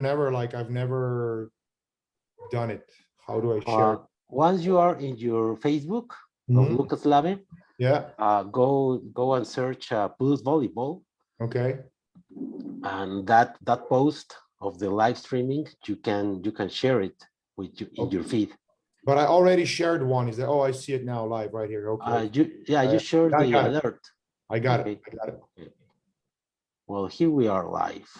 I've never done it. How do I share it? Once you are in your Facebook of Mhm. Luka Slabe, Yeah. go and search Plus Volleyball, Okay. and that post of the live streaming, you can share it with you in your feed. But I already shared one. Is that? Oh, I see it now live right here. Okay. You share I the got it. alert. I got Okay. it. I got it. Okay. Well, here we are live.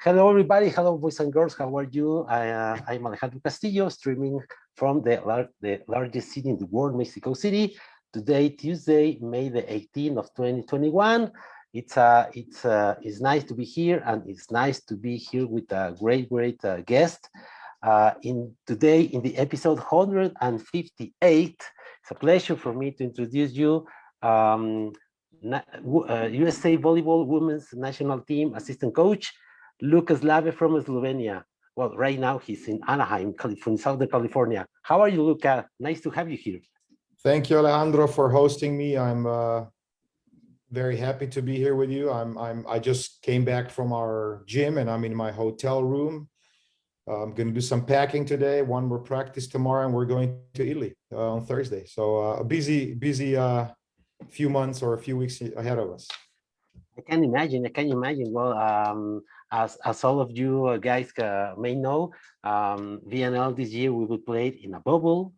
Hello, everybody. Hello, boys and girls. How are you? I'm Alejandro Castillo, streaming from the largest city in the world, Mexico City. Today, Tuesday, May the 18th of 2021. It's nice to be here, and it's nice to be here with a great guest. Today, in the episode 158, it's a pleasure for me to introduce you. USA Volleyball Women's National Team Assistant Coach, Luka Slabe from Slovenia. Well, right now he's in Anaheim, California, Southern California. How are you, Luka? Nice to have you here. Thank you, Alejandro, for hosting me. I'm very happy to be here with you. I just came back from our gym and I'm in my hotel room. I'm going to do some packing today. One more practice tomorrow, and we're going to Italy on Thursday. So a busy few months or a few weeks ahead of us. I can imagine. Well, as all of you guys may know, VNL this year we will play it in a bubble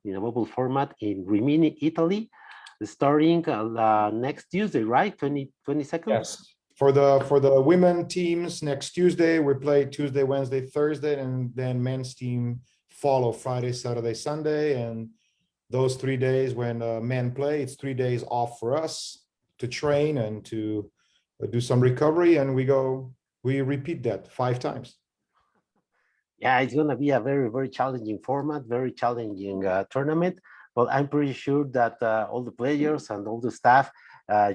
format in Rimini, Italy, starting next Tuesday, right? 22nd? Yes. For the women teams, next Tuesday we play Tuesday, Wednesday, Thursday, and then men's team follow Friday, Saturday, Sunday, and those 3 days when men play, it's 3 days off for us to train and to do some recovery, and we repeat that 5 times. Yeah, it's going to be a very challenging format, very challenging tournament, but I'm pretty sure that all the players and all the staff,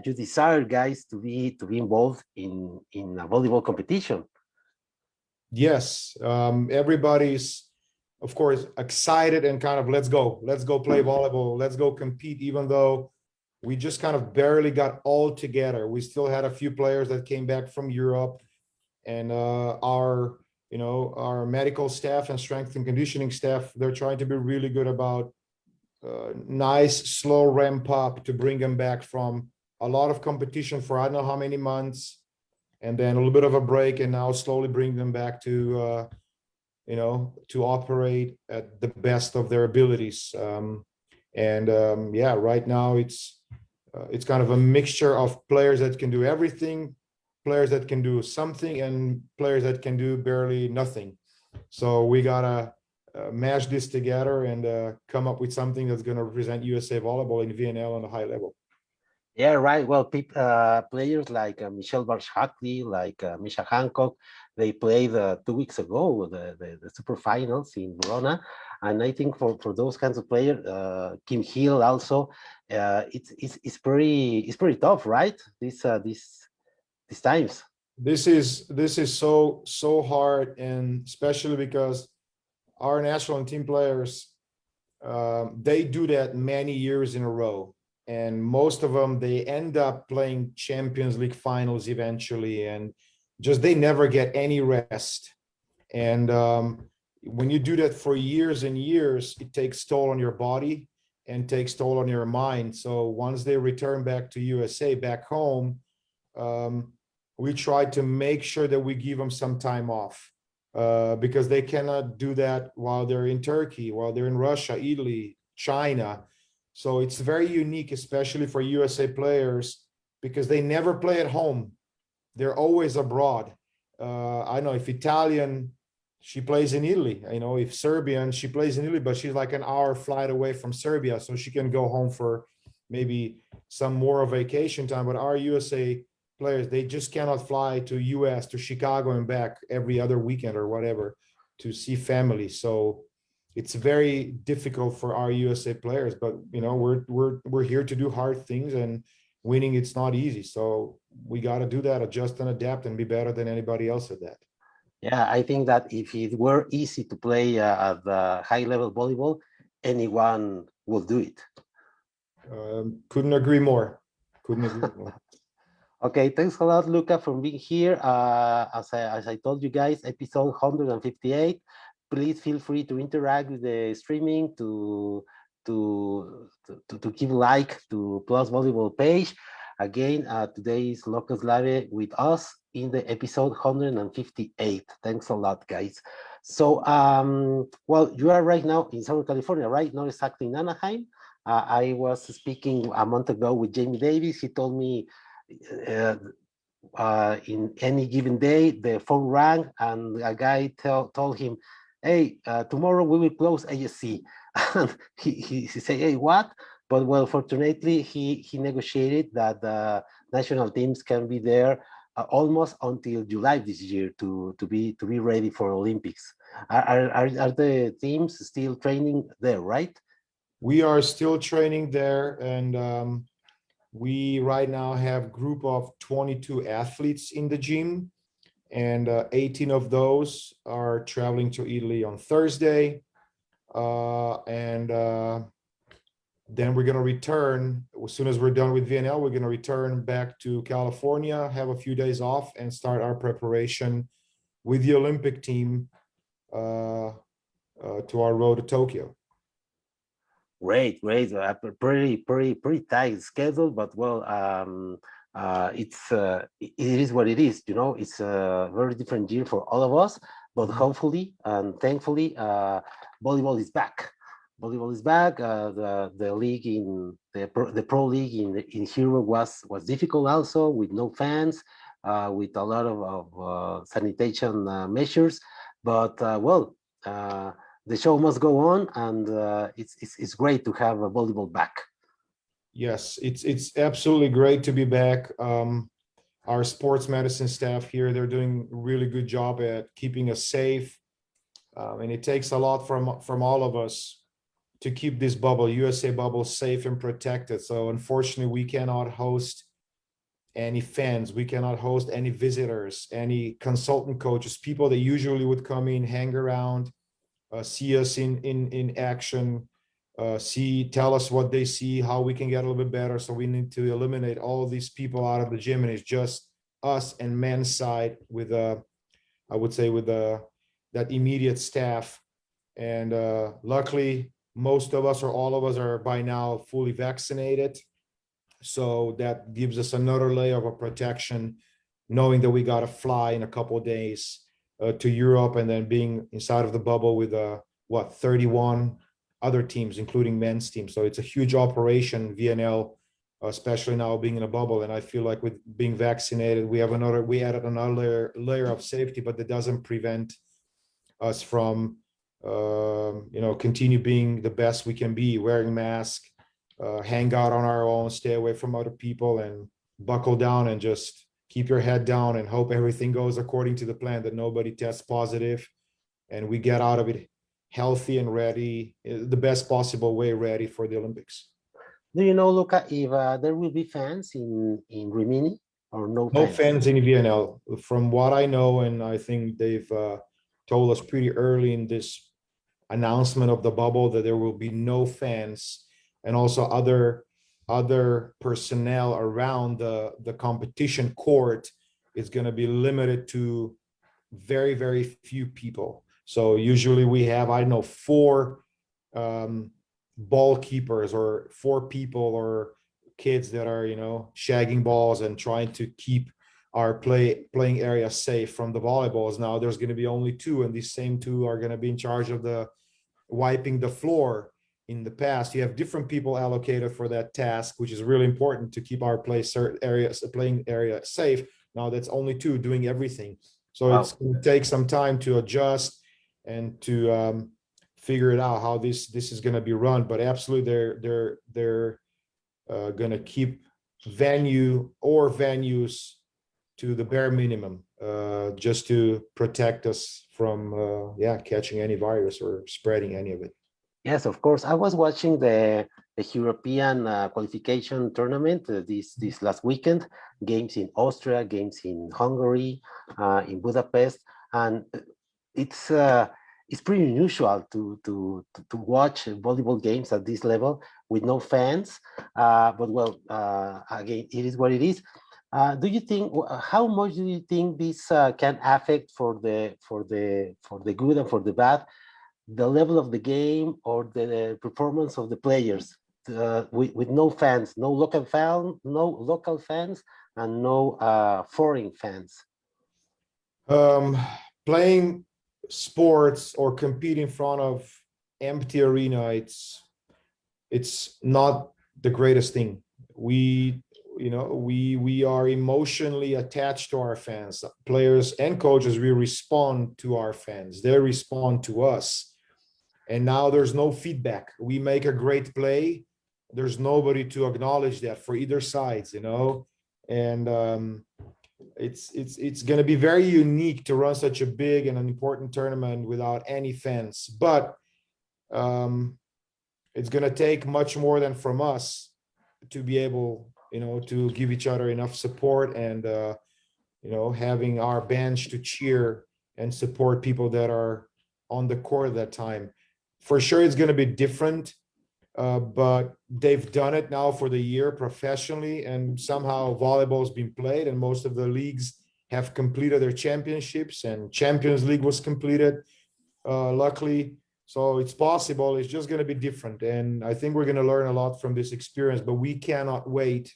you desire guys to be involved in a volleyball competition. Yes, everybody's of course excited and kind of let's go play volleyball, let's go compete, even though we just kind of barely got all together. We still had a few players that came back from Europe, and our medical staff and strength and conditioning staff, they're trying to be really good about nice slow ramp up to bring them back from a lot of competition for I don't know how many months, and then a little bit of a break, and now slowly bring them back to to operate at the best of their abilities. Yeah, right now it's kind of a mixture of players that can do everything, players that can do something, and players that can do barely nothing. So we gotta mash this together and come up with something that's going to represent USA volleyball in VNL on a high level. Yeah, right. Well, players like Michelle Barsh-Hackley, like Misha Hancock, they played 2 weeks ago the super finals in Verona, and I think for those kinds of players, Kim Hill also, it's pretty tough, right? These times. This is so hard, and especially because our national team players, they do that many years in a row, and most of them, they end up playing Champions League finals eventually, and just they never get any rest. And when you do that for years and years, it takes toll on your body and takes toll on your mind. So once they return back to USA, back home, we try to make sure that we give them some time off, because they cannot do that while they're in Turkey, while they're in Russia, Italy, China. So it's very unique, especially for USA players, because they never play at home. They're always abroad. I know if Italian, she plays in Italy. If Serbian, she plays in Italy, but she's like an hour flight away from Serbia, so she can go home for maybe some more of vacation time. But our USA players, they just cannot fly to US, to Chicago and back every other weekend or whatever to see family. So it's very difficult for our USA players, but we're here to do hard things, and winning, it's not easy. So we got to do that, adjust and adapt, and be better than anybody else at that. Yeah, I think that if it were easy to play at the high level volleyball, anyone will do it. Couldn't agree more. Couldn't agree more. Okay, thanks a lot, Luca, for being here. As I told you guys, episode 158. Please feel free to interact with the streaming, to give like to Plus Volleyball page. Again, today is Luka Slabe with us in the episode 158. Thanks a lot, guys. So, well, you are right now in Southern California, right? Not exactly in Anaheim. I was speaking a month ago with Jamie Davis. He told me uh, in any given day, the phone rang and a guy told him, hey, tomorrow we will close ASC. And he said, hey, what? But well, fortunately, he negotiated that the national teams can be there almost until July this year to be ready for Olympics. Are the teams still training there, right? We are still training there, and we right now have group of 22 athletes in the gym, and 18 of those are traveling to Italy on Thursday. And then we're going to return as soon as we're done with VNL. We're going to return back to California, have a few days off, and start our preparation with the Olympic team to our road to Tokyo. Great, great. Pretty tight schedule, but well, it is what it is. You know, it's a very different year for all of us. But hopefully and thankfully, volleyball is back. Volleyball is back. The league in the pro league in Europe was difficult also, with no fans, with a lot of sanitation measures. But well. The show must go on, and it's great to have a volleyball back. Yes, it's absolutely great to be back. Our sports medicine staff here, they're doing a really good job at keeping us safe. And it takes a lot from all of us to keep this bubble, USA bubble, safe and protected. So unfortunately, we cannot host any fans. We cannot host any visitors, any consultant coaches, people that usually would come in, hang around, see us in action, tell us what they see, how we can get a little bit better. So we need to eliminate all of these people out of the gym, and it's just us and men's side with I would say with that immediate staff. And luckily, most of us or all of us are by now fully vaccinated. So that gives us another layer of protection, knowing that we got to fly in a couple of days to Europe, and then being inside of the bubble with 31 other teams, including men's teams. So it's a huge operation, VNL, especially now being in a bubble. And I feel like with being vaccinated, we added another layer of safety, but that doesn't prevent us from continue being the best we can be, wearing masks, hang out on our own, stay away from other people, and buckle down and just keep your head down and hope everything goes according to the plan, that nobody tests positive, and we get out of it healthy and ready, the best possible way, ready for the Olympics. Do you know, Luca, if there will be fans in Rimini or no fans? No fans in VNL. From what I know, and I think they've told us pretty early in this announcement of the bubble that there will be no fans, and also other personnel around the competition court is going to be limited to very, very few people. So usually we have, I don't know, 4 ball keepers or 4 people or kids that are, shagging balls and trying to keep our playing area safe from the volleyballs. Now there's going to be only 2, and these same 2 are going to be in charge of the wiping the floor. In the past, you have different people allocated for that task, which is really important to keep our playing area safe. Now that's only 2 doing everything. So wow. It's going to take some time to adjust and to figure it out how this is going to be run. But absolutely, they're going to keep venues to the bare minimum, just to protect us from catching any virus or spreading any of it. Yes, of course. I was watching the European qualification tournament this last weekend. Games in Austria, games in Hungary, in Budapest, and it's pretty unusual to watch volleyball games at this level with no fans. But well, again, it is what it is. Do you think how much do you think this can affect for the good and for the bad, the level of the game or the performance of the players with no fans, no local fans, and no foreign fans? Playing sports or compete in front of empty arena, it's not the greatest thing. We are emotionally attached to our fans. Players and coaches, we respond to our fans. They respond to us. And now there's no feedback. We make a great play. There's nobody to acknowledge that for either sides, and it's going to be very unique to run such a big and an important tournament without any fans. But it's going to take much more than from us to be able, to give each other enough support and, having our bench to cheer and support people that are on the court at that time. For sure, it's going to be different, but they've done it now for the year professionally, and somehow volleyball has been played, and most of the leagues have completed their championships, and Champions League was completed, luckily. So it's possible. It's just going to be different, and I think we're going to learn a lot from this experience. But we cannot wait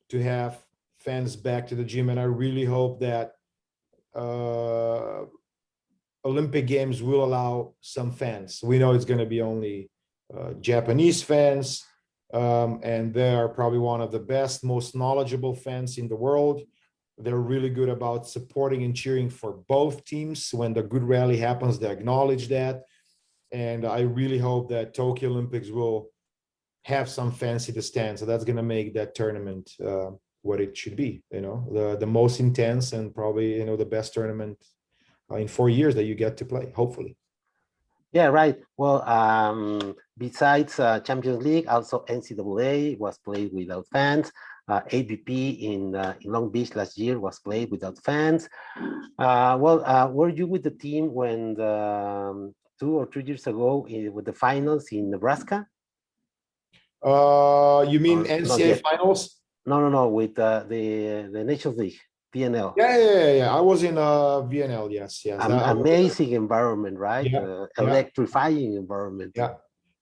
to have fans back to the gym, and I really hope that Olympic Games will allow some fans. We know it's going to be only Japanese fans, and they are probably one of the best, most knowledgeable fans in the world. They're really good about supporting and cheering for both teams. When the good rally happens, they acknowledge that. And I really hope that Tokyo Olympics will have some fans in the stand. So that's going to make that tournament what it should be, the most intense and probably, the best tournament in 4 years that you get to play, hopefully. Yeah, right. Well, besides Champions League, also NCAA was played without fans. ABP in Long Beach last year was played without fans. Were you with the team when 2 or 3 years ago with the finals in Nebraska? You mean NCAA finals? No, with the Nations League, VNL. Yeah. I was in VNL, yes. Amazing environment, right? Yeah, electrifying environment.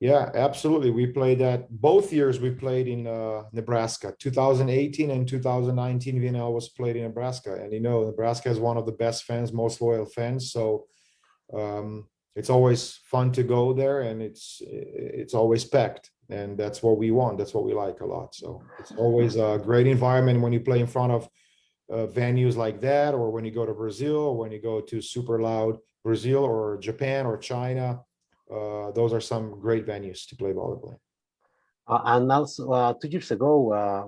Yeah, absolutely. We played that both years. We played in Nebraska. 2018 and 2019 VNL was played in Nebraska, and Nebraska is one of the best fans, most loyal fans. So it's always fun to go there, and it's always packed, and that's what we want. That's what we like a lot. So it's always a great environment when you play in front of venues like that, or when you go to Brazil, or when you go to super loud Brazil or Japan or China. Those are some great venues to play volleyball. And also 2 years ago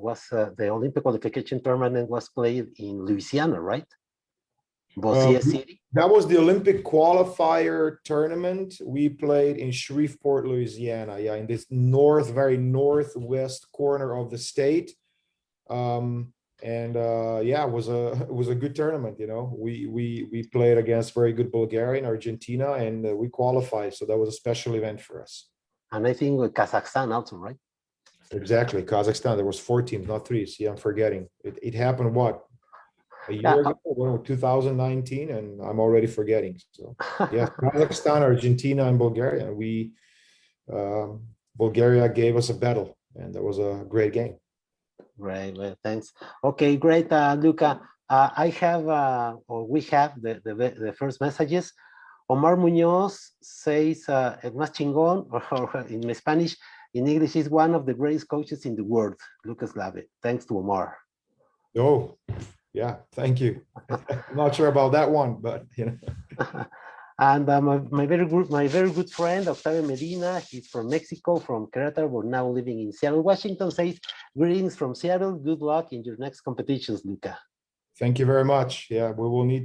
was the Olympic qualification tournament was played in Louisiana, right? Bossier City. That was the Olympic qualifier tournament. We played in Shreveport, Louisiana. Yeah, in this very northwest corner of the state. It was a good tournament. We played against very good Bulgaria and Argentina, and we qualified. So that was a special event for us. And I think with Kazakhstan also, right? Exactly, Kazakhstan. There was 4 teams, not 3. See, I'm forgetting. It happened a year ago, 2019, and I'm already forgetting. So yeah, Kazakhstan, Argentina, and Bulgaria. Bulgaria gave us a battle, and that was a great game. Great, well, thanks. Okay, great, Luka. We have the first messages. Omar Muñoz says, el más chingón, or in Spanish, in English, is one of the greatest coaches in the world, Luka Slabe. Thanks to Omar. Oh, yeah, thank you. I'm not sure about that one, but And my very good friend, Octavio Medina, he's from Mexico, from Querétaro, but now living in Seattle, Washington, says, greetings from Seattle. Good luck in your next competitions, Luka. Thank you very much. Yeah, we will need,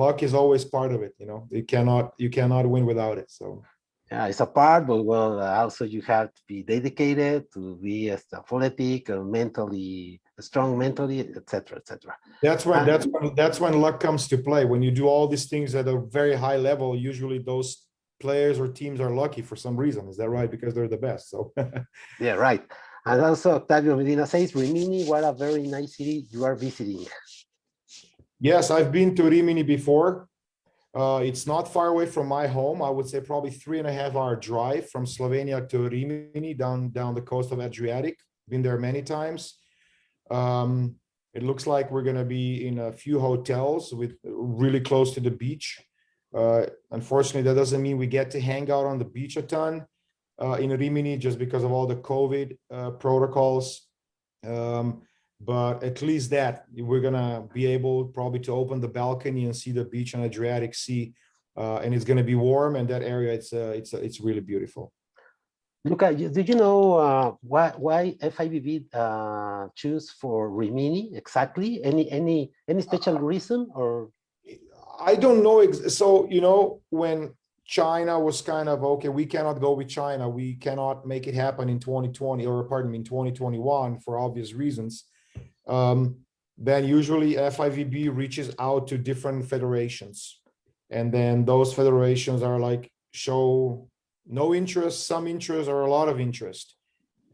luck is always part of it. You cannot win without it. So yeah, it's a part, but also you have to be dedicated, to be athletic, mentally strong, etc., etc. That's when luck comes to play. When you do all these things at a very high level, usually those players or teams are lucky for some reason. Is that right? Because they're the best. So yeah, right. And also Octavio Medina says, Rimini, what a very nice city you are visiting. Yes, I've been to Rimini before. It's not far away from my home. I would say probably 3.5 hour drive from Slovenia to Rimini down the coast of Adriatic. Been there many times. It looks like we're going to be in a few hotels with really close to the beach. Unfortunately, that doesn't mean we get to hang out on the beach a ton in Rimini just because of all the COVID protocols. But at least that we're gonna be able probably to open the balcony and see the beach on Adriatic Sea, and it's gonna be warm. And that area, it's really beautiful. Luca, did you know why FIVB choose for Rimini exactly? Any special reason or? I don't know. So, when China was kind of, okay, we cannot go with China. We cannot make it happen in 2020, or pardon me, in 2021 for obvious reasons. Then usually FIVB reaches out to different federations. And then those federations are like, show no interest, some interest, or a lot of interest.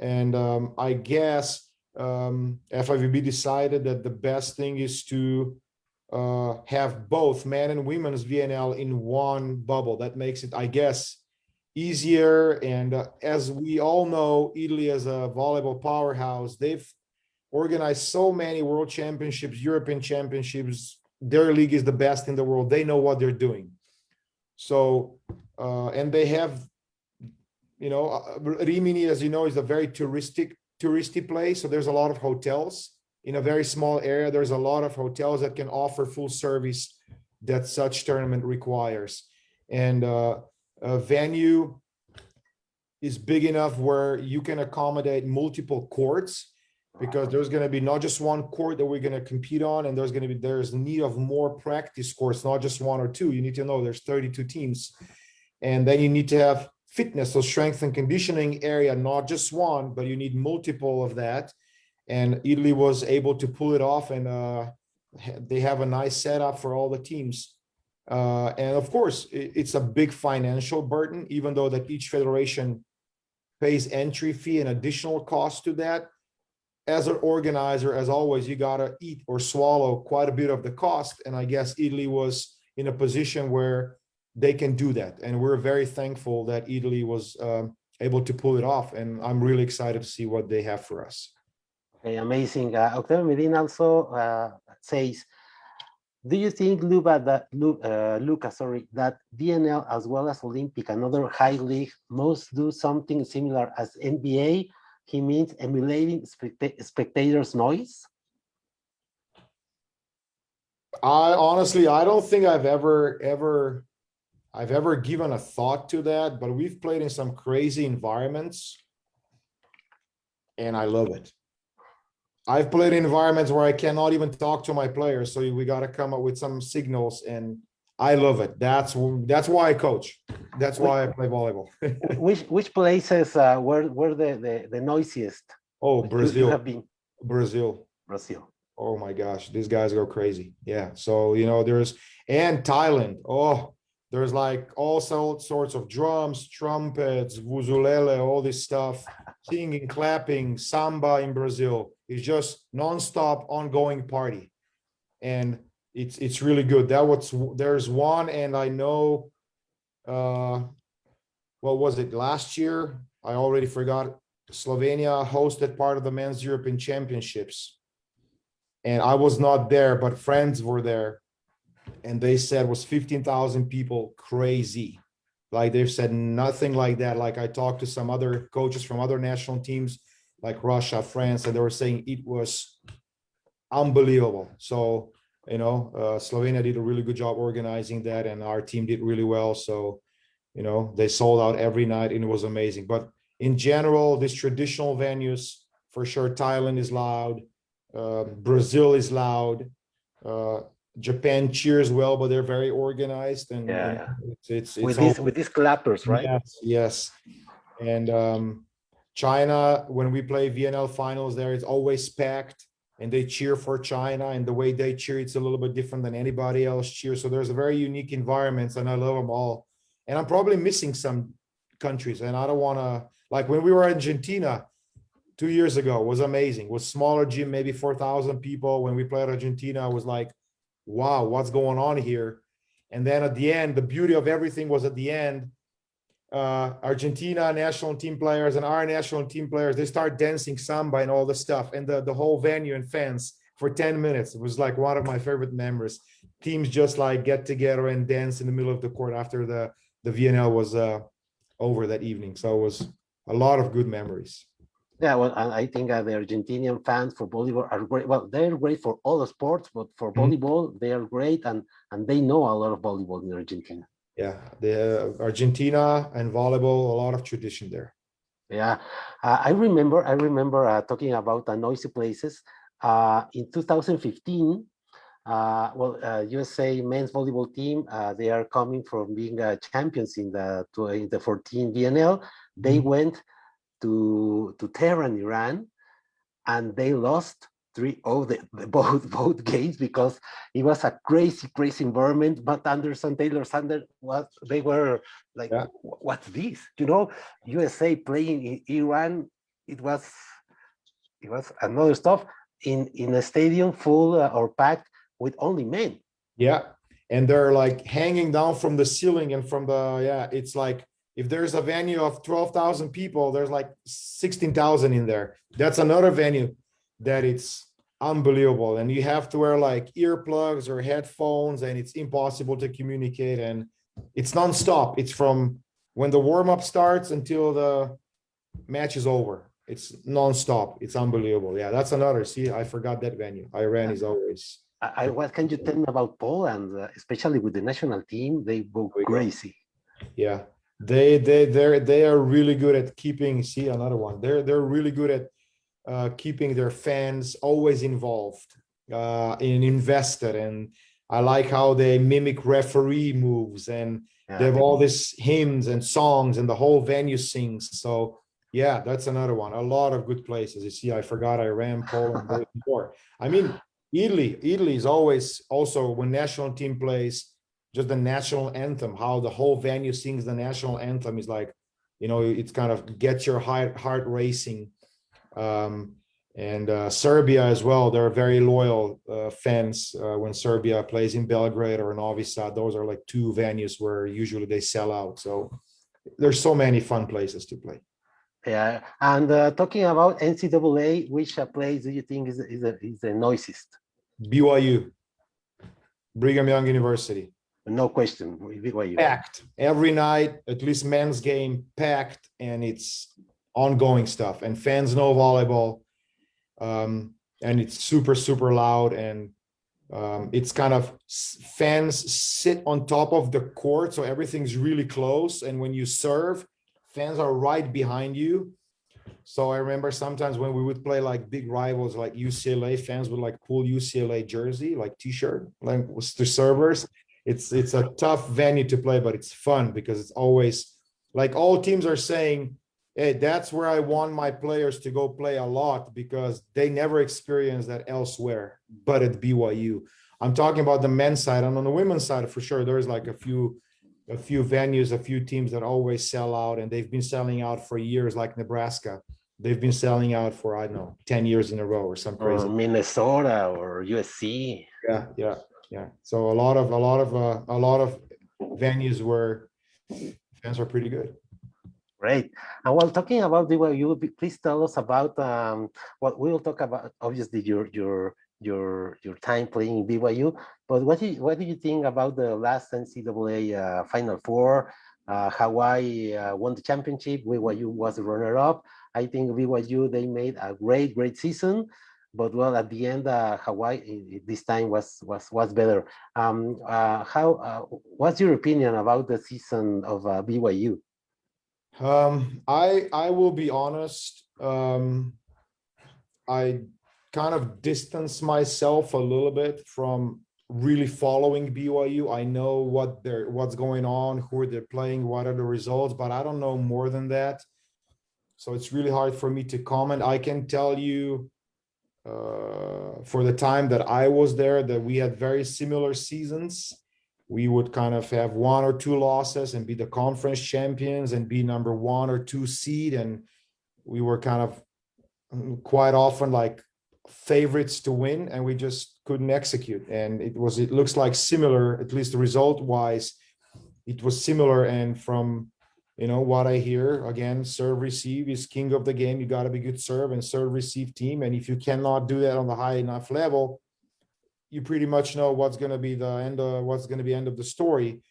And I guess FIVB decided that the best thing is to have both men and women's VNL in one bubble. That makes it, I guess, easier. And as we all know, Italy as a volleyball powerhouse, they've organized so many world championships, European championships. Their league is the best in the world. They know what they're doing. So, and they have, Rimini, as you know, is a very touristy place. So there's a lot of hotels in a very small area. There's a lot of hotels that can offer full service that such tournament requires. And a venue is big enough where you can accommodate multiple courts, because there's going to be not just one court that we're going to compete on, and there's need of more practice courts, not just one or two. You need to know there's 32 teams, and then you need to have fitness, so strength and conditioning area, not just one, but you need multiple of that. And Italy was able to pull it off, and they have a nice setup for all the teams. And of course, it's a big financial burden, even though that each federation pays entry fee and additional cost to that. As an organizer, as always, you gotta eat or swallow quite a bit of the cost. And I guess Italy was in a position where they can do that. And we're very thankful that Italy was able to pull it off. And I'm really excited to see what they have for us. Okay, amazing. Octavio Medina also says, do you think, Luca, that VNL as well as Olympic and other high league must do something similar as NBA? He means emulating spectators' noise? I honestly don't think I've ever given a thought to that, but we've played in some crazy environments and I love it. I've played in environments where I cannot even talk to my players, so we got to come up with some signals, and I love it. That's why I coach. That's why I play volleyball. which places were the noisiest? Oh, Brazil. You have been? Brazil. Oh my gosh, these guys go crazy. Yeah. So, and Thailand. Oh, there's like all sorts of drums, trumpets, vuvuzela, all this stuff, singing, clapping, samba in Brazil. It's just nonstop, ongoing party, and it's really good. There's one, and I know, what was it last year? I already forgot. Slovenia hosted part of the men's European Championships, and I was not there, but friends were there. And they said was 15,000 people, crazy. Like they've said nothing like that. Like I talked to some other coaches from other national teams like Russia, France, and they were saying it was unbelievable. So, Slovenia did a really good job organizing that, and our team did really well. So, they sold out every night and it was amazing. But in general, these traditional venues, for sure, Thailand is loud. Brazil is loud. Japan cheers well, but they're very organized, and it's with these clappers, right? Yes. And China, when we play VNL finals there, it's always packed, and they cheer for China, and the way they cheer, it's a little bit different than anybody else cheers. So there's a very unique environments, and I love them all. And I'm probably missing some countries, and I don't want to, like when we were in Argentina, 2 years ago was amazing. Was smaller gym, maybe 4,000 people. When we played Argentina, I was like, wow, what's going on here? And then at the end, the beauty of everything was at the end, Argentina national team players and our national team players, they start dancing samba and all the stuff, and the whole venue and fans for 10 minutes. It was like one of my favorite memories. Teams just like get together and dance in the middle of the court after the VNL was over that evening. So it was a lot of good memories. Yeah, well, and I think the Argentinian fans for volleyball are great. Well, they're great for all the sports, but for volleyball, they are great, and they know a lot of volleyball in Argentina. Yeah, the Argentina and volleyball, a lot of tradition there. Yeah, I remember talking about noisy places. In 2015, USA men's volleyball team, they are coming from being champions in the 14 VNL. They went to Tehran, Iran, and they lost 3-0 both games because it was a crazy environment. But Anderson, Taylor Sander, they were like, yeah. What's this? You know, USA playing in Iran, it was another stuff in a stadium full or packed with only men. Yeah, and they're like hanging down from the ceiling and from the it's like, if there's a venue of 12,000 people, there's like 16,000 in there. That's another venue that it's unbelievable. And you have to wear like earplugs or headphones, and it's impossible to communicate. And it's nonstop. It's from when the warm-up starts until the match is over. It's nonstop. It's unbelievable. Yeah, that's another. See, I forgot that venue. Iran is always. What can you tell me about Poland, especially with the national team? They go crazy. Yeah. They are really good at keeping. See, another one. They're really good at keeping their fans always involved and invested. And I like how they mimic referee moves, and they have all these hymns and songs, and the whole venue sings. So yeah, that's another one. A lot of good places. You see, I forgot Iran, Poland, more. I mean, Italy is always also, when national team plays, just the national anthem, how the whole venue sings the national anthem is like, you know, it's kind of gets your heart racing. And Serbia as well, they're very loyal fans when Serbia plays in Belgrade or in Novi Sad. Those are like two venues where usually they sell out. So there's so many fun places to play. Yeah, and talking about NCAA, which place do you think is the noisiest? BYU, Brigham Young University. No question, BYU. Packed every night, at least men's game, packed, and it's ongoing stuff. And fans know volleyball, and it's super loud, and it's kind of, fans sit on top of the court, so everything's really close. And when you serve, fans are right behind you. So I remember sometimes when we would play like big rivals like UCLA, fans would like pull UCLA jersey, like t-shirt, like with the servers. It's a tough venue to play, but it's fun because it's always like, all teams are saying, hey, that's where I want my players to go play a lot, because they never experience that elsewhere but at BYU. I'm talking about the men's side, and on the women's side for sure, there's like a few venues, a few teams that always sell out, and they've been selling out for years, like Nebraska. They've been selling out for, I don't know, 10 years in a row or some crazy. Or Minnesota or USC. Yeah. So a lot of venues where fans are pretty good. Great. And while talking about BYU, please tell us about what we will talk about. Obviously, your time playing in BYU, but what do you think about the last NCAA Final Four? Hawaii won the championship. BYU was the runner-up. I think BYU, they made a great season, but well, at the end, Hawaii this time was better. What's your opinion about the season of BYU? I will be honest. I kind of distance myself a little bit from really following BYU. I know what's going on, who they're playing, what are the results, but I don't know more than that. So it's really hard for me to comment. I can tell you for the time that I was there, that we had very similar seasons. We would kind of have 1 or 2 losses and be the conference champions and be number 1 or 2 seed. And we were kind of quite often like favorites to win, and we just couldn't execute. And it looks like similar, at least result wise, it was similar. And from what I hear, again, serve receive is king of the game. You got to be good serve and serve receive team. And if you cannot do that on the high enough level, you pretty much know what's going to be the end of the story.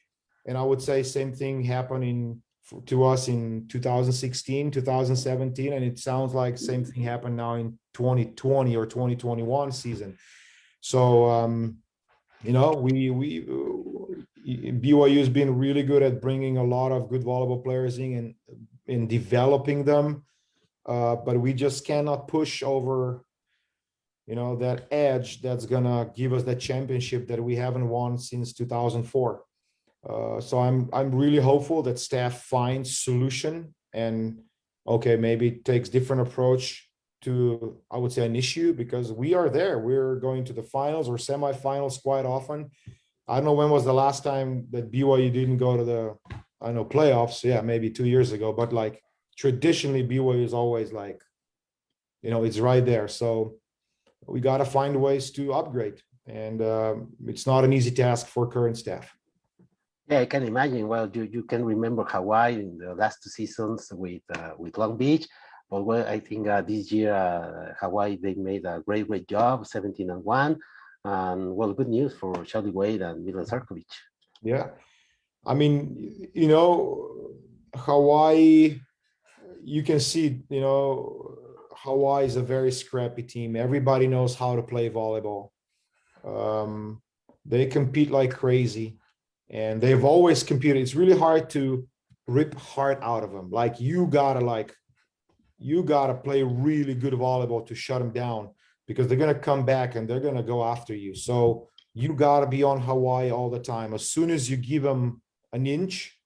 And I would say same thing happening to us in 2016, 2017, and it sounds like same thing happened now in 2020 or 2021 season. So we BYU has been really good at bringing a lot of good volleyball players in and in developing them, but we just cannot push over that edge that's gonna give us that championship that we haven't won since 2004. So I'm really hopeful that staff finds solution, and okay, maybe it takes different approach to, I would say, an issue, because we are there. We're going to the finals or semifinals quite often. I don't know when was the last time that BYU didn't go to the, I know, playoffs. Yeah, maybe 2 years ago, but like traditionally BYU is always like, it's right there. So we got to find ways to upgrade, and it's not an easy task for current staff. Yeah, I can imagine. Well, you can remember Hawaii in the last 2 seasons with Long Beach, but well, I think this year Hawaii, they made a great job, 17-1, and well, good news for Charlie Wade and Milan Sarkovic. Yeah, I mean, Hawaii, you can see, Hawaii is a very scrappy team. Everybody knows how to play volleyball. They compete like crazy, and they've always competed. It's really hard to rip heart out of them. Like you gotta play really good volleyball to shut them down, because they're gonna come back and they're gonna go after you. So you gotta be on Hawaii all the time. As soon as you give them an inch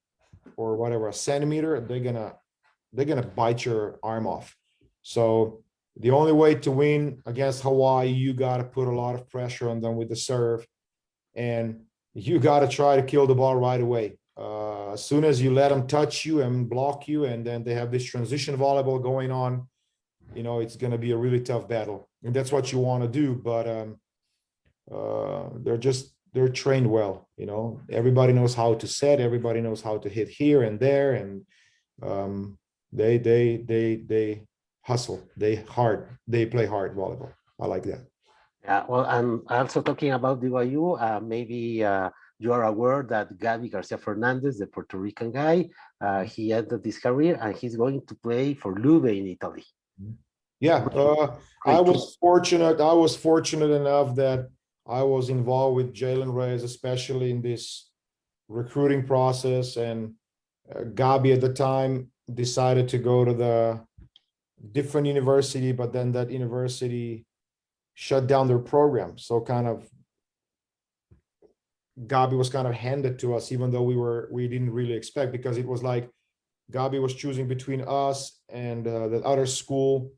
or whatever, a centimeter, they're gonna bite your arm off. So the only way to win against Hawaii, you got to put a lot of pressure on them with the serve, and you got to try to kill the ball right away. As soon as you let them touch you and block you, and then they have this transition volleyball going on, it's going to be a really tough battle, and that's what you want to do. But they're trained well. Everybody knows how to set. Everybody knows how to hit here and there, and they hustle, they play hard volleyball. I like that. Yeah, well, I'm also talking about BYU. Maybe you are aware that Gabi Garcia Fernandez, the Puerto Rican guy, he ended his career and he's going to play for Lube in Italy. Yeah, I was fortunate enough that I was involved with Jalen Reyes, especially in this recruiting process, and Gabi at the time decided to go to the different university, but then that university shut down their program. So kind of Gabi was kind of handed to us, even though we didn't really expect, because it was like Gabi was choosing between us and the other school.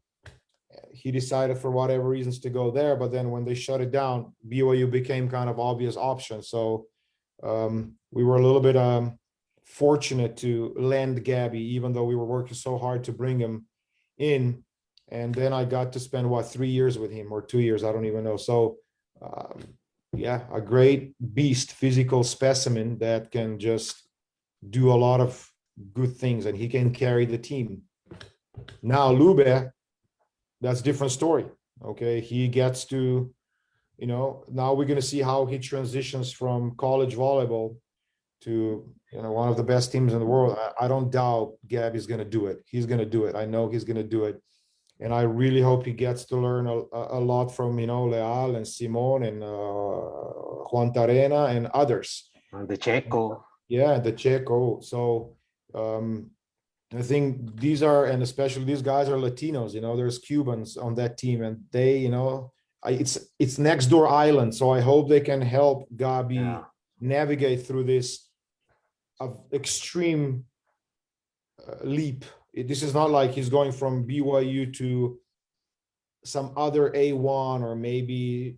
He decided for whatever reasons to go there, but then when they shut it down, BYU became kind of obvious option. So we were a little bit fortunate to land Gabi, even though we were working so hard to bring him in. And then I got to spend 3 years with him, or 2 years, I don't even know. So yeah, a great beast, physical specimen that can just do a lot of good things, and he can carry the team. Now Lube, that's a different story. Okay, he gets to, now we're going to see how he transitions from college volleyball to one of the best teams in the world. I don't doubt Gabi's going to do it. He's going to do it. I know he's going to do it, and I really hope he gets to learn a lot from Leal and Simon and Juan Tarena and others. And the Checo. Yeah, the Checo. So I think these are, and especially these guys are Latinos. There's Cubans on that team, and they, it's next door island. So I hope they can help Gabi navigate through this extreme leap. This is not like he's going from BYU to some other A1 or maybe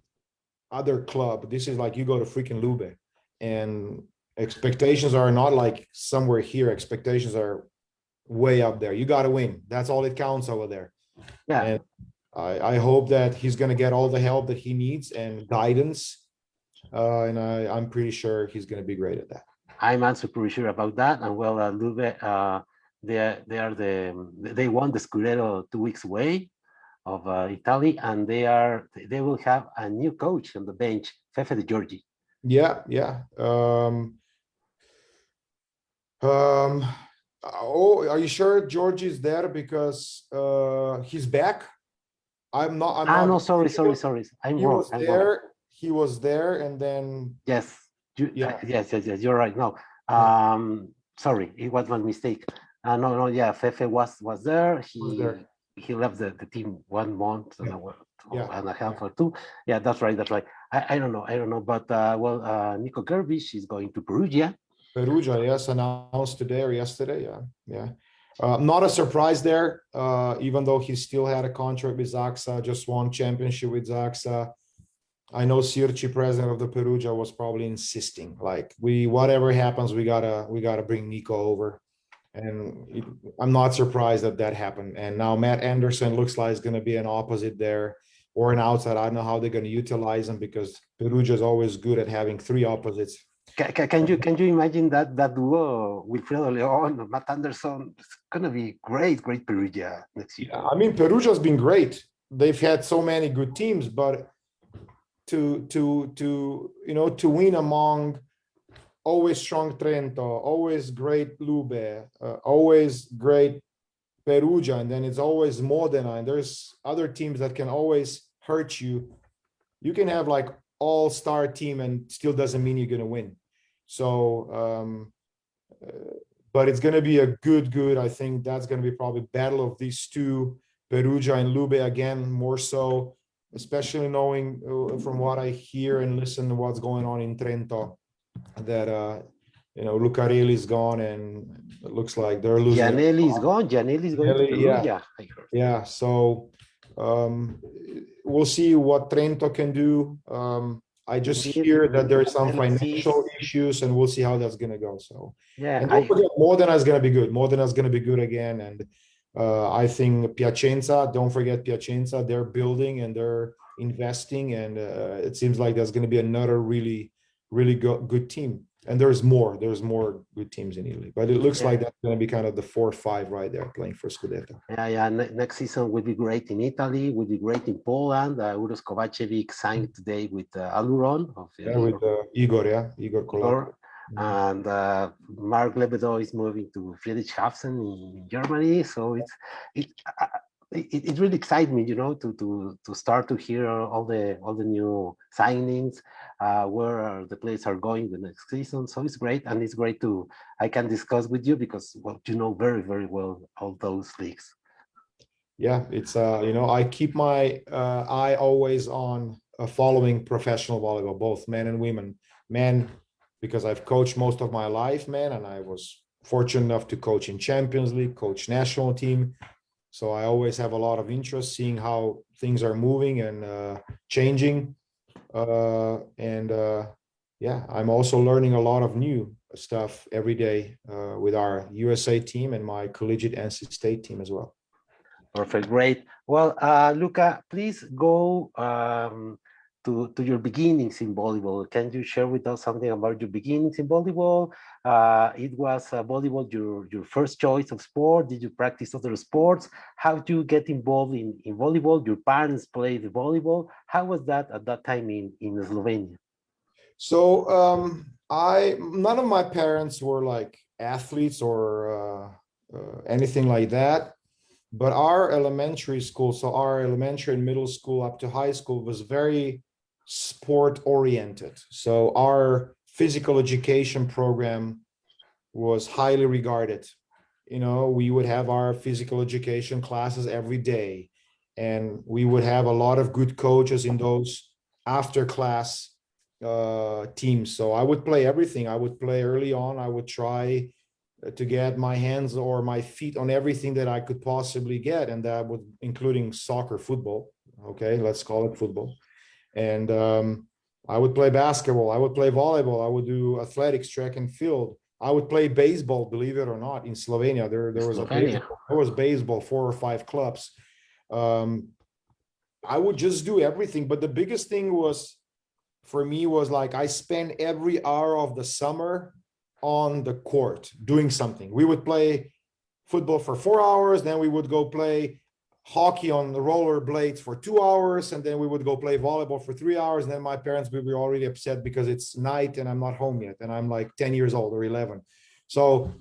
other club. This is like you go to freaking Lube, and expectations are not like somewhere here. Expectations are way up there. You got to win. That's all it counts over there. Yeah, And I hope that he's going to get all the help that he needs and guidance. And I'm pretty sure he's going to be great at that. I'm also pretty sure about that. And well, Lube, they won the Scudetto 2 weeks away of Italy, and they will have a new coach on the bench, Fefe de Giorgi. Yeah, yeah. Oh, are you sure George is there because he's back? I'm not. No, sorry. I'm He wrong. was I'm wrong. there. He was there, and then Yes, yeah, yes. You're right. No, yeah, sorry, it was my mistake. No. Yeah, Fefe was there. he was there. He left the team 1 month Yeah, yeah, and a half or two. Yeah, that's right. That's right. I don't know. But Nico Gerbish is going to Perugia. Perugia, yes, announced today or yesterday. Yeah, yeah. Not a surprise there, even though he still had a contract with Zaxa, just won championship with Zaxa. I know Sirchi, president of the Perugia, was probably insisting, like, whatever happens, we gotta bring Nico over. And I'm not surprised that that happened. And now Matt Anderson looks like it's going to be an opposite there or an outside. I don't know how they're going to utilize him because Perugia is always good at having three opposites. Can you imagine that duo, Wilfredo Leon, Matt Anderson? It's gonna be great Perugia next year. Yeah, I mean, Perugia's been great. They've had so many good teams, but to win among always strong Trento, always great Lube, always great Perugia, and then it's always Modena, and there's other teams that can always hurt you. You can have like all-star team and still doesn't mean you're going to win. So, but it's going to be a good. I think that's going to be probably battle of these two, Perugia and Lube again, more so, especially knowing from what I hear and listen to what's going on in Trento, that Lucarelli is gone and it looks like they're losing. Gianelli is gone. Gianelli is going to Perugia. Yeah. So we'll see what Trento can do. I just hear that there's some financial issues, and we'll see how that's going to go. So yeah, and don't forget, Modena is going to be good. Modena is going to be good again, and I think Piacenza. Don't forget Piacenza. They're building and they're investing, and it seems like there's going to be another really good team. And there's more good teams in Italy, but it looks like that's going to be kind of the 4 or 5 right there playing for Scudetto. Yeah. Next season will be great in Italy, will be great in Poland. Uros Kovacevic signed today with Aluron of with Igor Kolar. And Mark Lebedeau is moving to Friedrichshafen in Germany. So it really excites me, to start to hear all the new signings, where the players are going the next season. So it's great, and it's great I can discuss with you because, well, you know very well all those leagues. Yeah, it's I keep my eye always on following professional volleyball, both men and women. Men, because I've coached most of my life, man, and I was fortunate enough to coach in Champions League, coach national team. So I always have a lot of interest seeing how things are moving and changing. Yeah, I'm also learning a lot of new stuff every day with our USA team and my collegiate NC State team as well. Perfect, great. Well, Luka, please go to your beginnings in volleyball. Can you share with us something about your beginnings in volleyball? It was volleyball your first choice of sport? Did you practice other sports? How did you get involved in volleyball? Your parents played volleyball. How was that at that time in Slovenia? So none of my parents were like athletes or anything like that. But our elementary school, so our elementary and middle school up to high school, was very sport oriented. So our physical education program was highly regarded. We would have our physical education classes every day, and we would have a lot of good coaches in those after class teams. So I would play everything. I would play early on. I would try to get my hands or my feet on everything that I could possibly get, and that would including soccer, football. Okay, let's call it football. And I would play basketball. I would play volleyball. I would do athletics, track and field. I would play baseball, believe it or not, in Slovenia. There was baseball, 4 or 5 clubs. I would just do everything. But the biggest thing was, for me, was like I spent every hour of the summer on the court doing something. We would play football for 4 hours, then we would go play hockey on the roller blades for 2 hours, and then we would go play volleyball for 3 hours. And then my parents would be already upset because it's night and I'm not home yet, and I'm like 10 years old or 11. So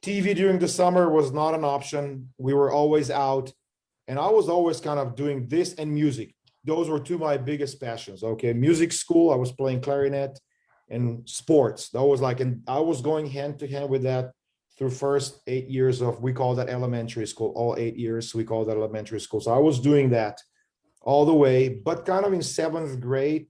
TV during the summer was not an option. We were always out, and I was always kind of doing this and music. Those were two of my biggest passions. Okay, music school, I was playing clarinet, and sports. That was like, and I was going hand to hand with that through first 8 years of, we call that elementary school, all 8 years, we call that elementary school. So I was doing that all the way, but kind of in 7th grade,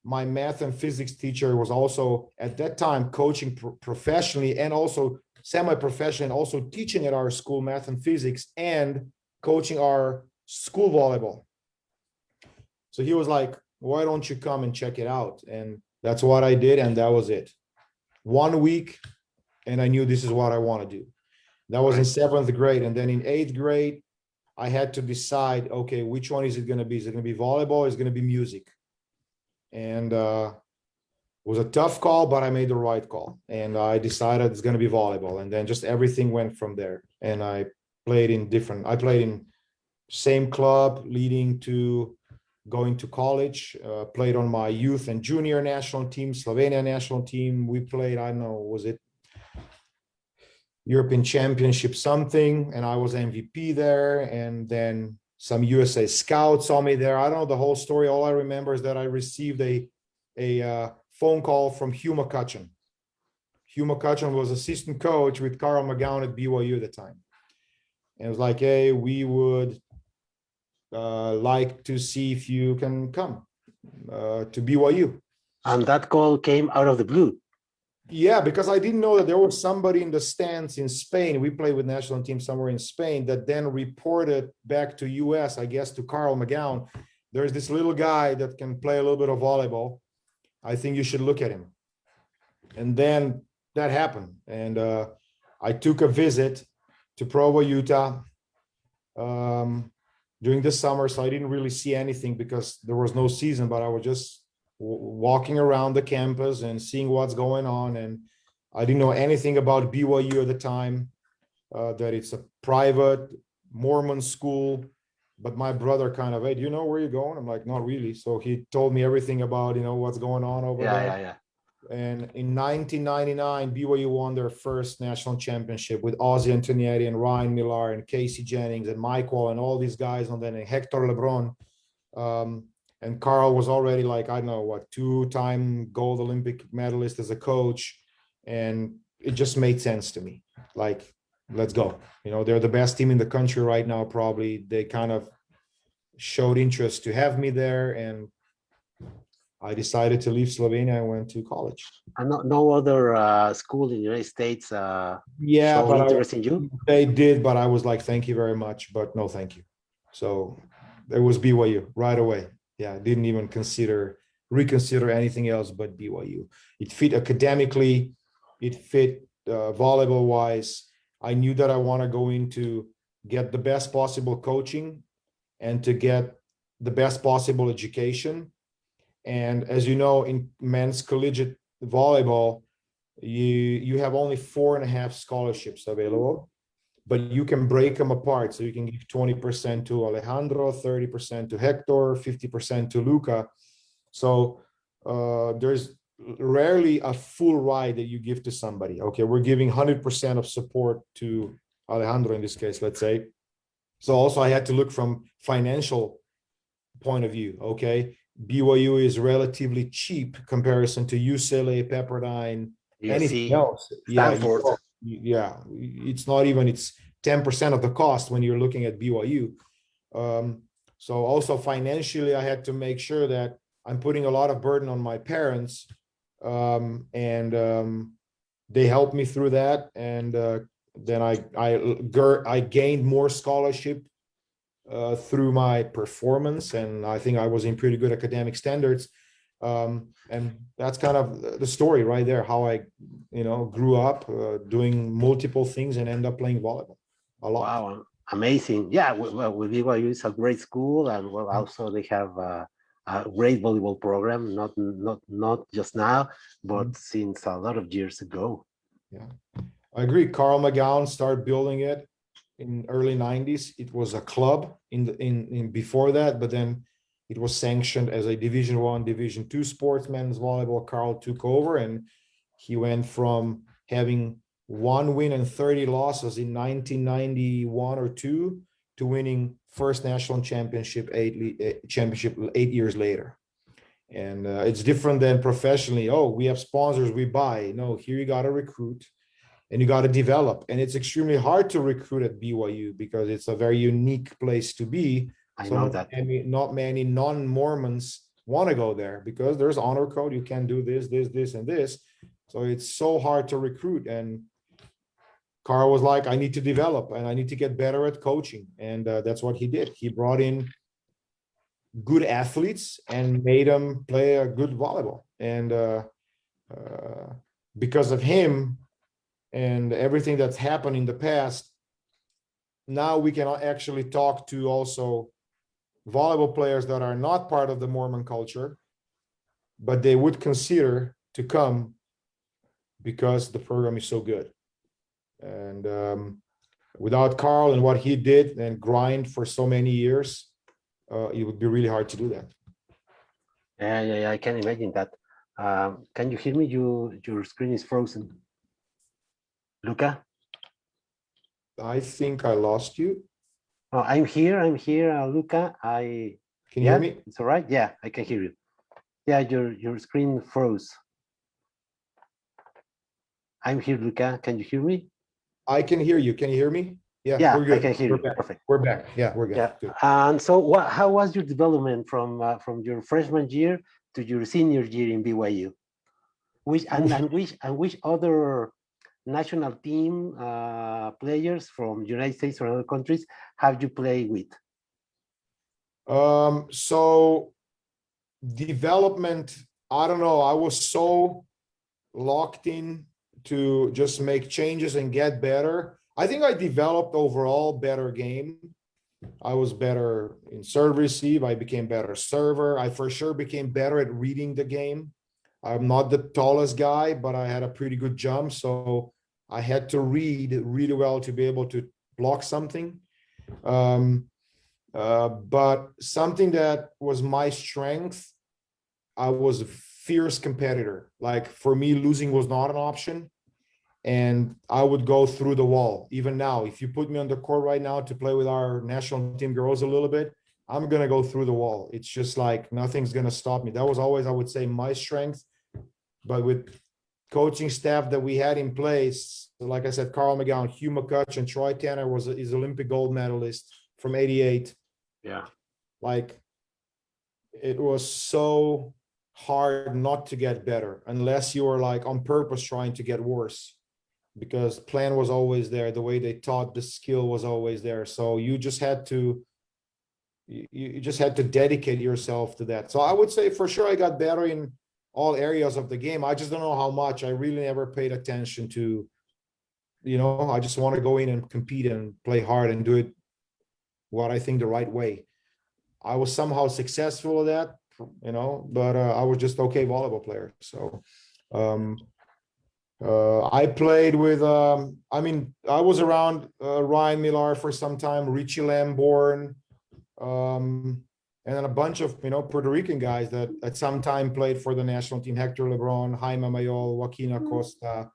my math and physics teacher was also at that time coaching professionally and also semi-professionally, and also teaching at our school math and physics and coaching our school volleyball. So he was like, why don't you come and check it out? And that's what I did, and that was it. 1 week, and I knew this is what I want to do. That was in 7th grade. And then in 8th grade, I had to decide, okay, which one is it going to be? Is it going to be volleyball? Is it going to be music? And it was a tough call, but I made the right call. And I decided it's going to be volleyball. And then just everything went from there. And I played in same club leading to going to college, played on my youth and junior national team, Slovenia national team. We played, I don't know, was it European Championship something, and I was MVP there. And then some USA scouts saw me there. I don't know the whole story. All I remember is that I received a phone call from Hugh McCutcheon. Hugh McCutcheon was assistant coach with Carl McGowan at BYU at the time. And it was like, hey, we would like to see if you can come to BYU. And that call came out of the blue. Yeah, because I didn't know that there was somebody in the stands in Spain. We played with national team somewhere in Spain that then reported back to US, I guess, to Carl McGowan. There's this little guy that can play a little bit of volleyball. I think you should look at him. And then that happened. And I took a visit to Provo, Utah during the summer. So I didn't really see anything because there was no season, but I was just walking around the campus and seeing what's going on. And I didn't know anything about BYU at the time, that it's a private Mormon school. But my brother kind of, hey, do you know where you're going? I'm like, not really. So he told me everything about, what's going on over there. Yeah. And in 1999, BYU won their first national championship with Ozzie Antonietti and Ryan Millar and Casey Jennings and Mike Wall and all these guys. And then Hector Lebron. And Carl was already like, I don't know what, 2-time gold Olympic medalist as a coach. And it just made sense to me. Like, let's go. They're the best team in the country right now, probably. They kind of showed interest to have me there. And I decided to leave Slovenia and went to college. And no other school in the United States yeah, showed interest in you? They did, but I was like, thank you very much, but no, thank you. So there was BYU right away. Yeah, I didn't even reconsider anything else but BYU. It fit academically, it fit volleyball wise. I knew that I want to go into get the best possible coaching and to get the best possible education. And as you know, in men's collegiate volleyball, you have only 4.5 scholarships available, but you can break them apart. So you can give 20% to Alejandro, 30% to Hector, 50% to Luka. So there's rarely a full ride that you give to somebody. Okay, we're giving 100% of support to Alejandro in this case, let's say. So also I had to look from financial point of view. Okay, BYU is relatively cheap comparison to UCLA, Pepperdine, anything else. Stanford. Yeah, it's not even, it's 10% of the cost when you're looking at BYU. So also financially, I had to make sure that I'm putting a lot of burden on my parents, and they helped me through that. And then I gained more scholarship through my performance, and I think I was in pretty good academic standards. And that's kind of the story right there, how I grew up doing multiple things and end up playing volleyball a lot. Wow. Amazing. Yeah, well, with BYU is a great school, and well, also they have a great volleyball program. Not just now, but since a lot of years ago. Yeah, I agree. Carl McGowan started building it in early 90s. It was a club in before that, but then it was sanctioned as a Division I, Division II sportsmen's volleyball. Carl took over, and he went from having 1 win and 30 losses in 1991 or two to winning first national championship 8 years later. And it's different than professionally. Oh, we have sponsors, we buy. No, here you got to recruit and you got to develop. And it's extremely hard to recruit at BYU because it's a very unique place to be. I So know that. not many non-Mormons want to go there because there's honor code. You can do this, and this. So it's so hard to recruit. And Carl was like, I need to develop and I need to get better at coaching. And that's what he did. He brought in good athletes and made them play a good volleyball. And because of him and everything that's happened in the past, now we can actually talk to also volleyball players that are not part of the Mormon culture, but they would consider to come because the program is so good. And without Carl and what he did and grind for so many years, it would be really hard to do that. Yeah, I can imagine that. Can you hear me? Your screen is frozen. Luka? I think I lost you. Oh, I'm here, Luka. Can you hear me? It's all right. Yeah, I can hear you. Yeah, your screen froze. I'm here, Luka. Can you hear me? I can hear you. Can you hear me? Yeah, we're good. I can hear you. Back. Perfect. We're back. Yeah, we're good. Yeah. Good. And so, how was your development from your freshman year to your senior year in BYU? Which other national team players from United States or other countries have you played with? So development, I don't know. I was so locked in to just make changes and get better. I think I developed overall better game. I was better in serve receive. I became better server. I for sure became better at reading the game. I'm not the tallest guy, but I had a pretty good jump. So I had to read really well to be able to block something. But something that was my strength, I was a fierce competitor. Like for me, losing was not an option. And I would go through the wall. Even now, if you put me on the court right now to play with our national team girls a little bit, I'm going to go through the wall. It's just like nothing's going to stop me. That was always, I would say, my strength. But with coaching staff that we had in place, like I said, Carl McGowan, Hugh McCutcheon, and Troy Tanner is Olympic gold medalist from '88. Yeah. Like it was so hard not to get better unless you were like on purpose trying to get worse, because plan was always there. The way they taught the skill was always there. So you just had to dedicate yourself to that. So I would say for sure I got better in all areas of the game. I just don't know how much. I really never paid attention to, I just want to go in and compete and play hard and do it what I think the right way. I was somehow successful at that, but I was just okay volleyball player. So I played with, I was around Ryan Millar for some time, Richie Lamborn, and then a bunch of, Puerto Rican guys that at some time played for the national team, Hector Lebron, Jaime Mayol, Joaquin Acosta.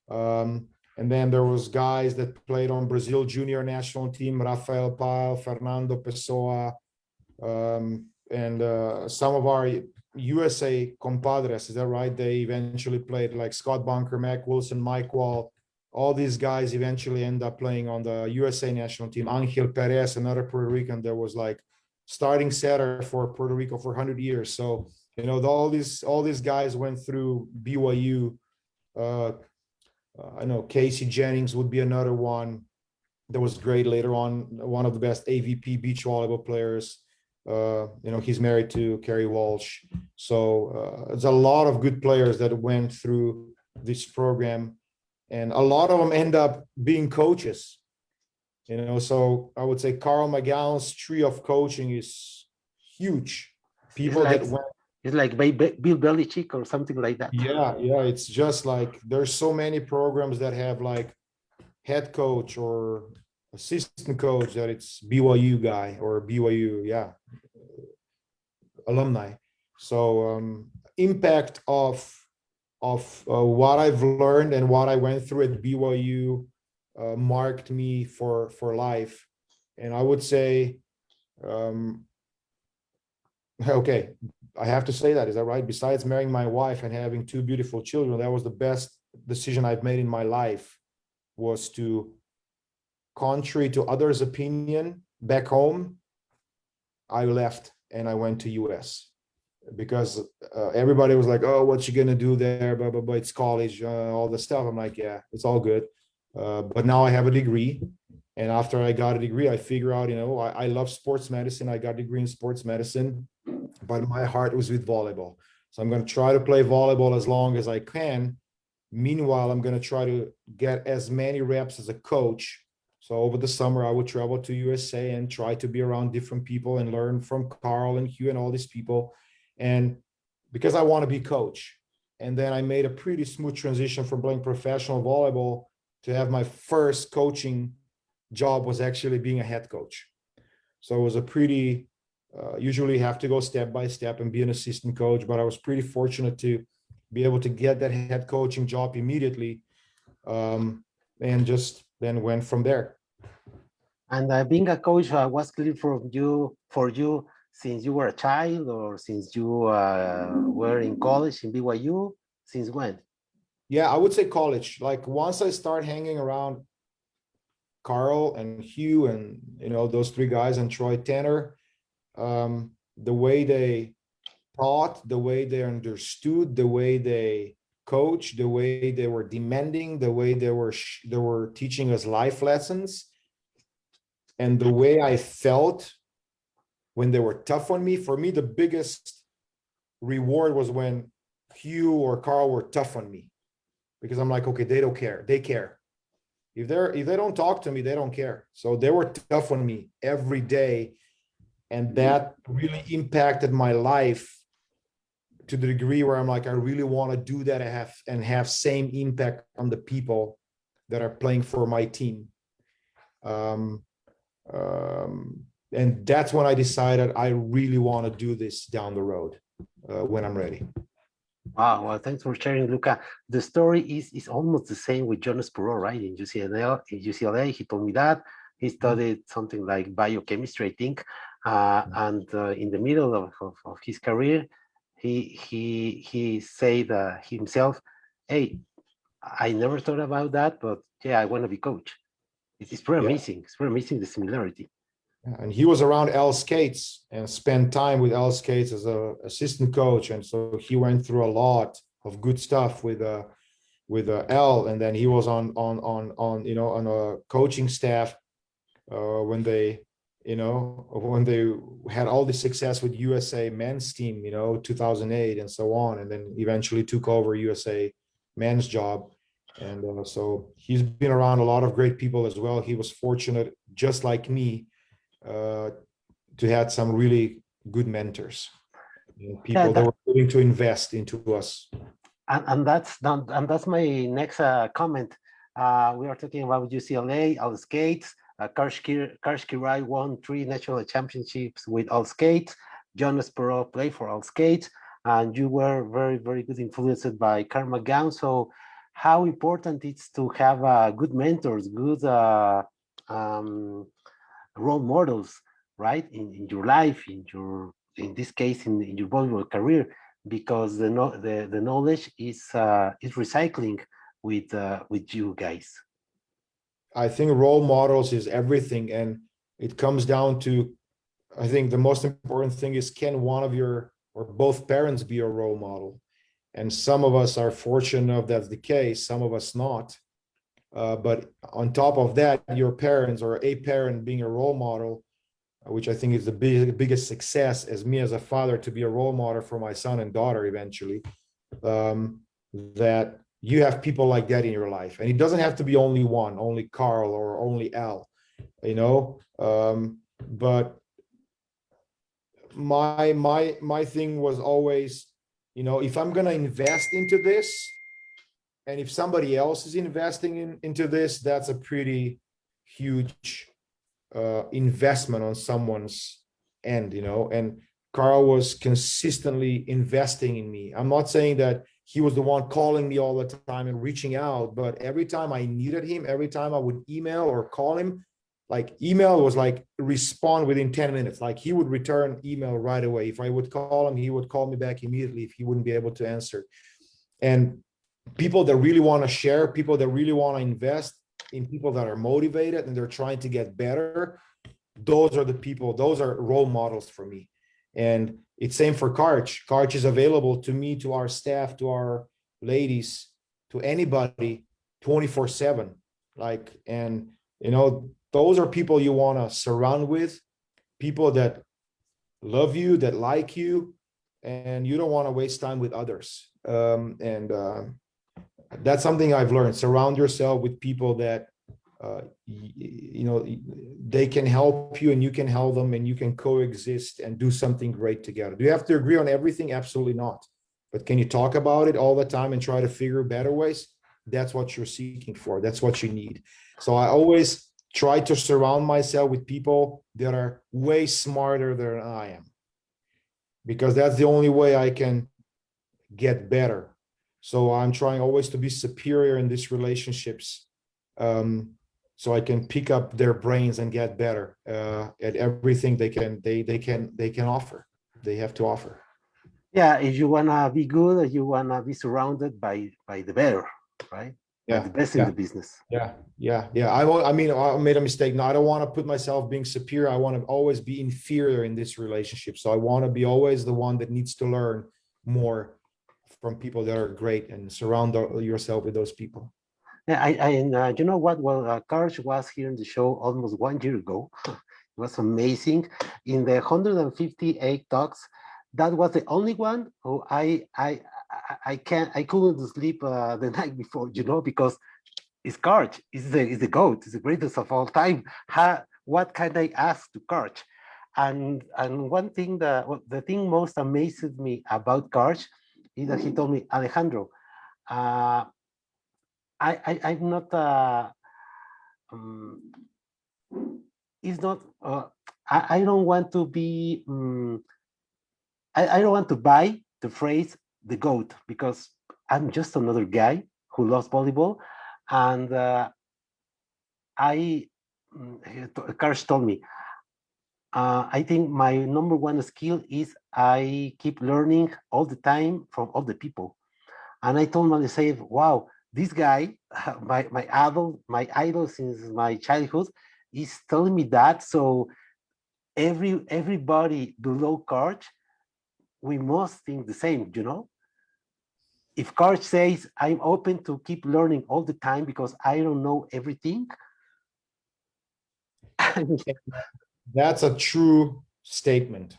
And then there was guys that played on Brazil junior national team, Rafael Pal, Fernando Pessoa, and some of our USA compadres, is that right? They eventually played, like Scott Bunker, Mac Wilson, Mike Wall. All these guys eventually end up playing on the USA national team. Angel Perez, another Puerto Rican that was like starting setter for Puerto Rico for 100 years. So, all these guys went through BYU. I know Casey Jennings would be another one that was great later on, one of the best AVP beach volleyball players. He's married to Kerry Walsh. So there's a lot of good players that went through this program, and a lot of them end up being coaches. So I would say Carl McGowan's tree of coaching is huge. It's People like that went, Bill Belichick or something like that. yeah, it's just like there's so many programs that have like head coach or assistant coach that it's BYU guy or BYU, yeah, alumni. So impact of what I've learned and what I went through at BYU marked me for life. And I would say, um, okay, I have to say that, is that right? Besides marrying my wife and having two beautiful children, that was the best decision I've made in my life, was to, contrary to others' opinion back home, I left and I went to US because everybody was like, "Oh, what you gonna do there? Blah blah blah. It's college, all the stuff." I'm like, "Yeah, it's all good." But now I have a degree, and after I got a degree, I figure out, I love sports medicine. I got a degree in sports medicine, but my heart was with volleyball. So I'm gonna try to play volleyball as long as I can. Meanwhile, I'm gonna try to get as many reps as a coach. So over the summer, I would travel to USA and try to be around different people and learn from Carl and Hugh and all these people. And because I want to be coach. And then I made a pretty smooth transition from playing professional volleyball to have my first coaching job was actually being a head coach. So it was a pretty, usually have to go step by step and be an assistant coach, but I was pretty fortunate to be able to get that head coaching job immediately, and just then went from there. And being a coach was clear for you since you were a child or since you were in college in BYU? Since when? Yeah, I would say college. Like once I start hanging around Carl and Hugh and those three guys and Troy Tanner, the way they taught, the way they understood, the way they coach, the way they were demanding, the way they were teaching us life lessons, and the way I felt when they were tough on me. For me, the biggest reward was when Hugh or Carl were tough on me, because I'm like, okay, they don't care. They care. If they don't talk to me, they don't care. So they were tough on me every day, and that really impacted my life to the degree where I'm like, I really want to do that and have same impact on the people that are playing for my team. Um, and that's when I decided I really want to do this down the road, when I'm ready. Wow, well, thanks for sharing, Luca. The story is almost the same with Jonas Perot, right? In UCLA, he told me that he studied something like biochemistry, I think, and in the middle of his career, he said himself, "Hey, I never thought about that, but yeah, I want to be coach." It's pretty Yeah. amazing. It's pretty amazing, the similarity. And he was around Al Skates and spent time with Al Skates as a assistant coach, and so he went through a lot of good stuff with Al. And then he was on a coaching staff when they had all the success with USA men's team, 2008 and so on, and then eventually took over USA men's job. And so he's been around a lot of great people as well. He was fortunate, just like me, to have some really good mentors, people that were willing to invest into us. And that's my next comment. We are talking about UCLA, All Skates. Karsh Kirai won 3 national championships with All Skates. Jonas Perot played for All Skates, and you were very, very good influenced by Carl McGowan. So, how important it's to have good mentors, good role models, right, in your life, in this case, in your volleyball career, because the knowledge is recycling with you guys. I think role models is everything, and it comes down to, I think the most important thing is, can one of your or both parents be a role model? And some of us are fortunate enough that's the case, some of us not. But on top of that, your parents or a parent being a role model, which I think is the biggest success as me as a father, to be a role model for my son and daughter eventually, that you have people like that in your life. And it doesn't have to be only one, only Carl or only Al. you know. But my thing was always, you know, if I'm gonna invest into this, and if somebody else is investing into this, that's a pretty huge investment on someone's end, you know. And Carl was consistently investing in me. I'm not saying that he was the one calling me all the time and reaching out, but every time I needed him, every time I would email or call him, like email was like respond within 10 minutes. Like he would return email right away. If I would call him, he would call me back immediately if he wouldn't be able to answer. And people that really want to share, people that really want to invest in people that are motivated and they're trying to get better, those are the people, those are role models for me. And it's same for Karch. Karch is available to me, to our staff, to our ladies, to anybody 24/7. Like, and you know, those are people you want to surround with, people that love you, that like you, and you don't want to waste time with others. That's something I've learned. Surround yourself with people that you know, they can help you and you can help them, and you can coexist and do something great together. Do you have to agree on everything? Absolutely not. But can you talk about it all the time and try to figure better ways? That's what you're seeking for. That's what you need. So I always try to surround myself with people that are way smarter than I am, because that's the only way I can get better. So I'm trying always to be superior in these relationships, so I can pick up their brains and get better at everything they can offer. They have to offer. Yeah, if you wanna be good, you wanna be surrounded by the better, right? By the Yeah, best in the yeah, business. yeah. I mean, I made a mistake. No, I don't want to put myself being superior. I want to always be inferior in this relationship. So I want to be always the one that needs to learn more from people that are great, and surround yourself with those people. Yeah, and you know what? Well, Karch was here in the show almost 1 year ago. It was amazing. In the 158 talks, that was the only one who I couldn't sleep the night before, you know, because it's Karch, is the GOAT, is the greatest of all time. What can I ask to Karch? And one thing that, well, the thing most amazes me about Karch is that he told me, Alejandro, uh, I'm not um, it's not I don't want to be I don't want to buy the phrase the GOAT, because I'm just another guy who loves volleyball. And Karsh told me, I think my number one skill is I keep learning all the time from all the people. And I told myself, wow, this guy, my idol since my childhood, is telling me that. So everybody below Karch, we must think the same, you know? If Karch says, I'm open to keep learning all the time because I don't know everything. That's a true statement.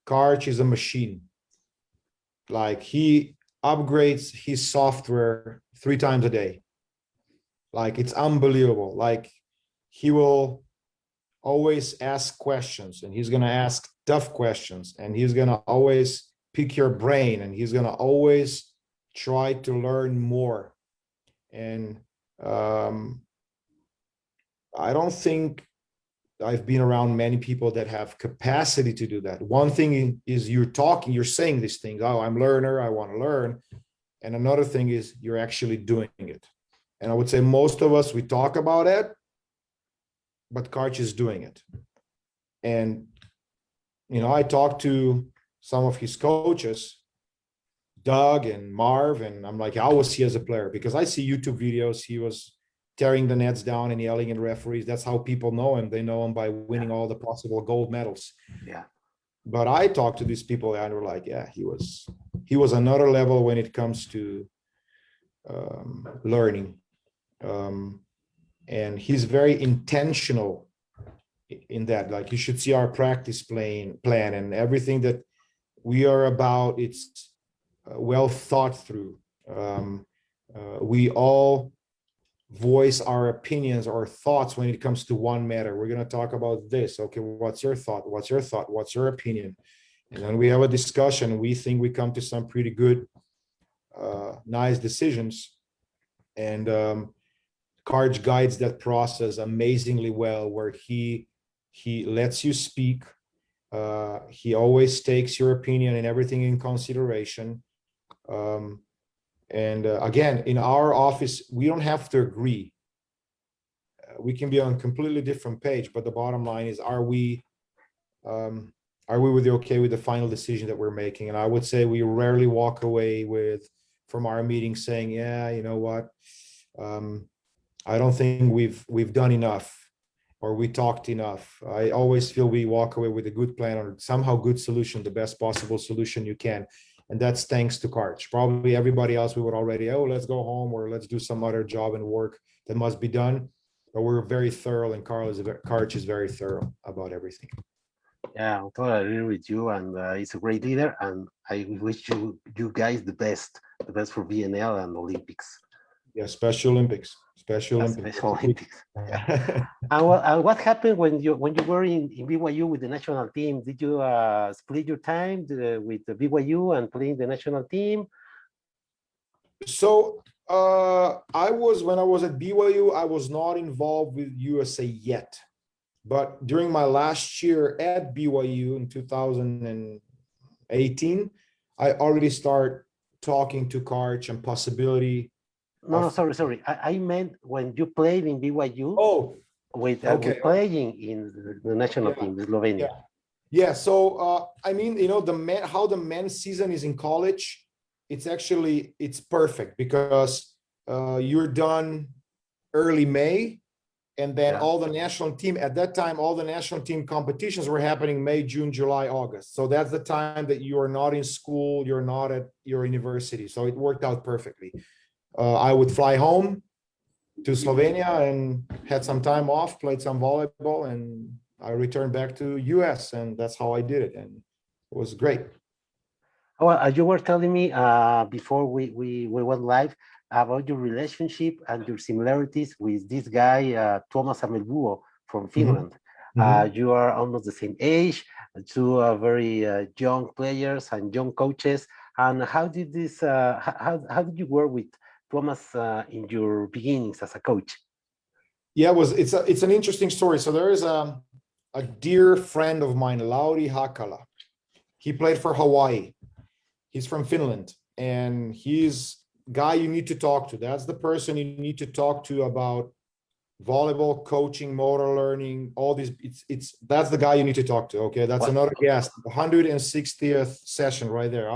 Karch is a machine. Like, he upgrades his software 3 times a day. Like, it's unbelievable. Like, he will always ask questions, and he's going to ask tough questions, and he's going to always pick your brain, and he's going to always try to learn more. And I don't think I've been around many people that have capacity to do that. One thing is you're saying these things. Oh, I'm a learner, I want to learn. And another thing is you're actually doing it. And I would say most of us, we talk about it, but Karch is doing it. And, you know, I talked to some of his coaches, Doug and Marv, and I'm like, how was he as a player? Because I see YouTube videos, he was tearing the nets down and yelling at referees. That's how people know him. They know him by winning all the possible gold medals. Yeah. But I talked to these people and were like, yeah, he was another level when it comes to learning. And he's very intentional in that. Like, you should see our practice plan and everything that we are about. It's well thought through. We all voice our opinions or thoughts when it comes to one matter. We're going to talk about this. Okay, what's your thought? What's your thought? What's your opinion? And then we have a discussion. We think we come to some pretty good, nice decisions. And Karch guides that process amazingly well, where he lets you speak. He always takes your opinion and everything in consideration. Again, in our office, we don't have to agree. We can be on a completely different page, but the bottom line is, are we okay with the final decision that we're making? And I would say we rarely walk away from our meeting saying, yeah, you know what, I don't think we've done enough, or we talked enough. I always feel we walk away with a good plan, or somehow good solution, the best possible solution you can. And that's thanks to Karch. Probably everybody else, we would already, oh, let's go home, or let's do some other job and work that must be done. But we're very thorough, and Karch is very thorough about everything. Yeah, I totally agree with you, and he's a great leader, and I wish you guys the best for VNL and Olympics. Yeah, Special Olympics. Special Olympics. Special Olympics. Yeah. And what happened when you were in BYU with the national team? Did you split your time with the BYU and playing the national team? So when I was at BYU, I was not involved with USA yet. But during my last year at BYU in 2018, I already started talking to Karch and possibility. No, sorry. I meant when you played in BYU. Oh, with playing in the national team, Slovenia. Yeah. So I mean, you know, how the men's season is in college, it's perfect, because you're done early May. And then all the national team, at that time, all the national team competitions were happening May, June, July, August. So that's the time that you are not in school, you're not at your university. So it worked out perfectly. I would fly home to Slovenia and had some time off, played some volleyball, and I returned back to US, and that's how I did it. And it was great. Well, you were telling me before we went live about your relationship and your similarities with this guy, Tuomas Amelbuo from Finland. You are almost the same age, two very young players and young coaches. And how did this? How did you work with Tuomas in your beginnings as a coach? Yeah, it's an interesting story. So there is a dear friend of mine, Lauri Hakala. He played for Hawaii. He's from Finland, and he's guy you need to talk to. That's the person you need to talk to about volleyball coaching, motor learning, all these. That's the guy you need to talk to. Okay, that's another guest. 160th session right there.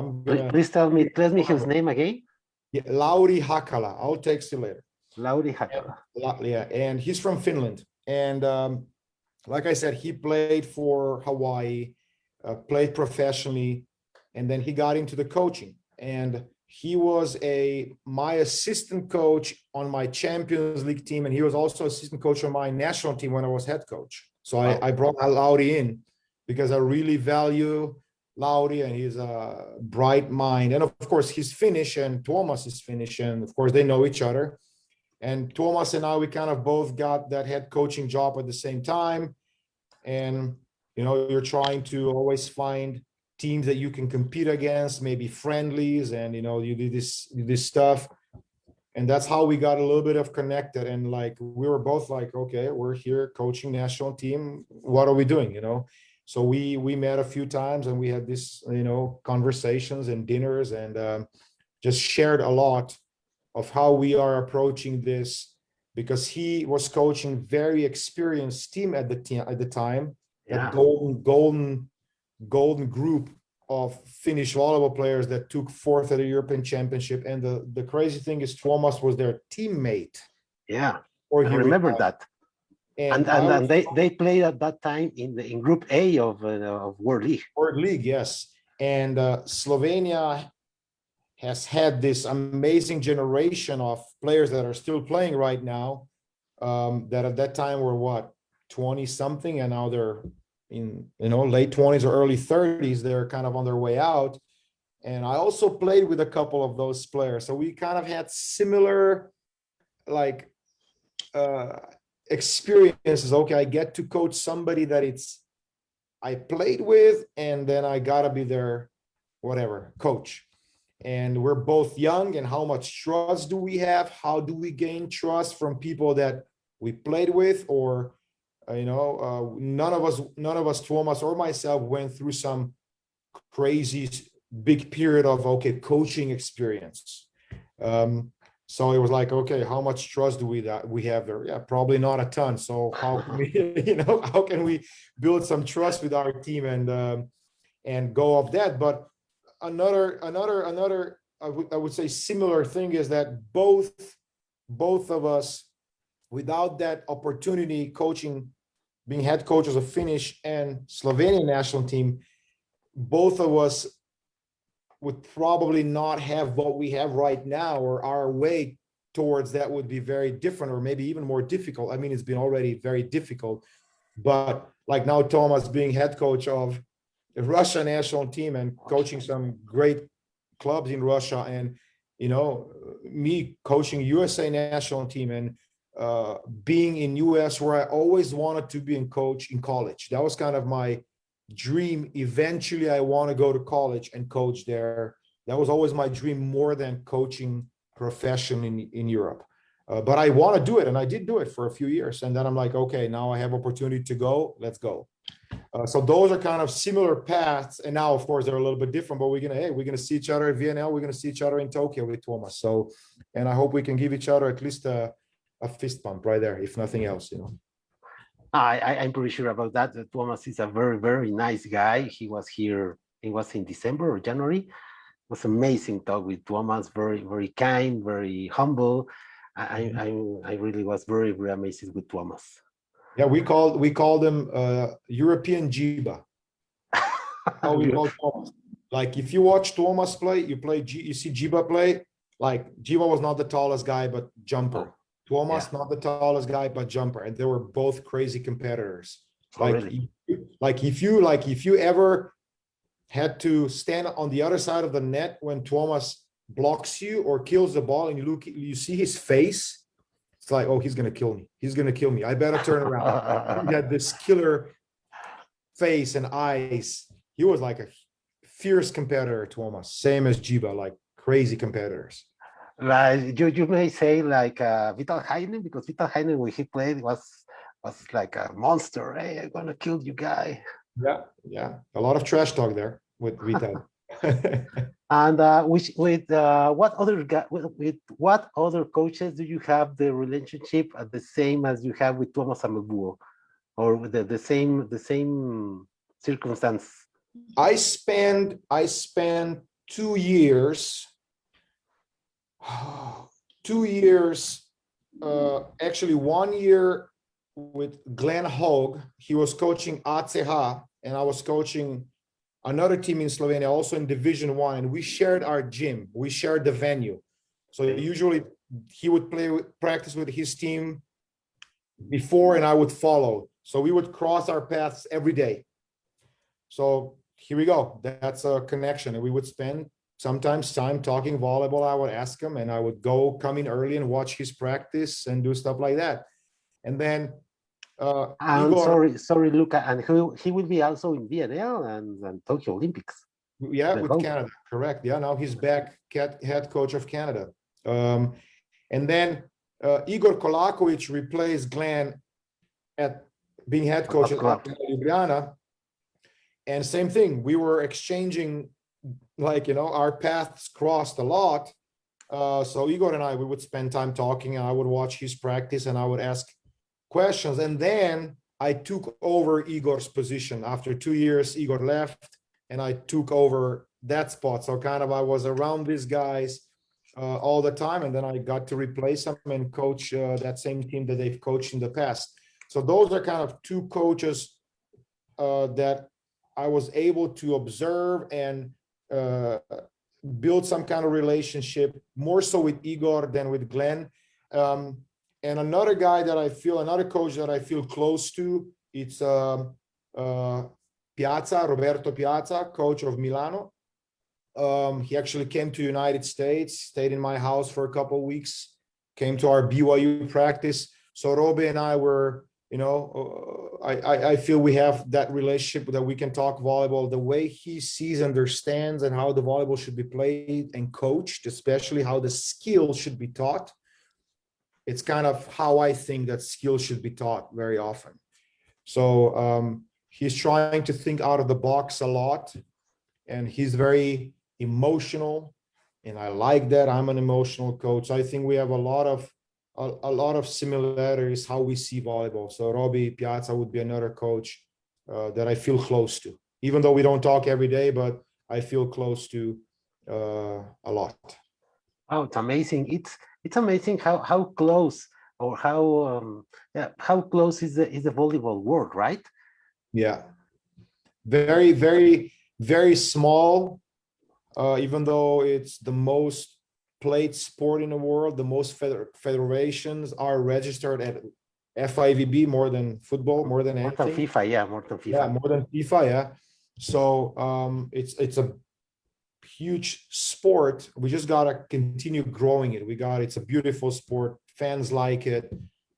Please tell me his name again. Yeah, Lauri Hakala. I'll text you later. Lauri Hakala. Yeah, and he's from Finland. And like I said, he played for Hawaii, played professionally, and then he got into the coaching. And he was my assistant coach on my Champions League team, and he was also assistant coach on my national team when I was head coach. So I brought Lauri in because I really value Lauri, and he's a bright mind. And of course, he's Finnish, and Tuomas is Finnish, and of course, they know each other. And Tuomas and I, we kind of both got that head coaching job at the same time. And, you know, you're trying to always find teams that you can compete against, maybe friendlies, and, you know, you do this stuff. And that's how we got a little bit of connected. And like, we were both like, okay, we're here coaching national team. What are we doing? You know? So we met a few times, and we had this, you know, conversations and dinners, and just shared a lot of how we are approaching this, because he was coaching very experienced team at the time, that golden group of Finnish volleyball players that took fourth at the European Championship. And the crazy thing is, Tuomas was their teammate. Yeah, I remember that. And they played at that time in Group A of World League. World League, yes. And Slovenia has had this amazing generation of players that are still playing right now, that at that time were 20 something, and now they're in, you know, late 20s or early 30s. They're kind of on their way out. And I also played with a couple of those players, so we kind of had similar, like, experiences. Okay, I get to coach somebody that I played with, and then I gotta be their whatever coach. And we're both young, and how much trust do we have? How do we gain trust from people that we played with? Or none of us, Thomas or myself, went through some crazy big period of coaching experience. So it was like, okay, how much trust do we have there? Yeah, probably not a ton. So how can we, how can we build some trust with our team and go off that? But another I would say similar thing is that both of us, without that opportunity coaching, being head coaches of Finnish and Slovenian national team, both of us would probably not have what we have right now, or our way towards that would be very different, or maybe even more difficult. I mean, it's been already very difficult, but like now Thomas being head coach of the Russia national team and coaching some great clubs in Russia, and me coaching USA national team, and being in US where I always wanted to be in coach in college. That was kind of my dream. Eventually I want to go to college and coach there. That was always my dream, more than coaching profession in Europe. But I want to do it, and I did do it for a few years, and then I'm like, okay, now I have opportunity to go, let's go. So those are kind of similar paths, and now of course they're a little bit different, but we're gonna see each other at VNL, we're gonna see each other in Tokyo with Thomas. So, and I hope we can give each other at least a fist bump right there, if nothing else. I'm pretty sure about that. Thomas is a very, very nice guy. He was here, it was in December or January. It was amazing talk with Thomas, very, very kind, very humble. I really was very, very amazed with Thomas. Yeah, we called him European Jiba. How we call Thomas. Like if you watch Thomas play, you see Jiba play. Like Jiba was not the tallest guy, but jumper. Thomas, not the tallest guy, but jumper, and they were both crazy competitors. Really? If you ever had to stand on the other side of the net when Thomas blocks you or kills the ball, and you see his face, it's like, oh, he's gonna kill me. He's gonna kill me. I better turn around. He had this killer face and eyes. He was like a fierce competitor, Thomas, same as Jiba, like crazy competitors. Like you may say like Vital Heinen, because Vital Heinen when he played was like a monster. Hey, I'm gonna kill you, guy. Yeah, a lot of trash talk there with Vital. And with what other with what other coaches do you have the relationship the same as you have with Thomas Amelbuo, or with the same circumstance? I spent 2 years. 2 years, actually 1 year with Glenn Hogue. He was coaching ACH, and I was coaching another team in Slovenia, also in Division 1, and we shared our gym. We shared the venue. So usually he would practice with his team before, and I would follow. So we would cross our paths every day. So here we go. That's a connection, and we would spend sometimes time talking volleyball. I would ask him, and I would come in early and watch his practice and do stuff like that. And then Igor, sorry, Luka, and he will be also in VNL and Tokyo Olympics. Yeah, with Canada, correct. Yeah, now he's back head coach of Canada. And then Igor Kolakovic replaced Glenn at being head coach at Ljubljana. And same thing, we were exchanging, our paths crossed a lot. So Igor and we would spend time talking, and I would watch his practice and I would ask questions. And then I took over Igor's position. After 2 years, Igor left and I took over that spot. So kind of I was around these guys all the time. And then I got to replace them and coach that same team that they've coached in the past. So those are kind of two coaches that I was able to observe and build some kind of relationship, more so with Igor than with Glenn. And another coach that I feel close to, it's Piazza, Roberto Piazza, coach of Milano. He actually came to United States, stayed in my house for a couple of weeks, came to our BYU practice. So Roby and I were, I feel we have that relationship that we can talk volleyball the way he sees, understands, and how the volleyball should be played and coached, especially how the skill should be taught. It's kind of how I think that skill should be taught very often. So he's trying to think out of the box a lot, and he's very emotional, and I like that. I'm an emotional coach. I think we have a lot of similarities how we see volleyball. So Robbie Piazza would be another coach that I feel close to, even though we don't talk every day, but I feel close to a lot. Oh, it's amazing. It's amazing how close, or how close is the volleyball world, right? Yeah, very, very, very small. Even though it's the most played sport in the world, the most federations are registered at FIVB more than football, more than More than anything. FIFA, yeah, more than FIFA. Yeah, more than FIFA, yeah. So it's a huge sport. We just gotta continue growing it. It's a beautiful sport. Fans like it.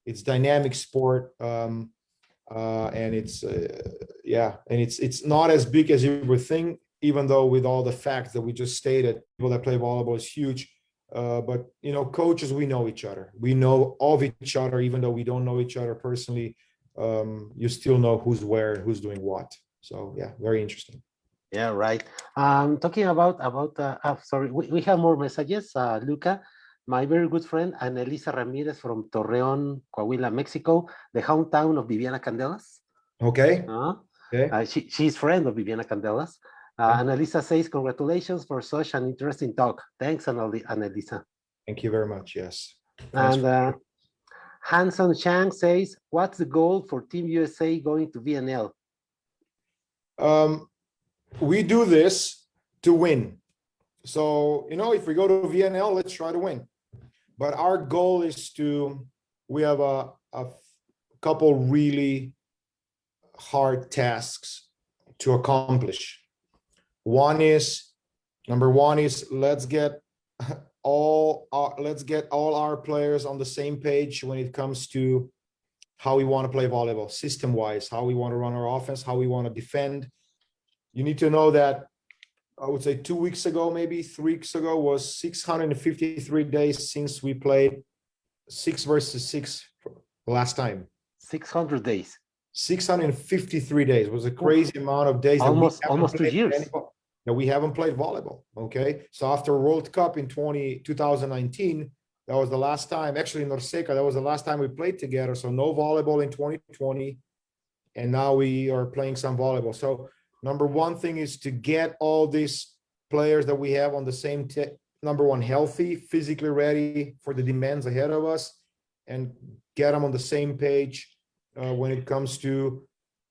It's dynamic sport. And it's it's not as big as you would think, even though with all the facts that we just stated, people that play volleyball is huge. But coaches, we know each other. We know of each other, even though we don't know each other personally. You still know who's where and who's doing what. So yeah, very interesting. Yeah, right. Talking about sorry, we have more messages. Luca, my very good friend, Anelisa Ramirez from Torreon, Coahuila, Mexico, the hometown of Viviana Candelas. Okay. Okay. She's friend of Viviana Candelas. Anelisa says, congratulations for such an interesting talk. Thanks, Anelisa. Thank you very much. Yes. And Hanson Chang says, what's the goal for Team USA going to VNL? We do this to win. So, if we go to VNL, let's try to win. But our goal is we have a couple really hard tasks to accomplish. Number one is let's get all our players on the same page when it comes to how we want to play volleyball, system-wise, how we want to run our offense, how we want to defend. You need to know that I would say 2 weeks ago, maybe 3 weeks ago, was 653 days since we played 6 versus 6 last time. 600 days. 653 days was a crazy amount of days. Almost 2 years. That we haven't played volleyball. Okay. So after World Cup in 2019, that was the last time, actually in Norseca, that was the last time we played together. So no volleyball in 2020. And now we are playing some volleyball. So number one thing is to get all these players that we have on the same number one, healthy, physically ready for the demands ahead of us, and get them on the same page when it comes to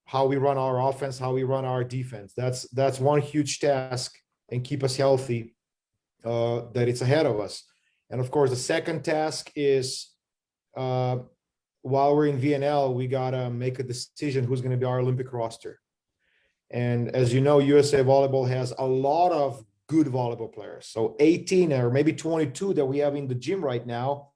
how we run our offense, how we run our defense. That's one huge task, and keep us healthy, that it's ahead of us. And of course, the second task is while we're in VNL, we gotta make a decision who's going to be our Olympic roster. And as you know, USA Volleyball has a lot of good volleyball players. So 18 or maybe 22 that we have in the gym right now,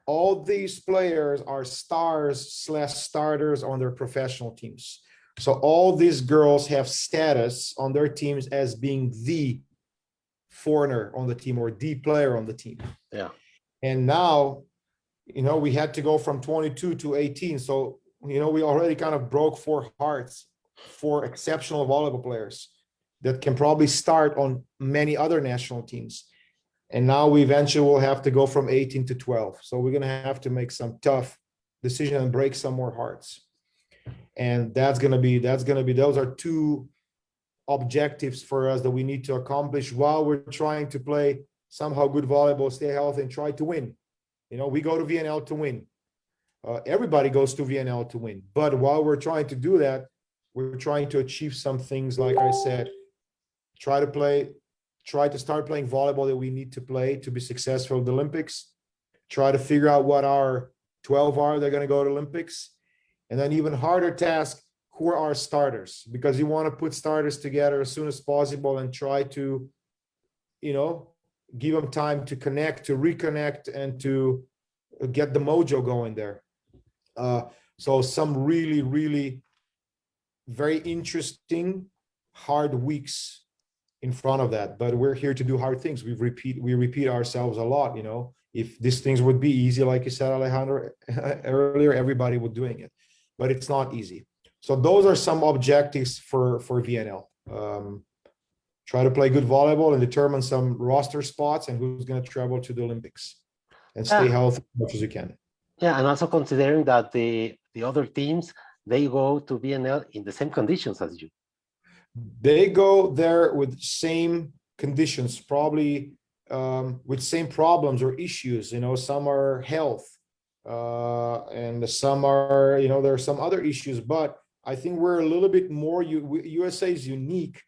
all these players are stars/starters on their professional teams. So all these girls have status on their teams as being the foreigner on the team or the player on the team. Yeah. And now, we had to go from 22 to 18. So, we already kind of broke 4 hearts for exceptional volleyball players that can probably start on many other national teams. And now we eventually will have to go from 18 to 12. So we're going to have to make some tough decisions and break some more hearts. And those are 2 objectives for us that we need to accomplish while we're trying to play somehow good volleyball, stay healthy, and try to win. We go to VNL to win. Everybody goes to VNL to win. But while we're trying to do that, we're trying to achieve some things, like I said, try to start playing volleyball that we need to play to be successful in the Olympics, try to figure out what our 12 are, they're going to go to Olympics. And then even harder task, who are our starters? Because you want to put starters together as soon as possible and try to, give them time to connect, to reconnect, and to get the mojo going there. So some really, really very interesting, hard weeks in front of that. But we're here to do hard things. We repeat ourselves a lot, you know. If these things would be easy, like you said, Alejandro, earlier, everybody would doing it. But it's not easy. So those are some objectives for VNL. Try to play good volleyball and determine some roster spots and who's going to travel to the Olympics and stay healthy as much as you can. Yeah, and also considering that the other teams, they go to VNL in the same conditions as you. They go there with same conditions, probably with same problems or issues. You know, some are health, and some are, you know, there are some other issues. But I think we're a little bit more. USA is unique.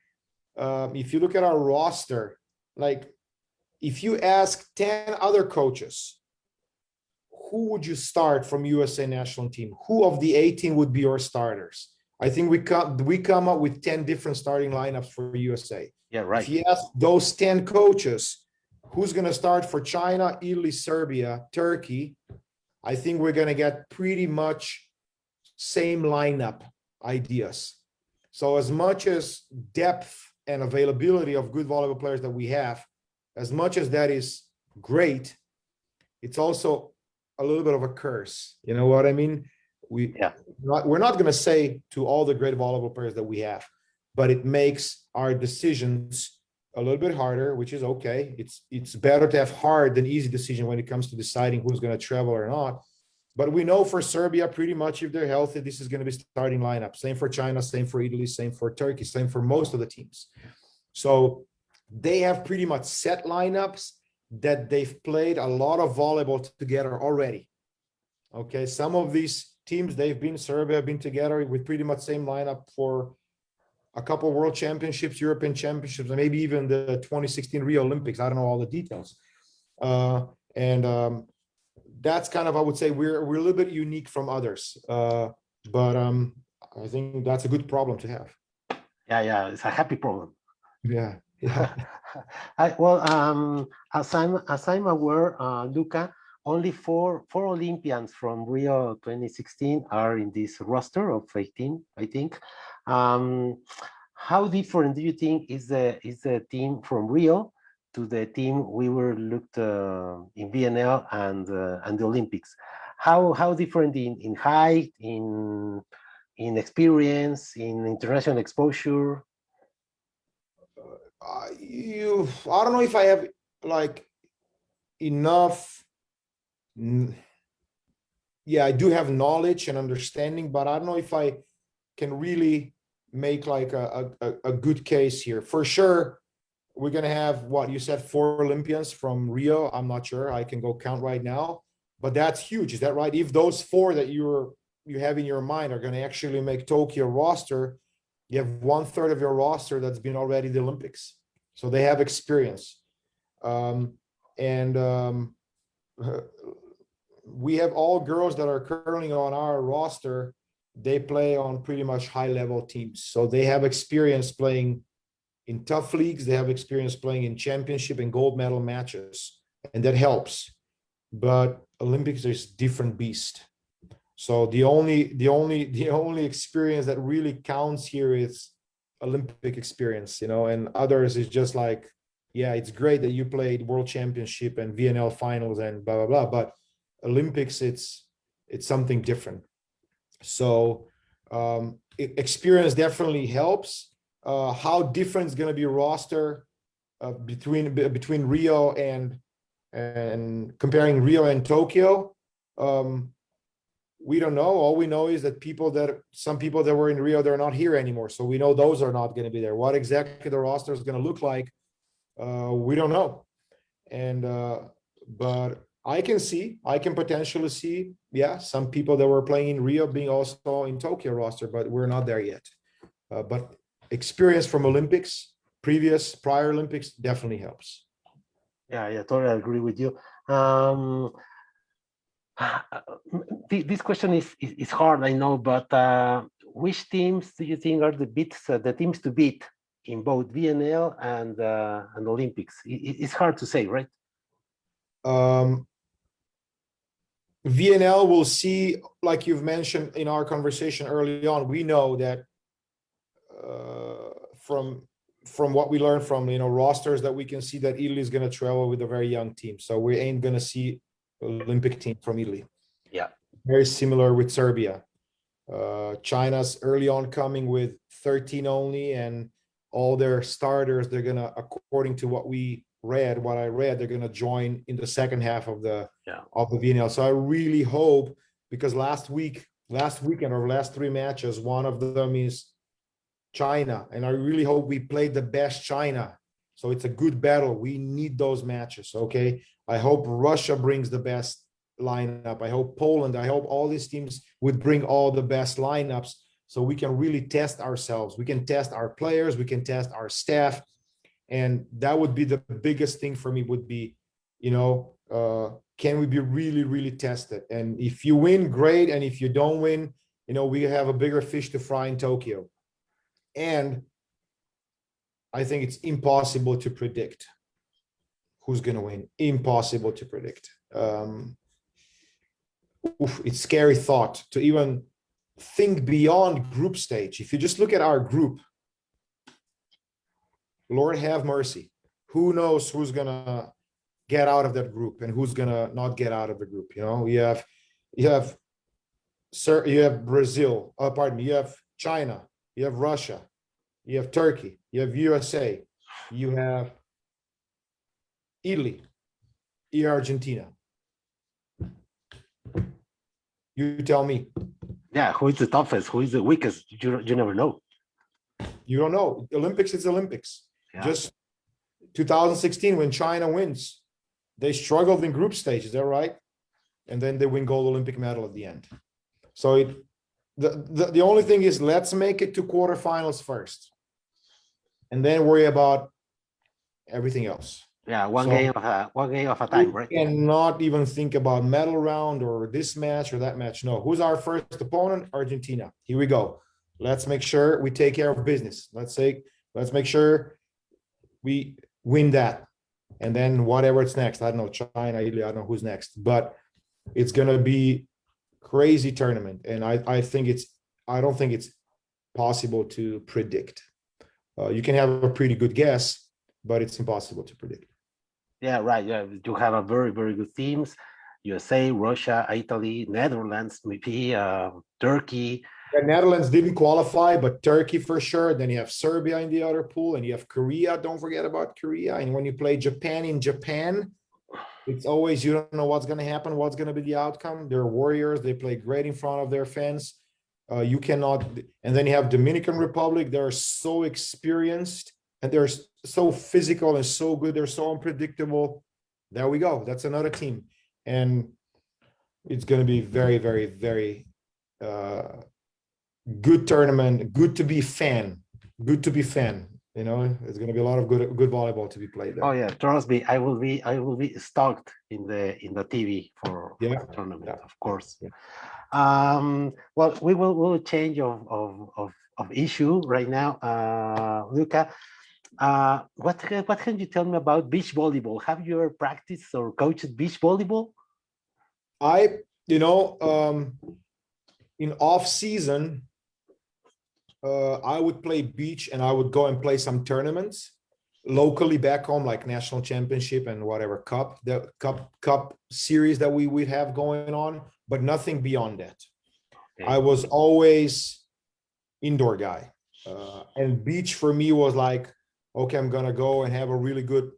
If you look at our roster, like if you ask 10 other coaches, who would you start from USA national team? Who of the 18 would be your starters? I think we come up with 10 different starting lineups for USA. Yeah, right. If you ask those 10 coaches, who's going to start for China, Italy, Serbia, Turkey, I think we're going to get pretty much same lineup ideas. So as much as depth and availability of good volleyball players that we have, as much as that is great, it's also a little bit of a curse. You know what I mean? We're not going to say to all the great volleyball players that we have, but it makes our decisions a little bit harder, which is okay. It's better to have hard than easy decision when it comes to deciding who's going to travel or not. But we know for Serbia, pretty much if they're healthy, this is going to be starting lineup. Same for China, same for Italy, same for Turkey, same for most of the teams. So they have pretty much set lineups that they've played a lot of volleyball together already. Okay, some of these teams, Serbia have been together with pretty much same lineup for a couple of world championships, European championships, and maybe even the 2016 Rio Olympics. I don't know all the details. That's kind of, I would say we're a little bit unique from others. But I think that's a good problem to have. Yeah, it's a happy problem. Yeah. As I'm aware, Luka, only four Olympians from Rio 2016 are in this roster of 18, I think. How different do you think is the team from Rio to the team we were looked in VNL and the Olympics? How different in height, in experience, in international exposure? I don't know if I have like enough. Yeah, I do have knowledge and understanding, but I don't know if I can really make like a good case here. For sure, we're gonna have what you said, 4 Olympians from Rio. I'm not sure. I can go count right now, but that's huge. Is that right? If those 4 that you have in your mind are gonna actually make Tokyo roster, you have 1/3 of your roster that's been already the Olympics. So they have experience. We have all girls that are currently on our roster. They play on pretty much high level teams. So they have experience playing in tough leagues. They have experience playing in championship and gold medal matches. And that helps. But Olympics is different beast. So the only experience that really counts here is Olympic experience, you know, and others is just like, yeah, it's great that you played world championship and VNL finals and blah, blah, blah. But Olympics, it's something different. So experience definitely helps. How different is going to be a roster between Rio and comparing Rio and Tokyo? We don't know. All we know is that some people that were in Rio, they're not here anymore. So we know those are not going to be there. What exactly the roster is going to look like, we don't know. And but I can potentially see, yeah, some people that were playing in Rio being also in Tokyo roster, but we're not there yet. But experience from Olympics, prior Olympics definitely helps. Yeah, totally agree with you. This question is hard, I know, but which teams do you think are the teams to beat in both VNL and Olympics? It's hard to say, right? VNL will see, like you've mentioned in our conversation early on, we know that from what we learned from rosters that we can see that Italy is going to travel with a very young team. So we ain't going to see Olympic team from Italy. Yeah. Very similar with Serbia. China's early on coming with 13 only, and all their starters, they're going to, according to what I read, they're going to join in the second half of the VNL. So I really hope, because last weekend or last three matches, one of them is China, and I really hope we played the best China. So it's a good battle. We need those matches. Okay. I hope Russia brings the best lineup. I hope Poland, I hope all these teams would bring all the best lineups, so we can really test ourselves. We can test our players, we can test our staff. And that would be the biggest thing for me, would be, can we be really, really tested? And if you win, great. And if you don't win, we have a bigger fish to fry in Tokyo. And I think it's impossible to predict who's going to win. Impossible to predict. It's scary thought to even think beyond group stage. If you just look at our group, Lord have mercy. Who knows who's going to get out of that group and who's going to not get out of the group. You have Brazil, you have China, you have Russia, you have Turkey, you have USA, you have Italy, you have Argentina. You tell me. Yeah, who is the toughest? Who is the weakest? You never know. You don't know. Olympics is Olympics. Yeah. Just 2016, when China wins, they struggled in group stage, is that right? And then they win gold Olympic medal at the end. So the only thing is, let's make it to quarterfinals first, and then worry about everything else. Yeah, one game of a time, right? And not even think about medal round or this match or that match. No, who's our first opponent? Argentina. Here we go. Let's make sure we take care of business. Let's make sure we win that. And then whatever it's next, I don't know, China, Italy, I don't know who's next, but it's going to be crazy tournament. And I don't think it's possible to predict. You can have a pretty good guess, but it's impossible to predict. Yeah, right. Yeah, you have a very, very good teams. USA, Russia, Italy, Netherlands, maybe Turkey. The Netherlands didn't qualify, but Turkey for sure. Then you have Serbia in the other pool, and you have Korea. Don't forget about Korea. And when you play Japan in Japan, it's always, you don't know what's going to happen, what's going to be the outcome. They're warriors. They play great in front of their fans. You cannot. And then you have Dominican Republic. They're so experienced, and they're so physical and so good. They're so unpredictable. There we go. That's another team. And it's going to be very, very, very good tournament. Good to be fan. Good to be fan. There's going to be a lot of good volleyball to be played there. Oh yeah, trust me, I will be stalked in the TV for the tournament, of course. Yeah. Well, we'll change of issue right now, Luka. What can you tell me about beach volleyball? Have you ever practiced or coached beach volleyball? In off season, I would play beach, and I would go and play some tournaments locally back home, like national championship and whatever the cup series that we would have going on, but nothing beyond that. Okay. I was always indoor guy, and beach for me was like, okay, I'm gonna go and have a really good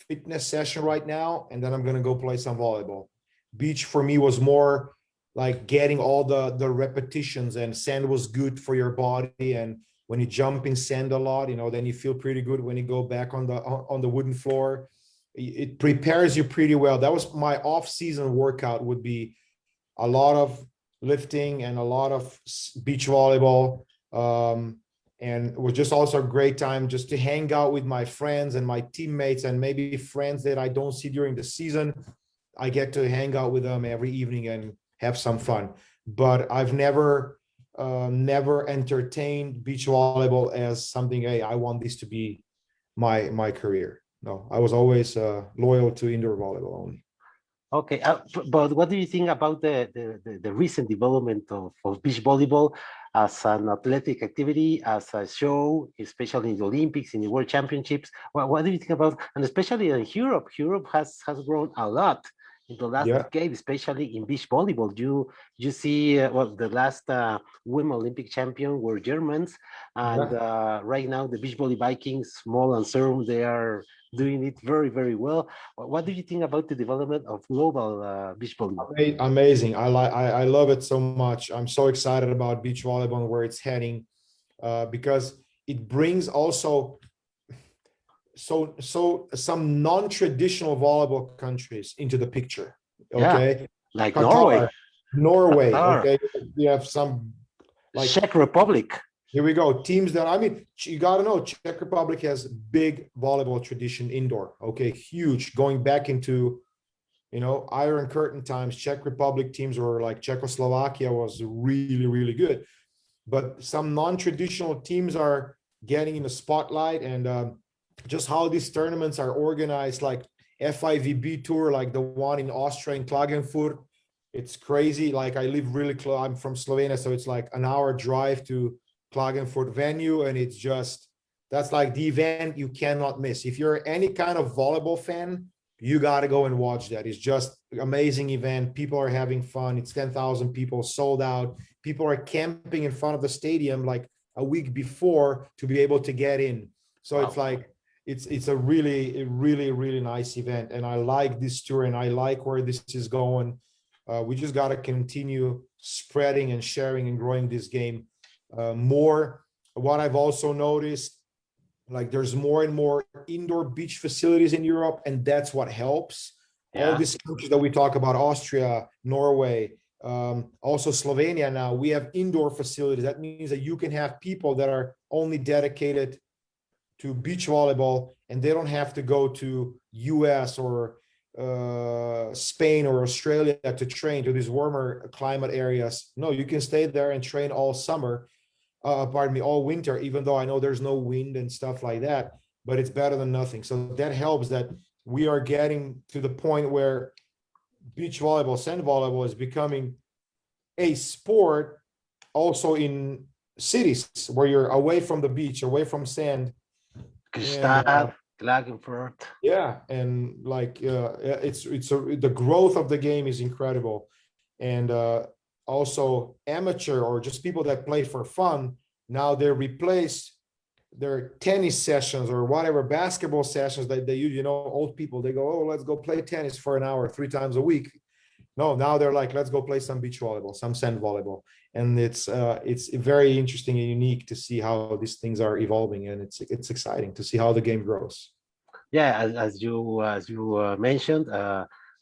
fitness session right now, and then I'm gonna go play some volleyball. Beach for me was more like getting all the repetitions, and sand was good for your body. And when you jump in sand a lot, then you feel pretty good when you go back on the wooden floor. It prepares you pretty well. That was my off-season workout, would be a lot of lifting and a lot of beach volleyball. And it was just also a great time just to hang out with my friends and my teammates, and maybe friends that I don't see during the season. I get to hang out with them every evening and have some fun. But I've never entertained beach volleyball as something, hey, I want this to be my career. No, I was always loyal to indoor volleyball only. Okay, but what do you think about the recent development of beach volleyball as an athletic activity, as a show, especially in the Olympics, in the World Championships? What do you think about, and especially in Europe? Europe has grown a lot in the last Yeah, decade, especially in beach volleyball. You see, well, the last Women Olympic champion were Germans, and yeah. right now the beach volley Vikings, small and Serum, they are doing it very, very well. What do you think about the development of global beach volleyball? Amazing. I love it so much. I'm so excited about beach volleyball and where it's heading, because it brings also some non-traditional volleyball countries into the picture. Yeah, Okay, like Norway, Qatar, Norway. Qatar, Okay, you have some like Czech Republic. here we go. Teams that, I mean, you got to know Czech Republic has big volleyball tradition indoor. Okay, huge, going back into, Iron Curtain times. Czech Republic teams were like Czechoslovakia was really, really good, but some non-traditional teams are getting in the spotlight, and just how these tournaments are organized, like FIVB tour, like the one in Austria in Klagenfurt. It's crazy. Like I live really close. I'm from Slovenia, so it's like an hour drive to Klagenfurt venue, and it's just that's like the event you cannot miss. If you're any kind of volleyball fan, you got to go and watch that. It's just amazing event. People are having fun. It's 10,000 people sold out. People are camping in front of the stadium like a week before to be able to get in. So it's Wow. like it's a really nice event, and I like this tour, and I like where this is going. We just got to continue spreading and sharing and growing this game more. What I've also noticed, like there's more and more indoor beach facilities in Europe, and that's what helps. All Yeah. these countries that we talk about, Austria, Norway, also Slovenia now, we have indoor facilities. That means that you can have people that are only dedicated to beach volleyball, and they don't have to go to US or Spain or Australia to train to these warmer climate areas. No, you can stay there and train all summer, pardon me, all winter, even though I know there's no wind and stuff like that, but it's better than nothing. So that helps that we are getting to the point where beach volleyball, sand volleyball is becoming a sport also in cities where you're away from the beach, away from sand. And Gstaad, Klagenfurt. yeah, and like the growth of the game is incredible. And also amateur or just people that play for fun, now they replace their tennis sessions or whatever basketball sessions that they use. Old people, they go, oh, let's go play tennis for an hour 3 times a week. No, now they're like, let's go play some beach volleyball, some sand volleyball. And it's very interesting and unique to see how these things are evolving, and it's exciting to see how the game grows. Yeah, as you mentioned,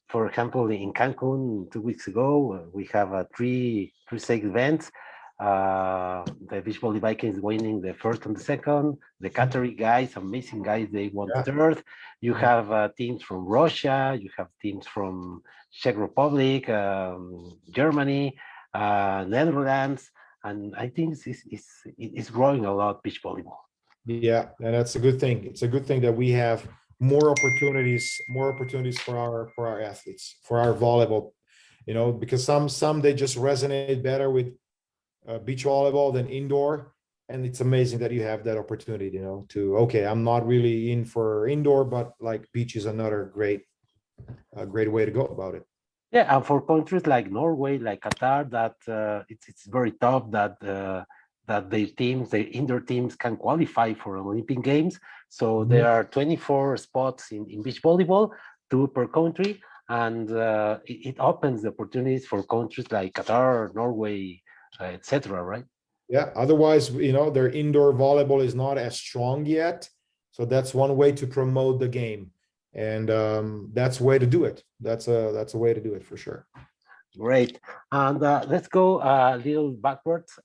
for example, in Cancun 2 weeks ago, we have three six events. The beach volley Vikings winning the first and the second. The Qatari guys, amazing guys, they won Yeah. third. You have teams from Russia. You have teams from Czech Republic, Germany, Netherlands, and I think it's growing a lot, beach volleyball. Yeah, and that's a good thing. It's a good thing that we have more opportunities for our athletes, for our volleyball, because some they just resonate better with beach volleyball than indoor. And it's amazing that you have that opportunity, to, okay, I'm not really in for indoor, but like beach is another great way to go about it. Yeah, and for countries like Norway, like Qatar, that it's very tough that their indoor teams can qualify for Olympic Games. So there are 24 spots in beach volleyball, 2 per country, and it opens the opportunities for countries like Qatar, Norway, etc. Right? Yeah, otherwise, their indoor volleyball is not as strong yet. So that's one way to promote the game. And that's a way to do it. That's a way to do it for sure. Great. And let's go a little backwards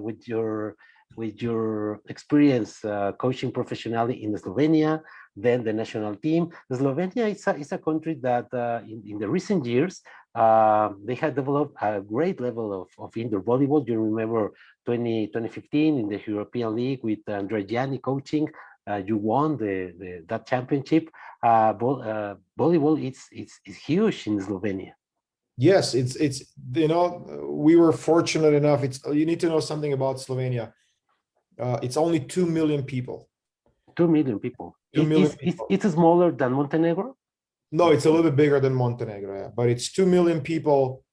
with your experience coaching professionally in Slovenia, then the national team. Slovenia is a country that in the recent years, they had developed a great level of indoor volleyball. You remember 2015 in the European League with Andrej Jani coaching. you won that championship. Volleyball it's huge in Slovenia. Yes, it's we were fortunate enough. You need to know something about Slovenia. It's only 2 million people. 2 million people. 2 million people. It's smaller than Montenegro? No, it's a little bit bigger than Montenegro, yeah. But it's 2 million people,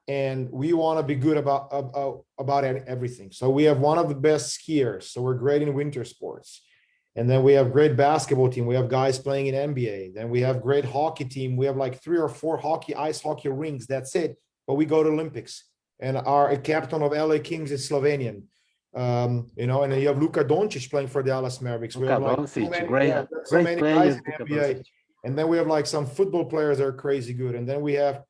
and we want to be good about everything. So we have one of the best skiers. So we're great in winter sports. And then we have great basketball team. We have guys playing in NBA. Then we have great hockey team. We have like 3 or 4 ice hockey rinks. That's it. But we go to Olympics. And our captain of LA Kings is Slovenian. And then you have Luka Doncic playing for the Dallas Mavericks. Luka Doncic, great guys in NBA. And then we have like some football players that are crazy good. And then we have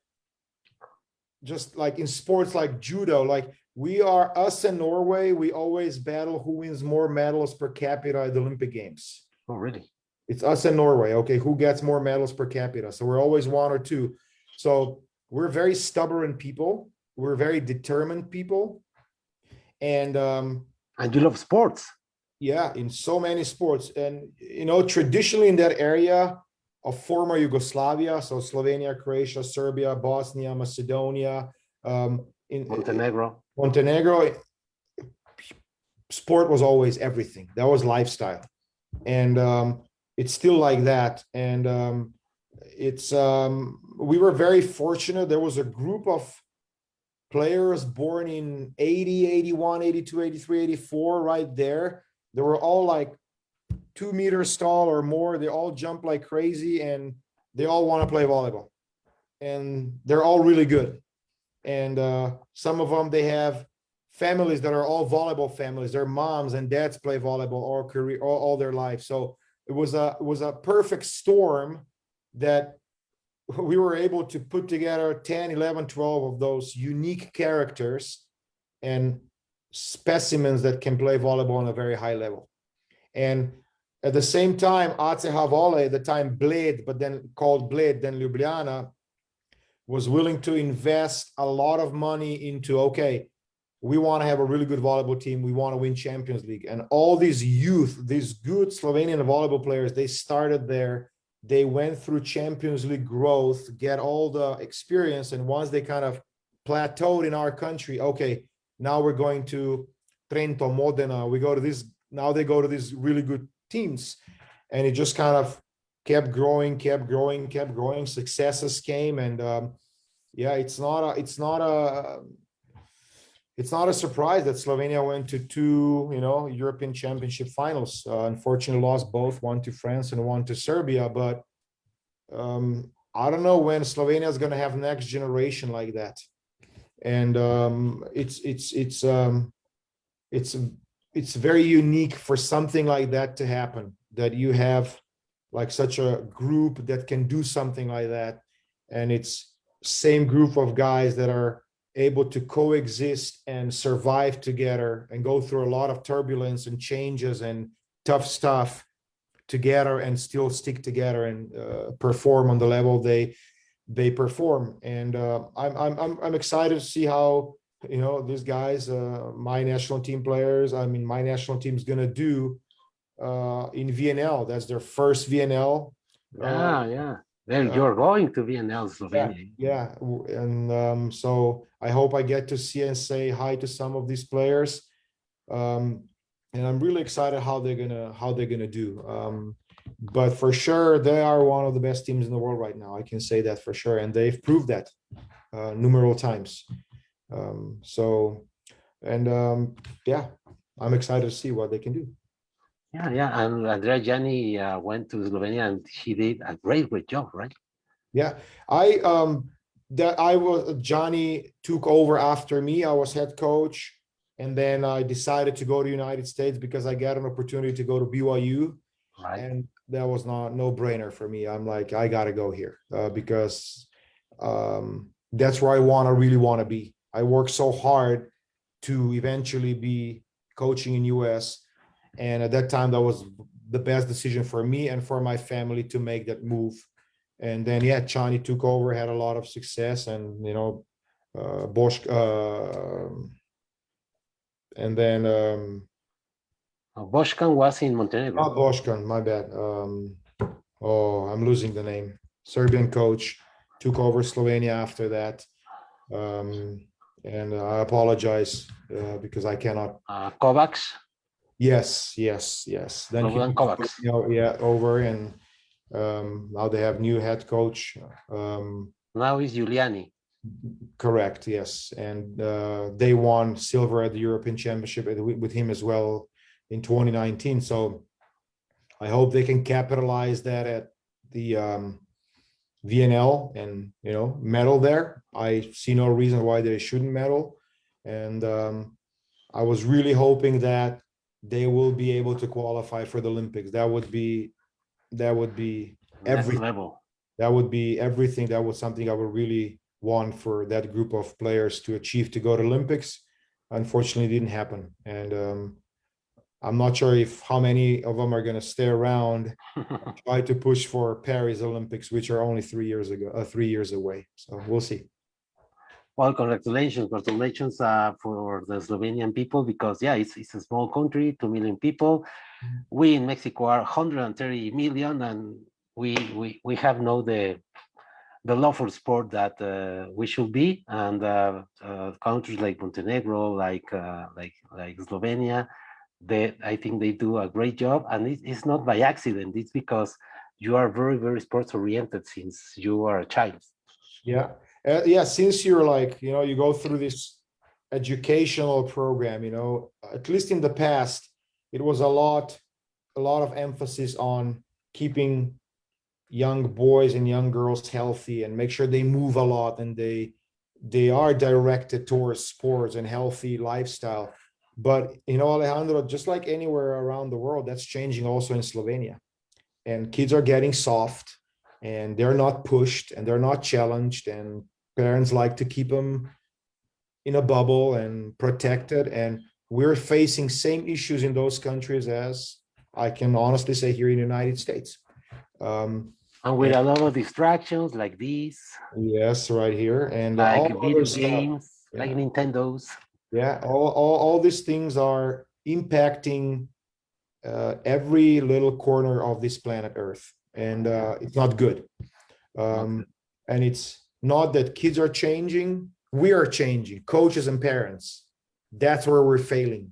just like in sports like judo, like us and Norway, we always battle who wins more medals per capita at the Olympic Games. Oh, really? It's us and Norway. Okay, who gets more medals per capita? So we're always 1 or 2. So we're very stubborn people. We're very determined people. And you love sports. Yeah, in so many sports. And traditionally in that area of former Yugoslavia, so Slovenia, Croatia, Serbia, Bosnia, Macedonia, Montenegro, sport was always everything. That was lifestyle. And it's still like that. And we were very fortunate. There was a group of players born in 80, 81, 82, 83, 84, right there. They were all like 2 meters tall or more. They all jump like crazy, and they all want to play volleyball. And they're all really good. And some of them, they have families that are all volleyball families. Their moms and dads play volleyball all their life. So it was a perfect storm that we were able to put together 10, 11, 12 of those unique characters and specimens that can play volleyball on a very high level. And at the same time, ACH Volley, at the time Bled, but then called Bled, then Ljubljana, was willing to invest a lot of money into, okay, we want to have a really good volleyball team. We want to win Champions League. And all these youth, these good Slovenian volleyball players, they started there. They went through Champions League growth, get all the experience. And once they kind of plateaued in our country, okay, now we're going to Trento, Modena. We go to this, now they go to these really good teams. And it just kind of kept growing. Successes came. And it's not a surprise that Slovenia went to 2, European Championship finals. Unfortunately, lost both, one to France and one to Serbia. But I don't know when Slovenia is going to have next generation like that. And it's very unique for something like that to happen. That you have like such a group that can do something like that, and it's same group of guys that are able to coexist and survive together and go through a lot of turbulence and changes and tough stuff together and still stick together and perform on the level they perform. And I'm excited to see how these guys, my national team players, my national team is gonna do in VNL. That's their first VNL. Then you're going to VNL, Slovenia. Yeah. And so I hope I get to see and say hi to some of these players. And I'm really excited how they're gonna do. But for sure, they are one of the best teams in the world right now. I can say that for sure, and they've proved that numerous times. I'm excited to see what they can do. Yeah. And Andrea Gianni went to Slovenia, and he did a great job, right? Yeah, Johnny took over after me. I was head coach, and then I decided to go to United States because I got an opportunity to go to BYU, right? And that was no brainer for me. I'm like, I gotta go here because that's where I really want to be. I worked so hard to eventually be coaching in US. And at that time, that was the best decision for me and for my family to make that move. And then, Chani took over, had a lot of success, and, Bosch, and then Boschkan was in Montenegro. Not Boškan, my bad. Oh, I'm losing the name. Serbian coach took over Slovenia after that. And I apologize because I cannot. Kovacs. Yes. Then he Slobodan took Kovacs. Slovenia over, and now they have new head coach. Now is Giuliani. Correct, yes. And they won silver at the European Championship with him as well in 2019. So I hope they can capitalize that at the VNL and medal there. I see no reason why they shouldn't medal. And I was really hoping that they will be able to qualify for the Olympics. That would be Next everything. level. That would be everything. That was something I would really want for that group of players to achieve, to go to Olympics. Unfortunately, it didn't happen. And I'm not sure how many of them are going to stay around, try to push for Paris Olympics, which are only 3 years away. So we'll see. Well, congratulations for the Slovenian people, because it's a small country, 2 million people. We in Mexico are 130 million, and we have the love for sport that we should be. And countries like Montenegro, like Slovenia, I think they do a great job, and it's not by accident. It's because you are very, very sports oriented since you are a child. Yeah. Since you're you go through this educational program, at least in the past, it was a lot of emphasis on keeping young boys and young girls healthy and make sure they move a lot and they are directed towards sports and healthy lifestyle. But Alejandro, just like anywhere around the world, that's changing also in Slovenia. And kids are getting soft, and they're not pushed, and they're not challenged, and parents like to keep them in a bubble and protected. And we're facing same issues in those countries as I can honestly say here in the United States. And with a lot of distractions like these. Yes, right here. And like all video other games, stuff. like Nintendos. Yeah, all these things are impacting every little corner of this planet Earth, and it's not good. And it's not that kids are changing, we are changing, coaches and parents. That's where we're failing.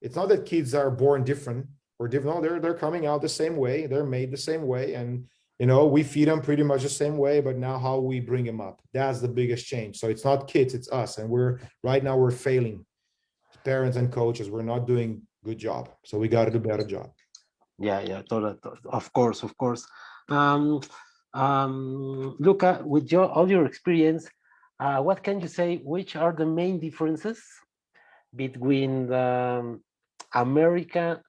It's not that kids are born different or different. No, they're coming out the same way. They're made the same way, and we feed them pretty much the same way. But now, how we bring them up, that's the biggest change. So it's not kids, it's us, and right now we're failing. Parents and coaches, we're not doing good job. So we got to do better job. Yeah, totally. Of course. Luka, with all your experience, what can you say? Which are the main differences between America,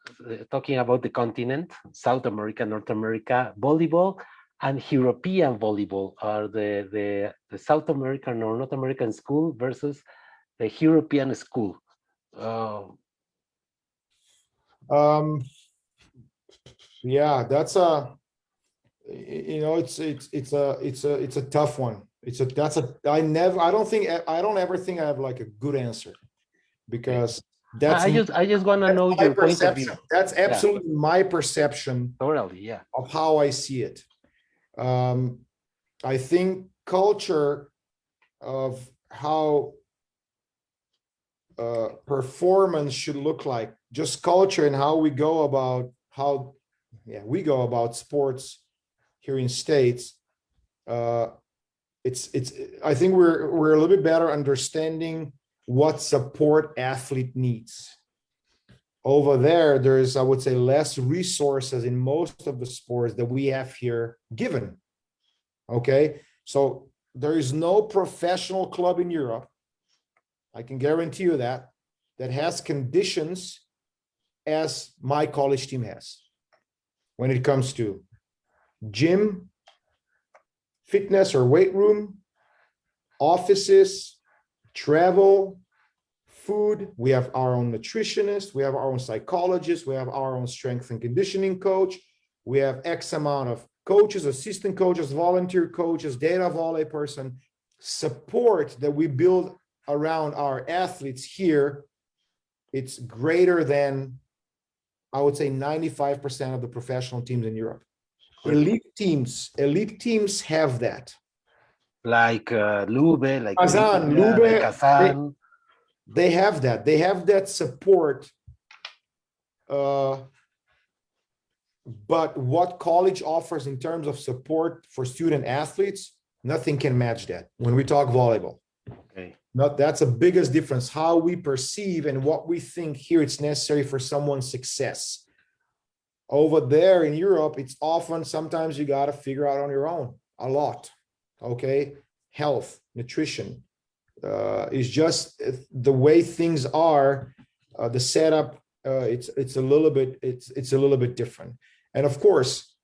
talking about the continent, South America, North America, volleyball, and European volleyball? Are the South American or North American school versus the European school? Yeah, that's it's a tough one. I don't ever think I have like a good answer, because I just want to know your point of view. That's absolutely my perception. Totally, yeah. Of how I see it. I think culture of how performance should look like, just culture and how we go about sports here in States. I think we're a little bit better understanding what support athlete needs. Over there's, I would say, less resources in most of the sports that we have here given. Okay, so there is no professional club in Europe, I can guarantee you that has conditions as my college team has when it comes to gym, fitness or weight room, offices, travel, food. We have our own nutritionist, we have our own psychologist, we have our own strength and conditioning coach. We have X amount of coaches, assistant coaches, volunteer coaches, data volley person, support that we build around our athletes here. It's greater than I would say 95% of the professional teams in Europe. Perfect. Elite teams have that. Like Lube, like Kazan, Olimpia, like Lube, Kazan. they have that. They have that support. But what college offers in terms of support for student athletes, nothing can match that when we talk volleyball. Okay. That's the biggest difference, how we perceive and what we think here it's necessary for someone's success. Over there in Europe, it's often, sometimes you got to figure out on your own a lot. Okay. Health, nutrition, is just the way things are, the setup, it's a little bit different. And of course,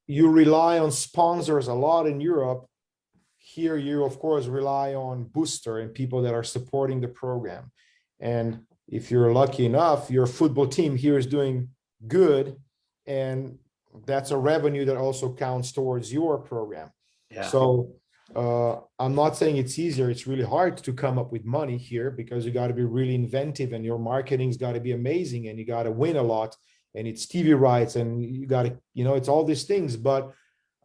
you rely on sponsors a lot in Europe. Here, you of course rely on booster and people that are supporting the program. And if you're lucky enough, your football team here is doing good, and that's a revenue that also counts towards your program. Yeah. So I'm not saying it's easier. It's really hard to come up with money here because you got to be really inventive, and your marketing's got to be amazing, and you got to win a lot, and it's TV rights, and you got to, it's all these things. But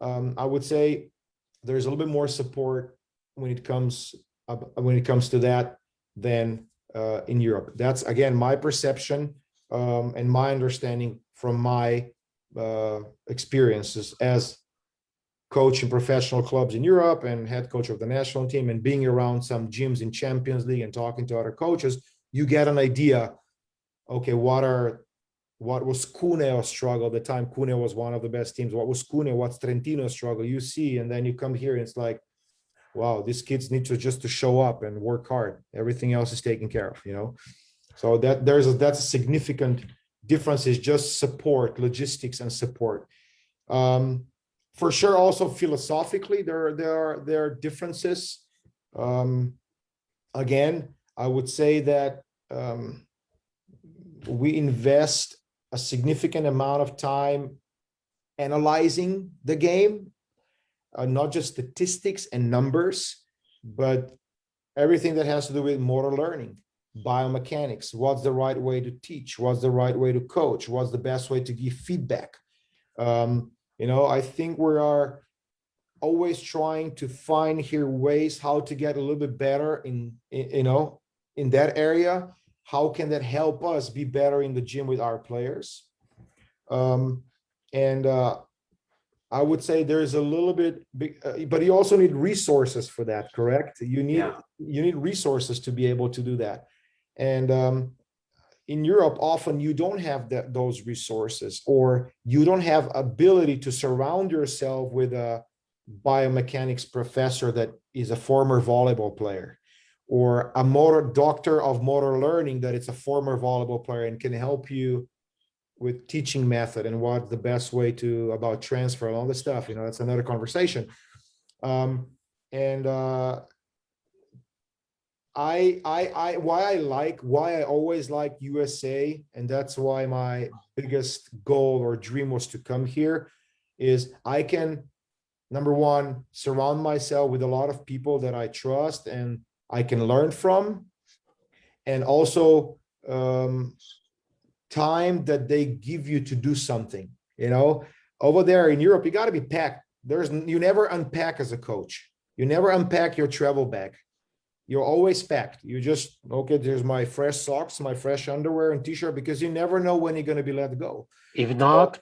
I would say there's a little bit more support when it comes to that than in Europe. That's again my perception and my understanding from my experiences as coach in professional clubs in Europe and head coach of the national team, and being around some gyms in Champions League and talking to other coaches. You get an idea. Okay, what was Cuneo's struggle at the time? Cuneo was one of the best teams. What was Cuneo? What's Trentino's struggle? You see, and then you come here and it's like, wow, these kids need to show up and work hard. Everything else is taken care of, So that's a significant difference, is just support, logistics and support. For sure, also philosophically, there are differences. Again, I would say that we invest a significant amount of time analyzing the game, not just statistics and numbers, but everything that has to do with motor learning, biomechanics. What's the right way to teach? What's the right way to coach? What's the best way to give feedback? I think we are always trying to find here ways how to get a little bit better in that area. How can that help us be better in the gym with our players? I would say there's a little bit, but you also need resources for that, correct? You need resources to be able to do that. And in Europe, often you don't have those resources, or you don't have ability to surround yourself with a biomechanics professor that is a former volleyball player, or a doctor of motor learning that is a former volleyball player and can help you with teaching method and what the best way about transfer and all this stuff. That's another conversation. Why I always like USA, and that's why my biggest goal or dream was to come here, is I can, number one, surround myself with a lot of people that I trust and I can learn from, and also time that they give you to do something. Over there in Europe, you got to be packed. You never unpack as a coach. You never unpack your travel bag. You're always packed. You just, okay, there's my fresh socks, my fresh underwear and t-shirt, because you never know when you're going to be let go. If not,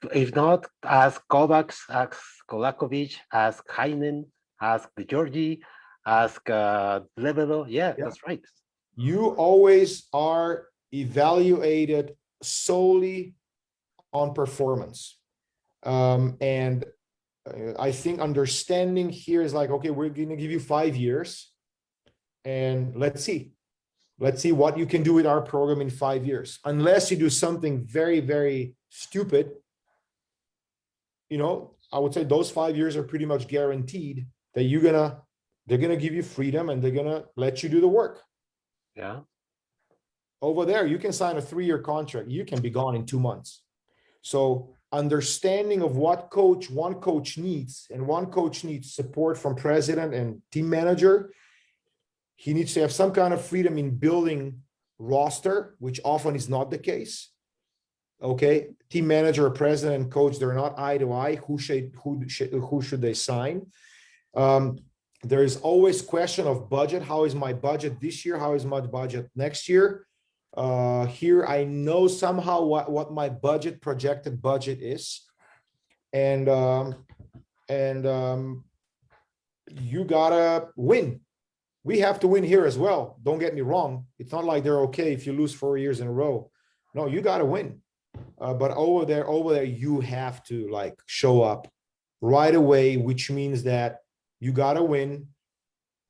ask Kovacs, ask Kolakovic, ask Heinen, ask the Georgi, ask Lebelo. Yeah, that's right. You always are evaluated solely on performance. And I think understanding here is like, okay, we're going to give you 5 years, and let's see what you can do with our program in 5 years. Unless you do something very, very stupid, I would say those 5 years are pretty much guaranteed that they're gonna give you freedom and they're gonna let you do the work. Yeah. Over there, you can sign a 3-year contract. You can be gone in 2 months. So understanding of what one coach needs, and one coach needs support from president and team manager. He needs to have some kind of freedom in building roster, which often is not the case. Okay, team manager, president, and coach, they're not eye to eye. Who should they sign? There is always question of budget. How is my budget this year? How is my budget next year? Here I know somehow what my projected budget is, and you gotta win. We have to win here as well. Don't get me wrong. It's not like they're okay if you lose 4 years in a row. No, you gotta win. But over there, you have to like show up right away, which means that you gotta win,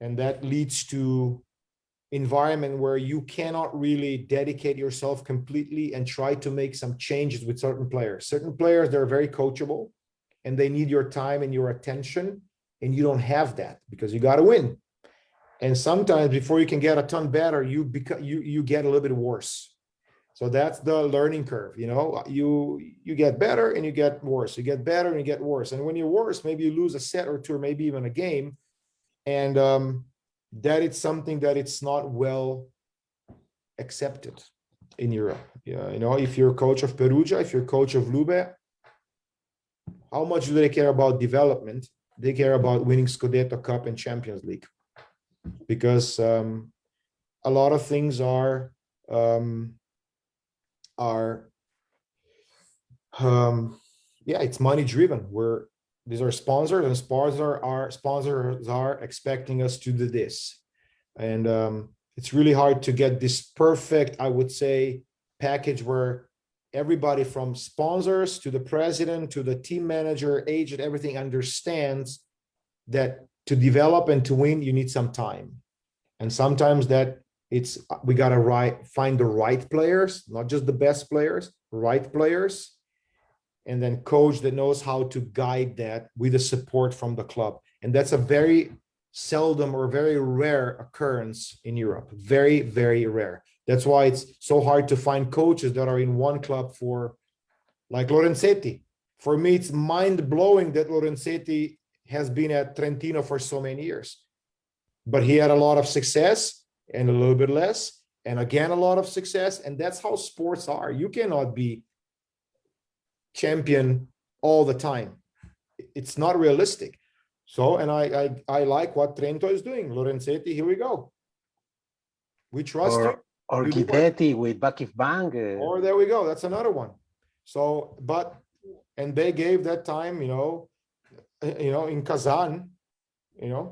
and that leads to environment where you cannot really dedicate yourself completely and try to make some changes with certain players. Certain players, they're very coachable, and they need your time and your attention, and you don't have that because you gotta win. And sometimes before you can get a ton better, you get a little bit worse. So that's the learning curve, you know, you get better and you get worse, you get better and you get worse. And when you're worse, maybe you lose a set or two, or maybe even a game. And that it's something that it's not well accepted in Europe. Yeah, you know, if you're coach of Perugia, if you're coach of Lube, how much do they care about development? They care about winning Scudetto, Cup, and Champions League. Because a lot of things are it's money driven. These are sponsors, and sponsors are expecting us to do this, and it's really hard to get this perfect, I would say, package where everybody from sponsors to the president to the team manager, agent, everything understands that to develop and to win, you need some time, and sometimes that we gotta find the right players, not just the best players, right players, and then coach that knows how to guide that with the support from the club. And that's a very seldom or very rare occurrence in Europe. Very, very rare. That's why it's so hard to find coaches that are in one club for, like Lorenzetti. For me, it's mind-blowing that Lorenzetti has been at Trentino for so many years. But he had a lot of success and a little bit less, and again, a lot of success. And that's how sports are. You cannot be champion all the time. It's not realistic. So, and I like what Trento is doing. Lorenzetti, here we go. We trust you. Or Guidetti with Bakif Bang. Or there we go. That's another one. So, and they gave that time, in Kazan,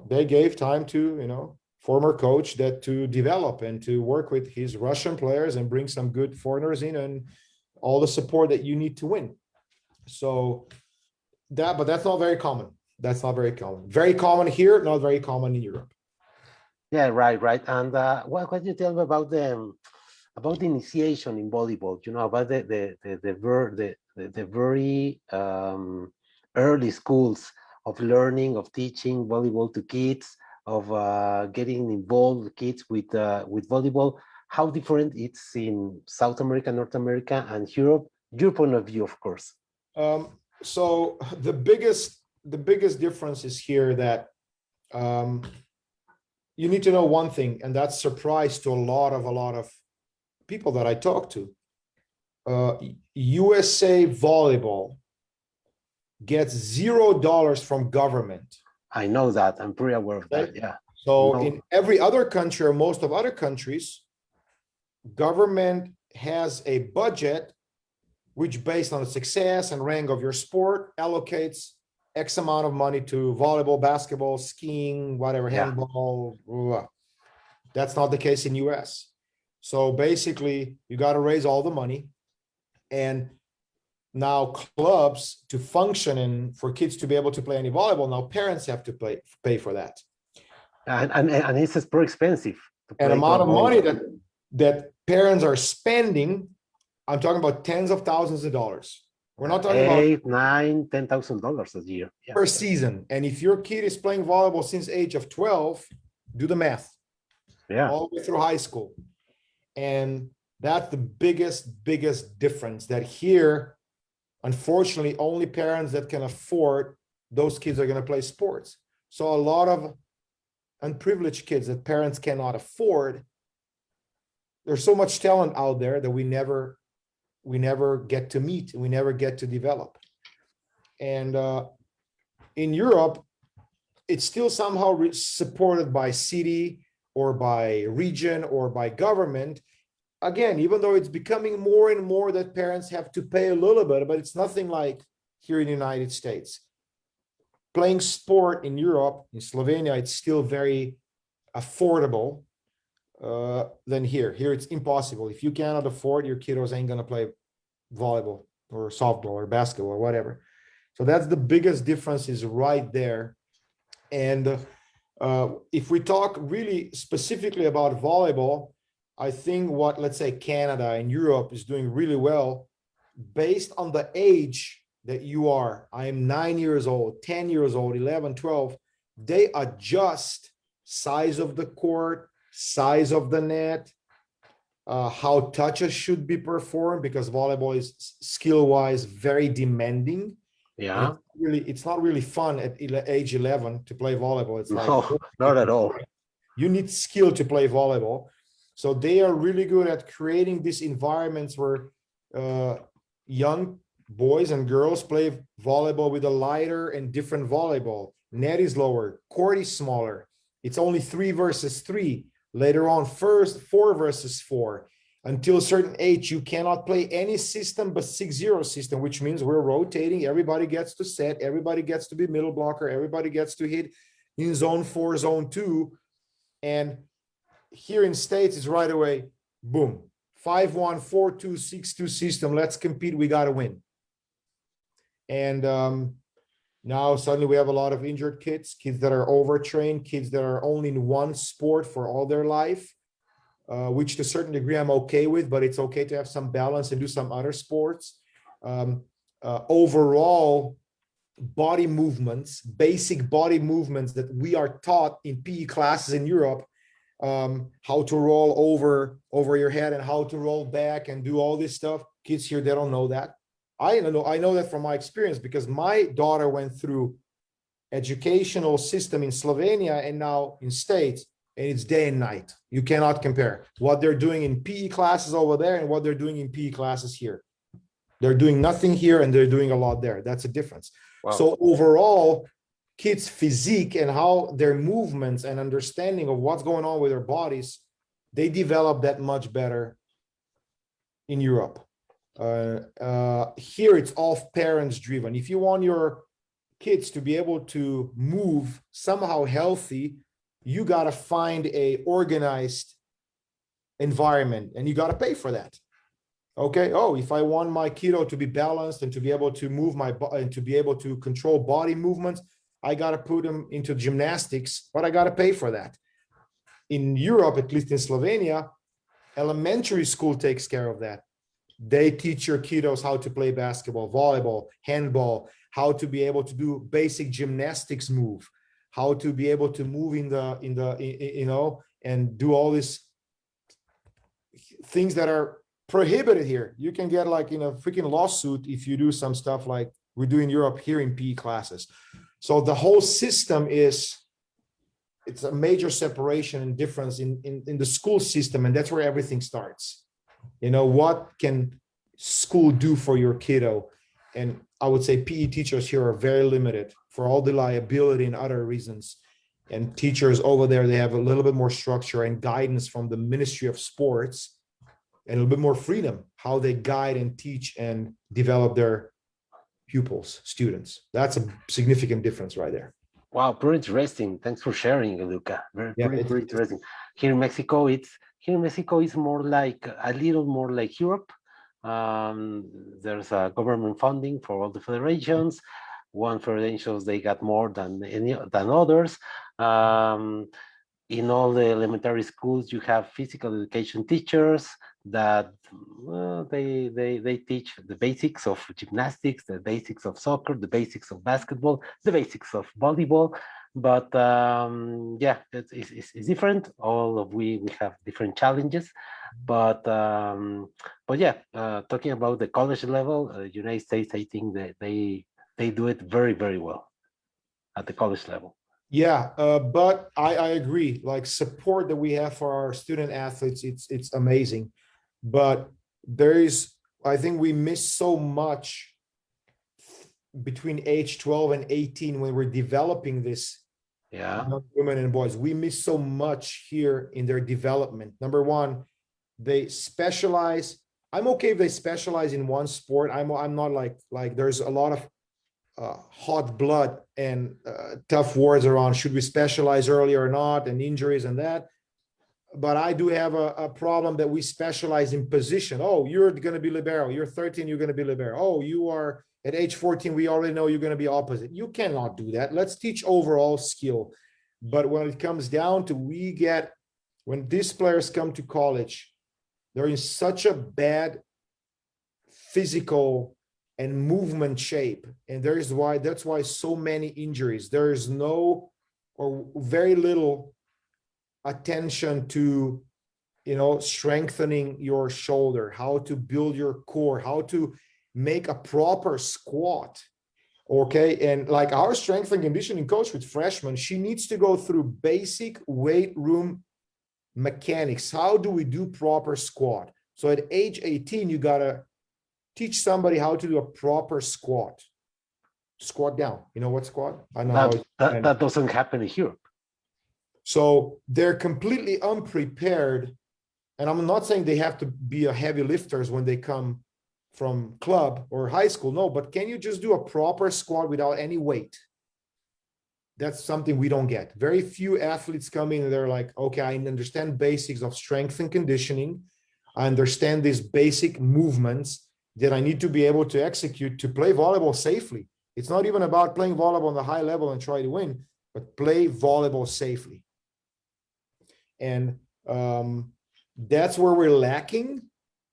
they gave time to, former coach to develop and to work with his Russian players and bring some good foreigners in and all the support that you need to win. So but that's not very common. That's not very common. Very common here, not very common in Europe. Yeah, right. And what you tell me about the initiation in volleyball? About the very early schools of learning, of teaching volleyball to kids, of getting involved kids with volleyball. How different it's in South America, North America, and Europe? Your point of view, of course. So the biggest difference is here that you need to know one thing, and that's surprise to a lot of people that I talk to. USA Volleyball gets $0 from government. I know that. I'm pretty aware of that. Yeah. So in every other country, or most of other countries, government has a budget which, based on the success and rank of your sport, allocates X amount of money to volleyball, basketball, skiing, whatever, handball. Blah. That's not the case in US. So basically, you got to raise all the money. And now clubs to function and for kids to be able to play any volleyball, now parents have to pay for that. And it's very expensive. An amount of money that parents are spending, I'm talking about tens of thousands of dollars. We're not talking $8, $9, $10,000 a year per season. And if your kid is playing volleyball since age of 12, do the math. Yeah. All the way through high school. And that's the biggest difference, that here, unfortunately, only parents that can afford those kids are going to play sports. So a lot of unprivileged kids that parents cannot afford, there's so much talent out there that we never get to meet, we never get to develop. And in Europe, it's still somehow supported by city or by region or by government. Again, even though it's becoming more and more that parents have to pay a little bit, but it's nothing like here in the United States. Playing sport in Europe, in Slovenia, it's still very affordable than here. Here it's impossible. If you cannot afford, your kiddos ain't gonna play volleyball or softball or basketball or whatever. So that's the biggest difference is right there. And if we talk really specifically about volleyball, I think what, let's say, Canada and Europe is doing really well based on the age that you are. I am 9 years old, 10 years old, 11, 12. They adjust size of the court, size of the net, how touches should be performed, because volleyball is skill-wise very demanding. Yeah. It's not really fun at age 11 to play volleyball. It's like, No, not at all. you need skill to play volleyball. So they are really good at creating these environments where young boys and girls play volleyball with a lighter and different volleyball. Net is lower, court is smaller. It's only 3 versus 3. Later on, first 4 versus 4. Until a certain age, you cannot play any system but 6-0 system, which means we're rotating. Everybody gets to set. Everybody gets to be middle blocker. Everybody gets to hit in zone 4, zone 2. And here in States, it's right away, boom, 5-1, 4-2, 6-2 system. Let's compete. We got to win. And now suddenly we have a lot of injured kids that are overtrained, kids that are only in one sport for all their life, which to a certain degree I'm okay with, but it's okay to have some balance and do some other sports. Overall, body movements, basic body movements that we are taught in PE classes in Europe, how to roll over your head and how to roll back and do all this stuff. Kids here, they don't know that. I know that from my experience, because my daughter went through educational system in Slovenia and now in States, and it's day and night. You cannot compare what they're doing in PE classes over there and what they're doing in PE classes here. They're doing nothing here and they're doing a lot there. That's a difference. Wow. So overall, kids' physique and how their movements and understanding of what's going on with their bodies, they develop that much better in Europe. Here it's all parents driven. If you want your kids to be able to move somehow healthy, you got to find a organized environment and you got to pay for that. Okay. Oh, if I want my kiddo to be balanced and to be able to move my body and to be able to control body movements, I got to put them into gymnastics, but I got to pay for that. In Europe, at least in Slovenia, elementary school takes care of that. They teach your kiddos how to play basketball, volleyball, handball, how to be able to do basic gymnastics move, how to be able to move and do all these things that are prohibited here. You can get like in a freaking lawsuit if you do some stuff like we do in Europe here in PE classes. So the whole system it's a major separation and difference in the school system, and that's where everything starts. What can school do for your kiddo? And I would say PE teachers here are very limited for all the liability and other reasons. And teachers over there, they have a little bit more structure and guidance from the Ministry of Sports and a little bit more freedom, how they guide and teach and develop their pupils, students. That's a significant difference right there. Wow, pretty interesting. Thanks for sharing, Luka. Very interesting. Here in Mexico, it's more like a little more like Europe. There's a government funding for all the federations. One federations they got more than others. In all the elementary schools, you have physical education teachers that they teach the basics of gymnastics, the basics of soccer, the basics of basketball, the basics of volleyball. But yeah, it's different. We have different challenges, but yeah, talking about the college level, United States, I think that they do it very, very well at the college level. Yeah, but I agree. Like support that we have for our student athletes, it's amazing. But there is, I think we miss so much between age 12 and 18 when we're developing this Yeah, young women and boys. We miss so much here in their development. Number one, they specialize. I'm okay if they specialize in one sport. I'm not like there's a lot of hot blood and tough words around should we specialize early or not, and injuries and that. But I do have a problem that we specialize in position. Oh, you're going to be libero. You're 13, you're going to be libero. Oh, you are at age 14, we already know you're going to be opposite. You cannot do that. Let's teach overall skill. But when it comes down to when these players come to college, they're in such a bad physical and movement shape. And that's why so many injuries. There is no or very little attention to strengthening your shoulder, how to build your core, how to make a proper squat. Okay. And like our strength and conditioning coach with freshmen, she needs to go through basic weight room mechanics. How do we do proper squat? So at age 18, you got to teach somebody how to do a proper squat. Squat down. You know what squat? I know how. that doesn't happen here. So they're completely unprepared. And I'm not saying they have to be a heavy lifters when they come from club or high school. No, but can you just do a proper squat without any weight? That's something we don't get. Very few athletes come in and they're like, okay, I understand basics of strength and conditioning. I understand these basic movements that I need to be able to execute to play volleyball safely. It's not even about playing volleyball on the high level and try to win, but play volleyball safely. And that's where we're lacking,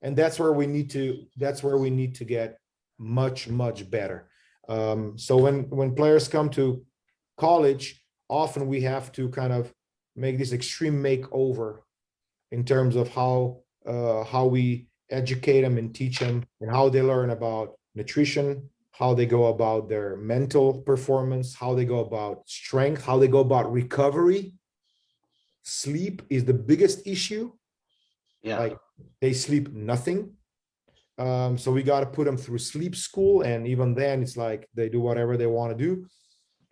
and that's where we need to get much better. So when players come to college, often we have to kind of make this extreme makeover in terms of how we educate them and teach them, and how they learn about nutrition, how they go about their mental performance, how they go about strength, how they go about recovery. Sleep is the biggest issue. Yeah. Like they sleep nothing. So we got to put them through sleep school, and even then it's like they do whatever they want to do.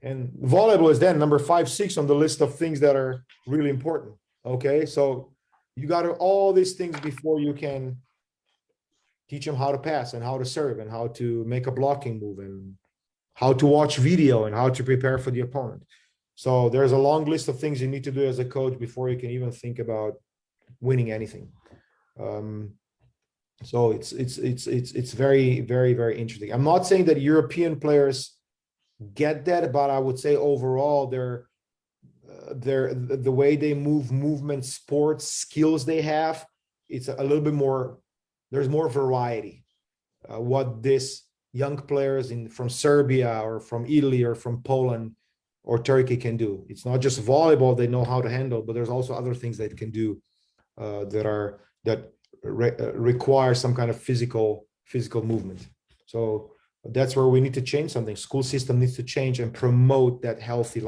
And volleyball is then number 5, 6 on the list of things that are really important. Okay, so you got to all these things before you can teach them how to pass and how to serve and how to make a blocking move and how to watch video and how to prepare for the opponent. So there's a long list of things you need to do as a coach before you can even think about winning anything. So it's very interesting. I'm not saying that European players get that, but I would say overall the way they move, movement, sports skills they have, it's a little bit more. There's more variety. What this young players from Serbia or from Italy or from Poland or Turkey can do. It's not just volleyball they know how to handle, but there's also other things they can do that require some kind of physical movement. So that's where we need to change something. School system needs to change and promote that healthy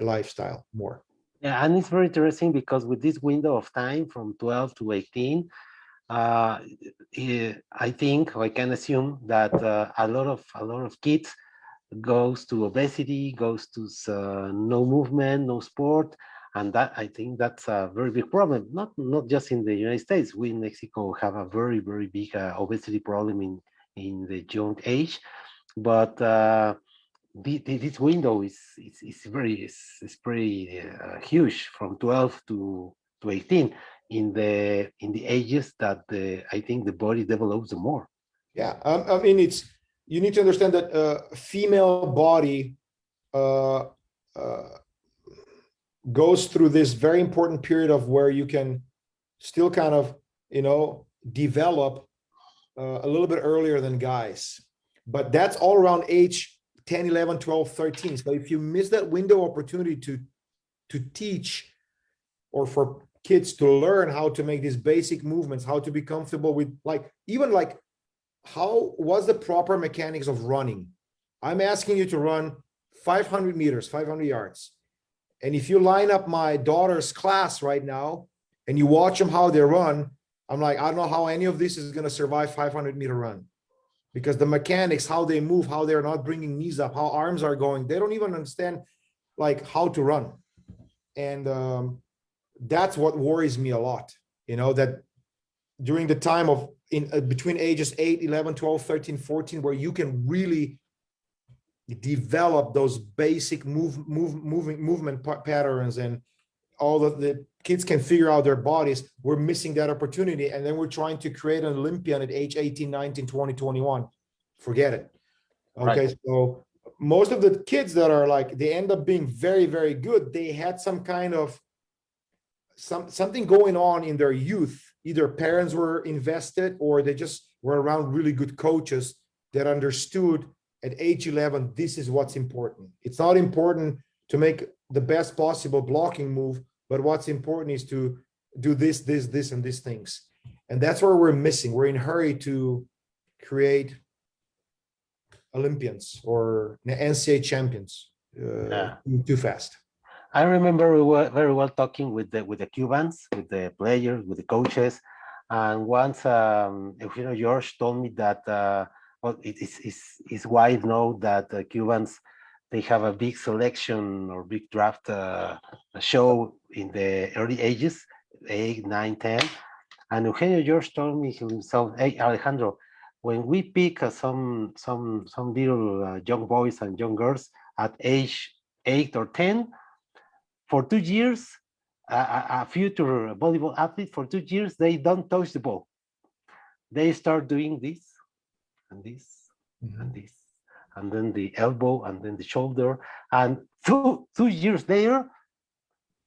lifestyle more. Yeah, and it's very interesting because with this window of time from 12 to 18, I think I can assume that a lot of kids goes to obesity, goes to no movement, no sport, and that I think that's a very big problem. Not just in the United States. We in Mexico have a very big obesity problem in the young age, but this window is pretty huge from 12 to 18 in the ages that I think the body develops the more. Yeah, I mean you need to understand that female body uh, goes through this very important period of where you can still kind of develop a little bit earlier than guys, but that's all around age 10, 11, 12, 13. So if you miss that window opportunity to teach or for kids to learn how to make these basic movements, how to be comfortable with even how was the proper mechanics of running. I'm asking you to run 500 meters, 500 yards, And if you line up my daughter's class right now and you watch them how they run, I'm like, I don't know how any of this is going to survive 500-meter run, because the mechanics, how they move, how they're not bringing knees up, how arms are going, they don't even understand like how to run. And that's what worries me a lot, that during the time of between ages 8, 11, 12, 13, 14, where you can really develop those basic movement patterns, and all the kids can figure out their bodies, we're missing that opportunity. And then we're trying to create an Olympian at age 18, 19, 20, 21. Forget it. Okay. Right. So most of the kids that are like, they end up being very, very good. They had some kind of something going on in their youth. Either parents were invested or they just were around really good coaches that understood at age 11, this is what's important. It's not important to make the best possible blocking move, but what's important is to do this, and these things. And that's where we're missing. We're in a hurry to create Olympians or NCAA champions too fast. I remember very well talking with the Cubans, with the players, with the coaches, and once George told me that well, it's wide known that the Cubans, they have a big selection or big draft show in the early ages, 8, 9, 10. And Eugenio George told me himself, hey, Alejandro, when we pick some little young boys and young girls at age 8 or 10, for 2 years, a future volleyball athlete, for 2 years, they don't touch the ball. They start doing this and this and this, and then the elbow, and then the shoulder. And 2 years later,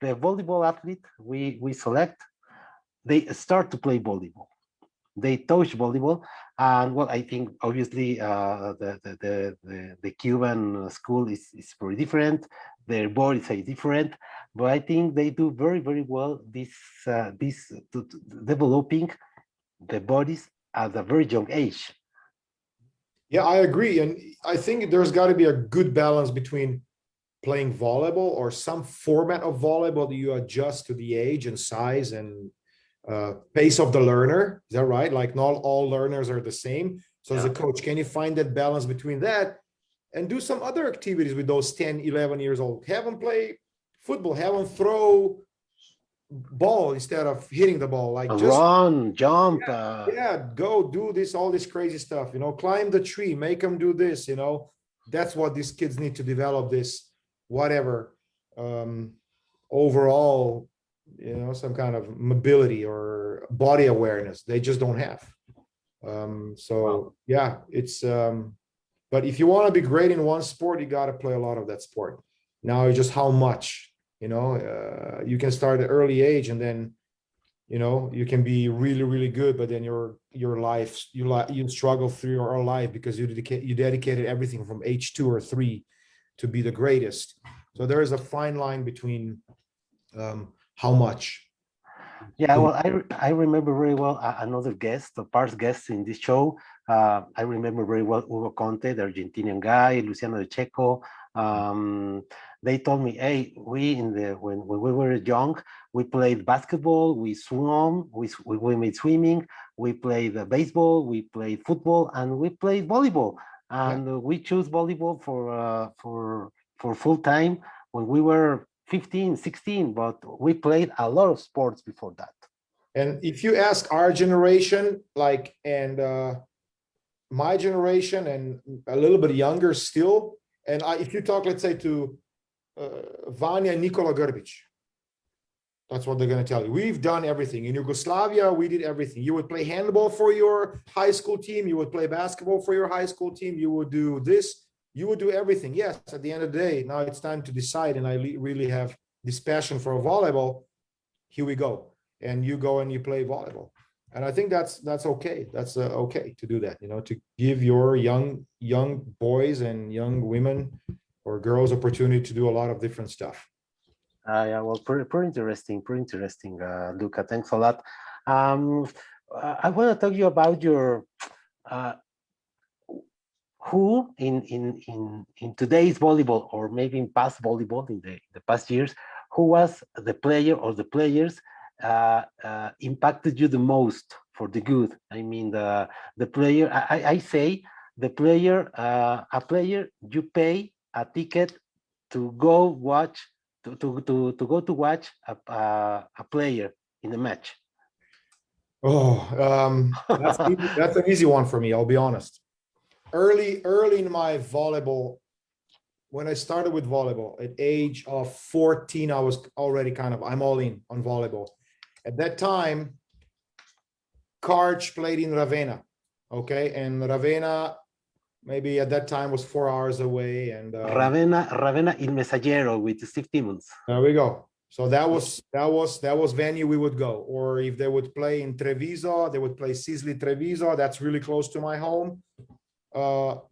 the volleyball athlete we select, they start to play volleyball. They touch volleyball. And well, I think obviously the Cuban school is very different. Their bodies are different, but I think they do very, very well this developing the bodies at a very young age. Yeah, I agree. And I think there's got to be a good balance between playing volleyball or some format of volleyball that you adjust to the age and size and pace of the learner. Is that right? Like not all learners are the same. So as a coach, can you find that balance between that and do some other activities with those 10, 11 years old? Have them play football, have them throw ball instead of hitting the ball, like just run, jump, go do this, all this crazy stuff, climb the tree, make them do this, that's what these kids need to develop, this whatever overall, some kind of mobility or body awareness they just don't have. So yeah, it's but if you want to be great in one sport, you got to play a lot of that sport. Now it's just how much. You can start at early age, and then you can be really, really good, but then your life, you struggle through your whole life because you dedicated everything from age 2 or 3 to be the greatest. So there is a fine line between how much. Yeah, well, I remember very well another guest, a past guest in this show. I remember very well Hugo Conte, the Argentinian guy, Luciano De Checo. They told me, hey, when we were young, we played basketball, we swam, we made swimming, we played baseball, we played football, and we played volleyball. And we chose volleyball for full time when we were 15, 16, but we played a lot of sports before that. And if you ask our generation, and my generation and a little bit younger still, and if you talk, let's say, to Vanya and Nikola Grbic, that's what they're going to tell you. We've done everything. In Yugoslavia, we did everything. You would play handball for your high school team. You would play basketball for your high school team. You would do this. You would do everything. Yes, at the end of the day, now it's time to decide. And I really have this passion for volleyball. Here we go. And you go and you play volleyball. And I think that's okay. That's okay to do that, to give your young boys and young women or girls opportunity to do a lot of different stuff. Yeah, well, pretty interesting, Luka. Thanks a lot. I want to talk to you about your who in today's volleyball, or maybe in past volleyball in the past years, who was the player or the players impacted you the most for the good? I mean, the player, I say the player, a player you pay a ticket to go watch, to go to watch a player in a match. Oh, that's an easy one for me, I'll be honest. Early in my volleyball, when I started with volleyball at age of 14, I was already I'm all in on volleyball. At that time, Karch played in Ravenna, okay? And Ravenna, maybe at that time, was 4 hours away. And Ravenna Il Messaggero with Steve Timmons. there we go. So that was venue we would go. Or if they would play in Treviso, they would play Sisli Treviso. That's really close to my home.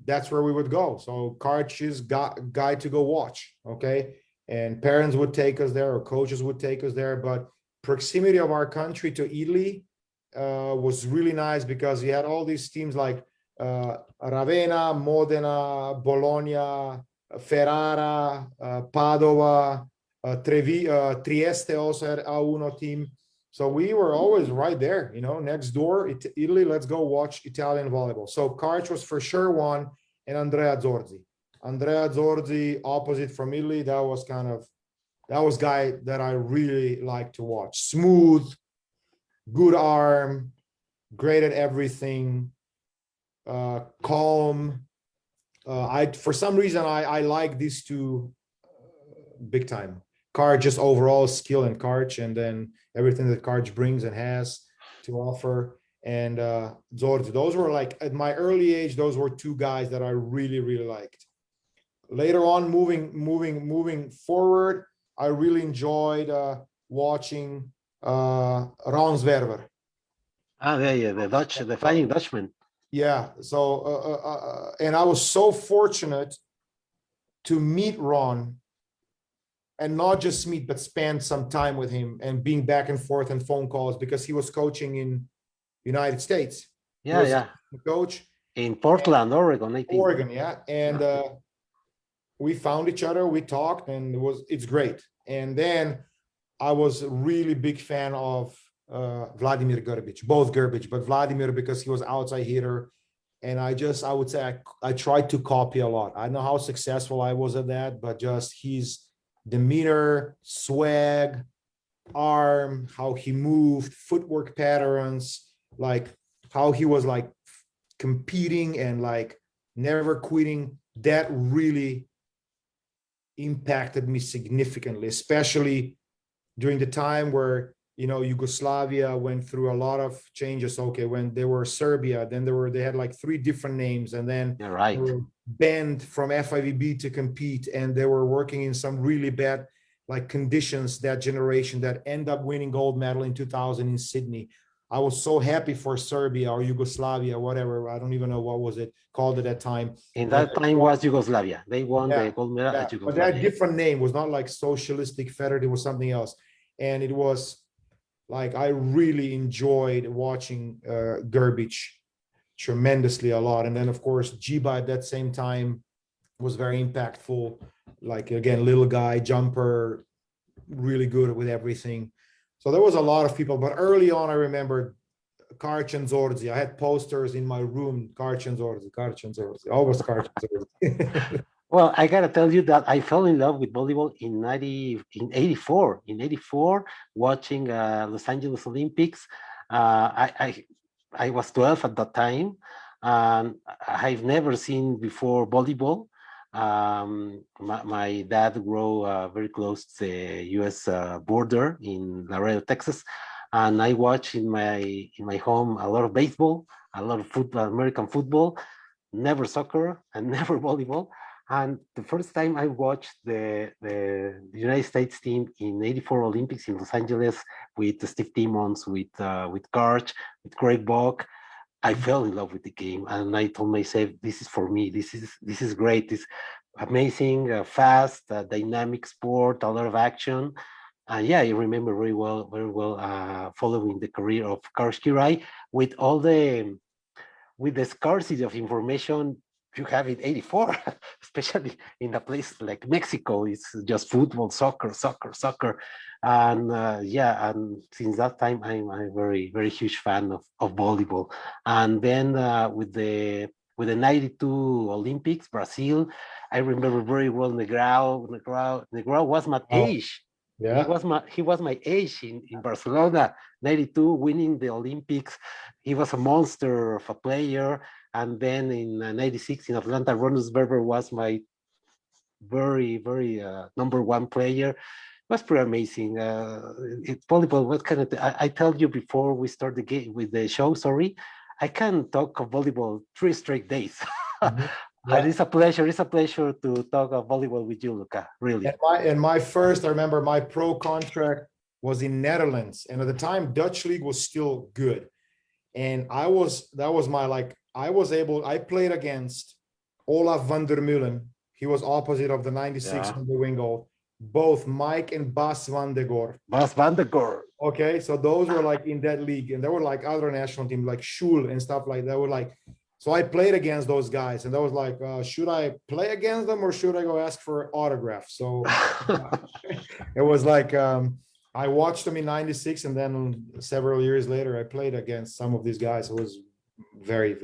That's where we would go. So Karch's guy to go watch, okay? And parents would take us there, or coaches would take us there. But proximity of our country to Italy was really nice, because you had all these teams like Ravenna, Modena, Bologna, Ferrara, Padova, Trieste also had A1 team. So we were always right there, next door, Italy, let's go watch Italian volleyball. So Karch was for sure one, and Andrea Zorzi. Andrea Zorzi, opposite from Italy, that was guy that I really like to watch. Smooth, good arm, great at everything, calm. For some reason, I like these two big time. Karch, just overall skill and Karch, and then everything that Karch brings and has to offer. And Zorzi, those were like, at my early age, those were two guys that I really, really liked. Later on, moving forward, I really enjoyed watching Ronsverver. Yeah, the Flying Dutchman. Yeah. So, and I was so fortunate to meet Ron, and not just meet, but spend some time with him, and being back and forth and phone calls, because he was coaching in United States. Yeah. Coach in Portland, Oregon, I think. Oregon, yeah. And we found each other, we talked, and it's great. And then I was a really big fan of Vladimir Gerbic, both Gerbic, but Vladimir because he was outside hitter. And I would say I tried to copy a lot. I don't know how successful I was at that, but just his demeanor, swag, arm, how he moved, footwork patterns, like how he was like competing and like never quitting, that really impacted me significantly, especially during the time where Yugoslavia went through a lot of changes. Okay, when they were Serbia, then they had like 3 different names, and then they were banned from FIVB to compete, and they were working in some really bad like conditions, that generation that end up winning gold medal in 2000 in Sydney. I was so happy for Serbia or Yugoslavia, whatever. I don't even know what was it called at that time. In that time was Yugoslavia. They won the gold medal at Yugoslavia. But that different name was not like Socialistic Federative, it was something else. And it was like, I really enjoyed watching Gerbic tremendously a lot. And then of course, Jiba at that same time was very impactful. Like, again, little guy, jumper, really good with everything. So there was a lot of people, but early on, I remember Karch and Zorzi. I had posters in my room, Karch and Zorzi, always Karch and Zorzi. Well, I gotta tell you that I fell in love with volleyball in 84. In 84, watching Los Angeles Olympics. I was 12 at that time, and I've never seen before volleyball. My dad grew very close to the U.S. border in Laredo, Texas, and I watched in my home a lot of baseball, a lot of football, American football, never soccer and never volleyball. And the first time I watched the United States team in '84 Olympics in Los Angeles with Steve Timmons, with Karch, with Greg Bock, I fell in love with the game, and I told myself, "This is for me. This is great. This amazing, fast, dynamic sport, a lot of action." And yeah, I remember very well following the career of Karch Kirai with the scarcity of information you have in 84, especially in a place like Mexico. It's just football, soccer. And yeah, and since that time, I'm a very huge fan of volleyball. And then with the 92 Olympics, Brazil, I remember very well Negrão was my Oh, age. yeah. He was my age in Barcelona, 92, winning the Olympics. He was a monster of a player. And then in 96 in Atlanta, Ronus Berber was my very number one player. It was pretty amazing. It's volleyball. What kind of? I tell you before we start the game with the show. Sorry, I can talk of volleyball 3 straight days. Mhm. And Yeah. it's a pleasure. It's a pleasure to talk of volleyball with you, Luca. Really. And my first, I remember my pro contract was in Netherlands, and at the time Dutch league was still good. And that was my like I played against Olaf van der Meulen. He was opposite of the 96 Yeah. on the wing goal. Both Mike and Bas van der Goor. Bas van der Goor. Okay, so those were like in that league, and there were like other national teams like Schul and stuff like that. Were like, so I played against those guys, and that was like, should I play against them or should I go ask for autographs? So it was like I watched them in '96, and then several years later, I played against some of these guys. It was very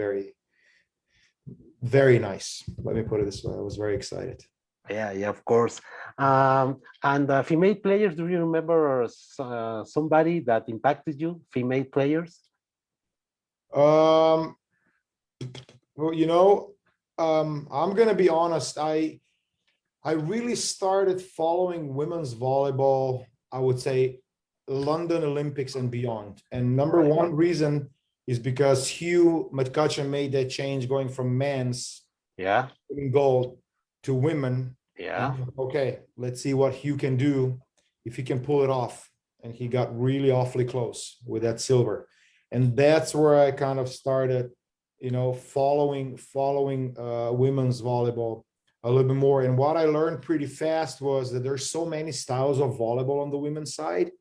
nice. Let me put it this way. I was very excited. Yeah, of course. And female players, do you remember somebody that impacted you? Female players? Well, I'm gonna be honest. I really started following women's volleyball, I would say London Olympics and beyond. And number one reason is because Hugh McCutcheon made that change going from men's gold to women. Yeah. Okay, let's see what Hugh can do if he can pull it off. And he got really awfully close with that silver. And that's where I kind of started, following women's volleyball a little bit more. And what I learned pretty fast was that there's so many styles of volleyball on the women's side.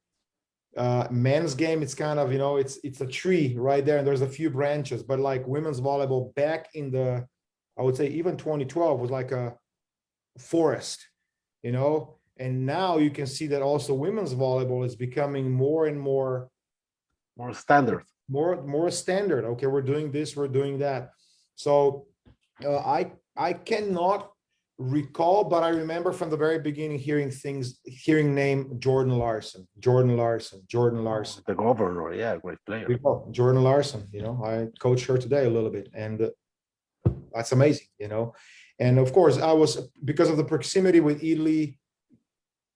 Men's game, it's kind of, it's a tree right there, and there's a few branches, but like women's volleyball back in I would say even 2012 was like a forest, and now you can see that also women's volleyball is becoming more and more standard. More standard. Okay, we're doing this, we're doing that. So I cannot recall, but I remember from the very beginning hearing name Jordan Larson. The governor, yeah, great player. Jordan Larson, I coach her today a little bit, and that's amazing, And of course, I was, because of the proximity with Italy,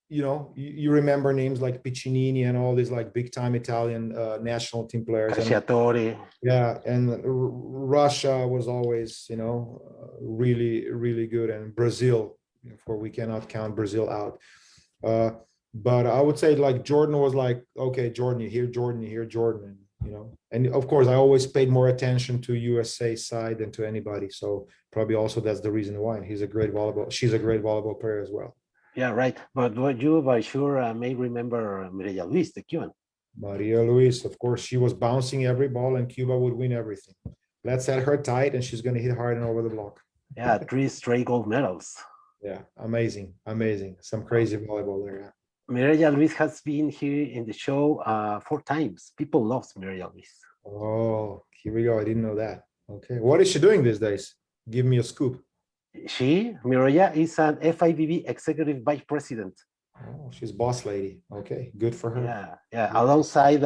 you remember names like Piccinini and all these like big time Italian national team players. Yeah, and Russia was always, really, really good, and Brazil, for we cannot count Brazil out. But I would say like Jordan was like, okay, Jordan, you hear Jordan, and of course I always paid more attention to USA side than to anybody. So probably also that's the reason why she's a great volleyball player as well. Yeah, right. But what you by sure may remember Mireya Luis, the Cuban. Maria Luis, of course, she was bouncing every ball and Cuba would win everything. Let's set her tight and she's going to hit hard and over the block. Yeah, 3 straight gold medals. Yeah, amazing. Some crazy volleyball there. Yeah. Mireya Luis has been here in the show 4 times. People love Mireya Luis. Oh, here we go. I didn't know that. Okay. What is she doing these days? Give me a scoop. Mireya is an FIVB executive vice president. Oh, she's boss lady. Okay, good for her. Yeah. Alongside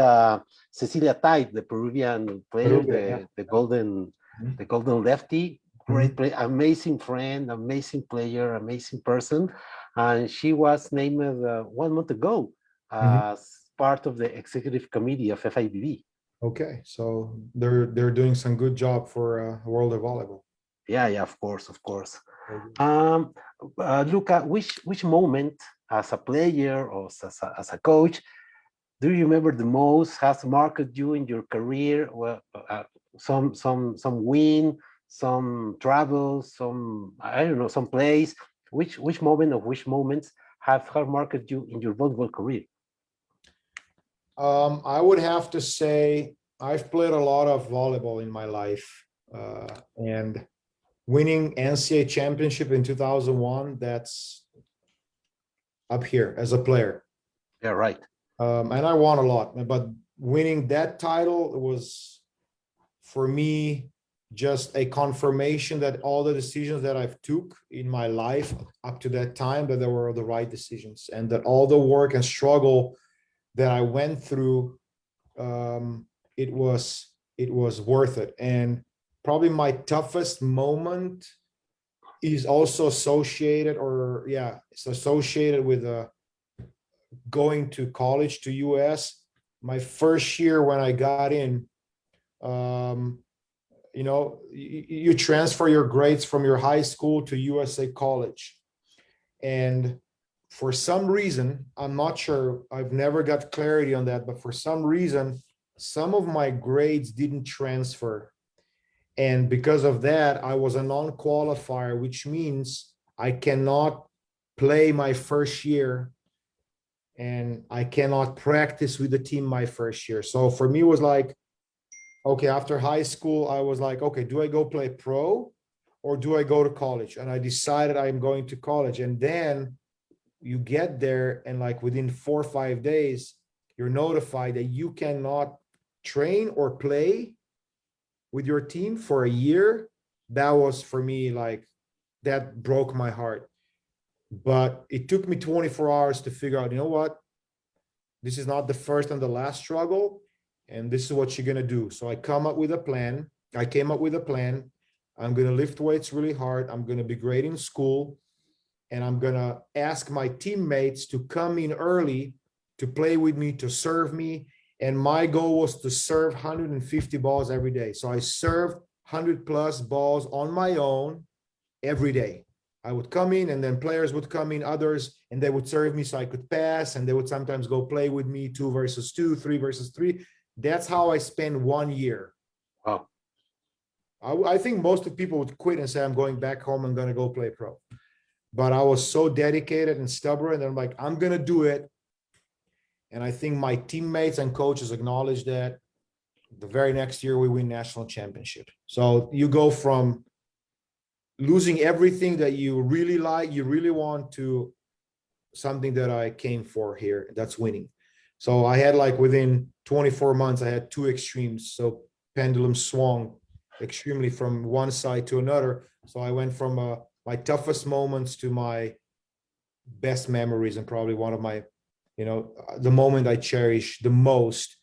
Cecilia Tite, the Peruvian player, the golden lefty, great player, amazing friend, amazing player, amazing person, and she was named 1 month ago as part of the executive committee of FIVB. Okay, so they're doing some good job for World of Volleyball. Yeah, of course. Luca, which moment as a player or as a coach do you remember the most, has marked you in your career? Well, some win, some travel, some place. Which moments have marked you in your volleyball career? I would have to say I've played a lot of volleyball in my life, and winning NCAA championship in 2001, that's up here as a player. Yeah, right. And I won a lot, but winning that title was, for me, just a confirmation that all the decisions that I've took in my life up to that time, that they were the right decisions, and that all the work and struggle that I went through, it was worth it. And probably my toughest moment is also associated, or yeah, it's associated with going to college to US. My first year when I got in, you know, you transfer your grades from your high school to USA college. And for some reason, I'm not sure, I've never got clarity on that, but for some reason, some of my grades didn't transfer. And because of that, I was a non-qualifier, which means I cannot play my first year and I cannot practice with the team my first year. So for me, it was like, okay, after high school, I was like, okay, do I go play pro or do I go to college? And I decided I'm going to college. And then you get there and like within 4 or 5 days, you're notified that you cannot train or play with your team for a year. That was for me, like, that broke my heart. But it took me 24 hours to figure out, you know what? This is not the first and the last struggle, and this is what you're gonna do. So I came up with a plan. I'm gonna lift weights really hard. I'm gonna be great in school, and I'm gonna ask my teammates to come in early to play with me, to serve me. And my goal was to serve 150 balls every day. So I served 100 plus balls on my own every day. I would come in and then players would come in, others, and they would serve me so I could pass, and they would sometimes go play with me 2 versus 2, 3 versus 3. That's how I spent 1 year. Wow. I think most of the people would quit and say, I'm going back home, I'm going to go play pro. But I was so dedicated and stubborn, and I'm like, I'm going to do it. And I think my teammates and coaches acknowledged that. The very next year, we win national championship. So you go from losing everything that you really like, you really want, to something that I came for here, that's winning. So I had, like, within 24 months, I had 2 extremes. So pendulum swung extremely from one side to another. So I went from my toughest moments to my best memories, and probably one of my, the moment I cherish the most,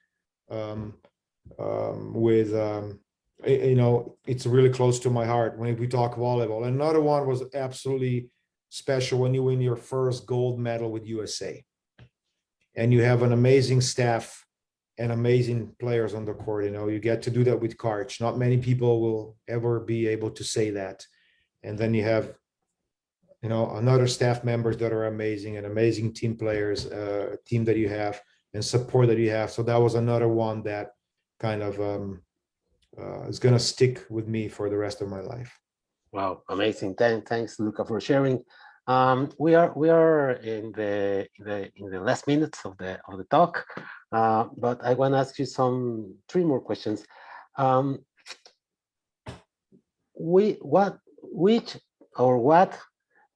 it's really close to my heart when we talk volleyball. Another one was absolutely special when you win your first gold medal with USA, and you have an amazing staff and amazing players on the court. You get to do that with Karch. Not many people will ever be able to say that. And then you have, another staff members that are amazing, and amazing team players, team that you have, and support that you have. So that was another one that kind of is going to stick with me for the rest of my life. Wow, amazing! Thanks, Luka, for sharing. We are in the last minutes of the talk, but I want to ask you 3 more questions. What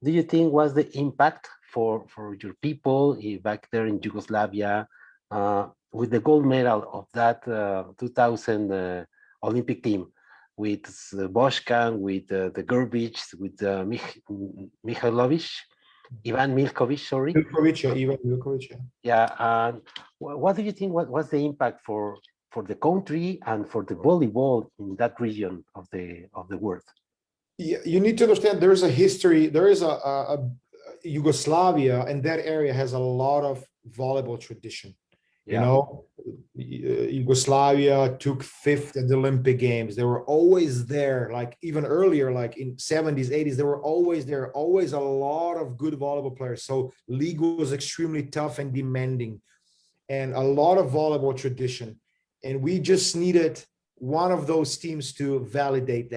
do you think was the impact for your people back there in Yugoslavia, with the gold medal of that 2000 Olympic team, with Boschkan, with the Gerbic, with Mihailovic, Ivan Milkovic, sorry. Ivan Milkovic. Yeah. What do you think was the impact for the country and for the volleyball in that region of the world? Yeah, you need to understand there's a history. There is a Yugoslavia, and that area has a lot of volleyball tradition. Yeah. Yugoslavia took 5th at the Olympic Games. They were always there, like even earlier, like in 70s, 80s, they were always there, always a lot of good volleyball players. So league was extremely tough and demanding, and a lot of volleyball tradition. And we just needed one of those teams to validate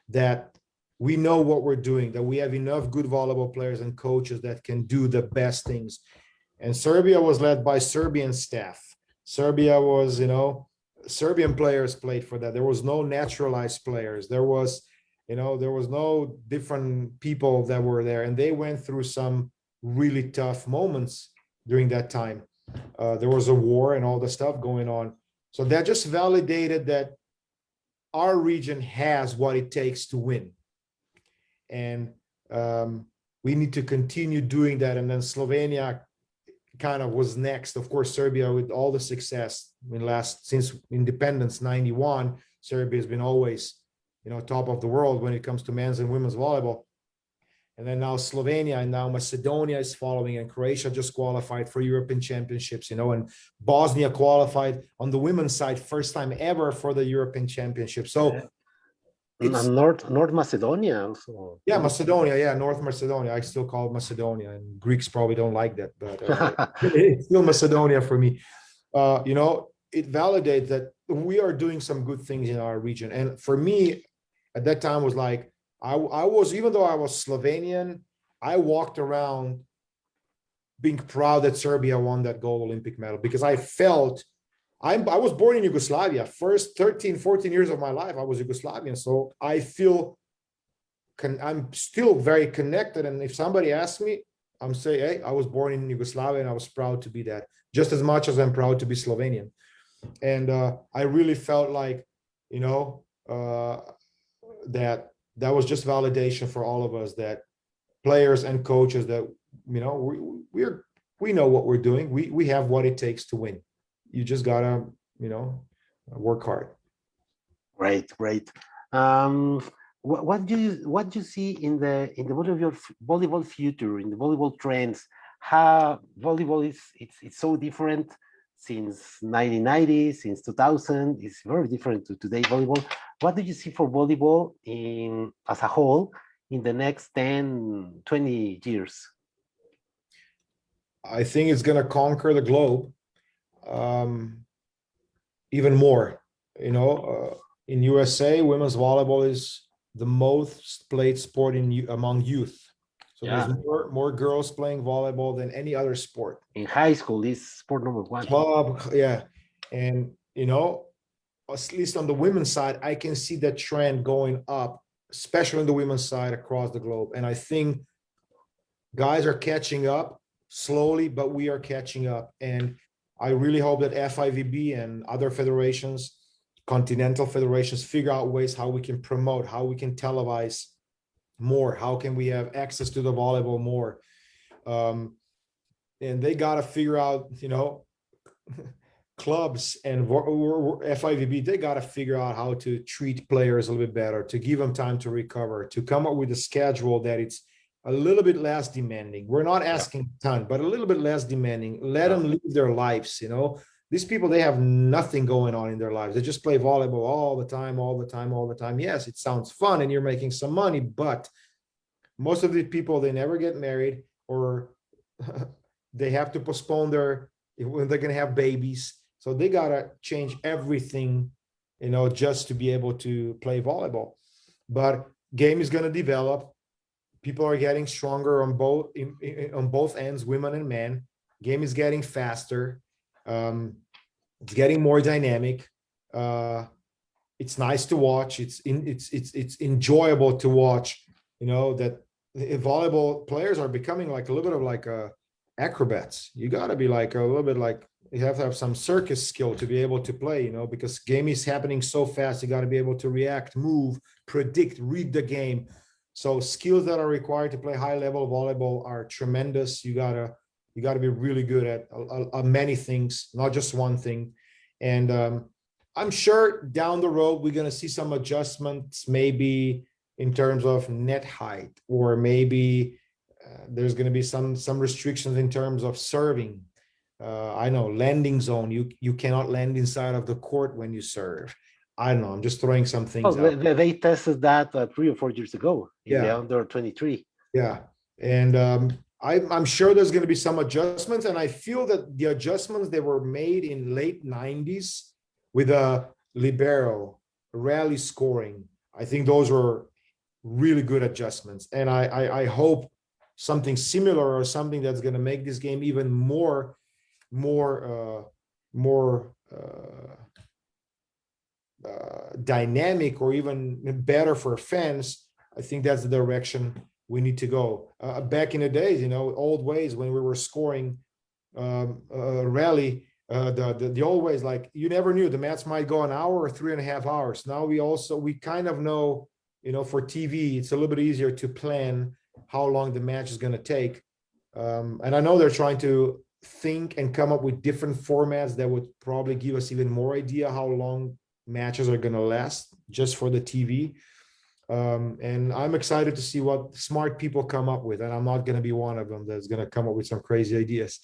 that we know what we're doing, that we have enough good volleyball players and coaches that can do the best things. And Serbia was led by Serbian staff. Serbia was, Serbian players played for that. There was no naturalized players. There was You know, there was no different people that were there, and they went through some really tough moments during that time. There was a war and all the stuff going on. So that just validated that our region has what it takes to win. And we need to continue doing that. And then Slovenia kind of was next. Of course, Serbia with all the success. I mean, since independence, 91, Serbia has been always, you know, top of the world when it comes to men's and women's volleyball. And then now Slovenia and now Macedonia is following, and Croatia just qualified for European Championships, you know, and Bosnia qualified on the women's side, first time ever for the European Championship. So it's North Macedonia also. yeah, Macedonia, yeah, North Macedonia. I still call it Macedonia, and Greeks probably don't like that, but it's still Macedonia for me. You know, it validates that we are doing some good things in our region. And for me, at that time was like, I was, even though I was Slovenian, I walked around being proud that Serbia won that gold Olympic medal, because I felt I was born in Yugoslavia. First 13, 14 years of my life, I was Yugoslavian. So I feel I'm still very connected. And if somebody asks me, I'm saying, hey, I was born in Yugoslavia and I was proud to be that, just as much as I'm proud to be Slovenian. And I really felt like, you know, that was just validation for all of us, that players and coaches, that, you know, we know what we're doing. We have what it takes to win. You just gotta, you know, work hard. Great. What do you see in the volleyball future, in the volleyball trends? How volleyball it's so different since 1990, since 2000. It's very different to today volleyball. What do you see for volleyball as a whole in the next 10, 20 years? I think it's going to conquer the globe even more. You know, in USA, women's volleyball is the most played sport among youth. So Yeah. there's more girls playing volleyball than any other sport. In high school, it's sport number one. Club, yeah. And, you know, at least on the women's side, I can see that trend going up, especially on the women's side across the globe. And I think guys are catching up slowly, but we are catching up. And I really hope that FIVB and other federations, continental federations, figure out ways how we can promote, how we can televise more, how can we have access to the volleyball more. And they got to figure out, you know, clubs and FIVB, they got to figure out how to treat players a little bit better, to give them time to recover, to come up with a schedule that it's a little bit less demanding. We're not asking a ton, but a little bit less demanding. Let them live their lives, you know. These people, they have nothing going on in their lives. They just play volleyball all the time. Yes, it sounds fun and you're making some money, but most of the people, they never get married, or they have to postpone when they're going to have babies. So they got to change everything, you know, just to be able to play volleyball. But game is going to develop. People are getting stronger on both ends, women and men. Game is getting faster. It's getting more dynamic. It's nice to watch. It's enjoyable to watch. You know, that volleyball players are becoming like a little bit of like acrobats. You got to be like a little bit like, you have to have some circus skill to be able to play, you know, because game is happening so fast. You got to be able to react, move, predict, read the game. So skills that are required to play high level volleyball are tremendous. You gotta be really good at many things, not just one thing. And I'm sure down the road we're gonna see some adjustments, maybe in terms of net height, or maybe there's gonna be some restrictions in terms of serving. I know landing zone. You cannot land inside of the court when you serve. I don't know. I'm just throwing some things out. They tested that 3 or 4 years ago in the under 23. Yeah, and I'm sure there's going to be some adjustments, and I feel that the adjustments that were made in late 90s with a libero, rally scoring, I think those were really good adjustments. And I hope something similar, or something that's going to make this game even more dynamic or even better for fans, I think that's the direction we need to go. Back in the days, you know, old ways when we were scoring rally, the old ways, like you never knew the match might go an hour or 3.5 hours. Now we kind of know, you know, for TV, it's a little bit easier to plan how long the match is going to take. And I know they're trying to think and come up with different formats that would probably give us even more idea how long matches are going to last just for the TV. And I'm excited to see what smart people come up with, and I'm not going to be one of them that's going to come up with some crazy ideas.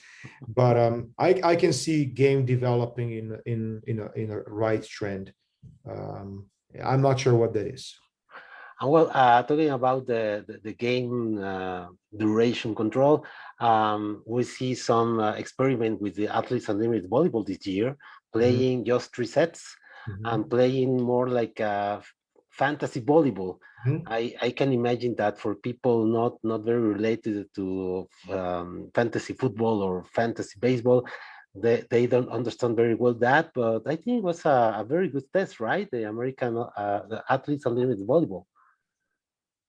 But I can see game developing in a right trend. I'm not sure what that is. And well, talking about the game duration control, we see some experiment with the Athletes Unlimited Volleyball this year, playing just 3 sets and playing more like fantasy volleyball. I can imagine that for people not very related to fantasy football or fantasy baseball, they don't understand very well that, but I think it was a very good test, right? The American the Athletes Unlimited Volleyball.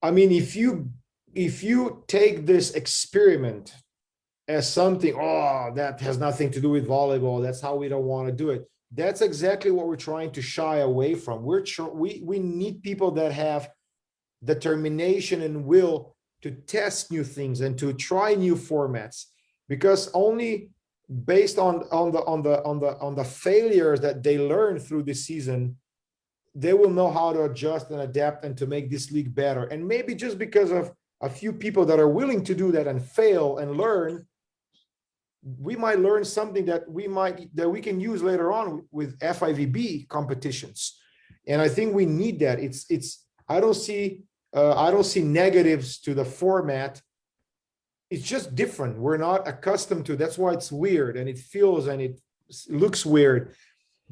I mean, if you take this experiment as something, oh, that has nothing to do with volleyball, that's how we don't want to do it. That's exactly what we're trying to shy away from. We need people that have determination and will to test new things and to try new formats, because only based on the failures that they learn through this season, they will know how to adjust and adapt and to make this league better. And maybe just because of a few people that are willing to do that and fail and learn, we might learn something that we can use later on with FIVB competitions. And I think we need that. I don't see negatives to the format. It's just different. We're not accustomed to. That's why it's weird and it feels and it looks weird.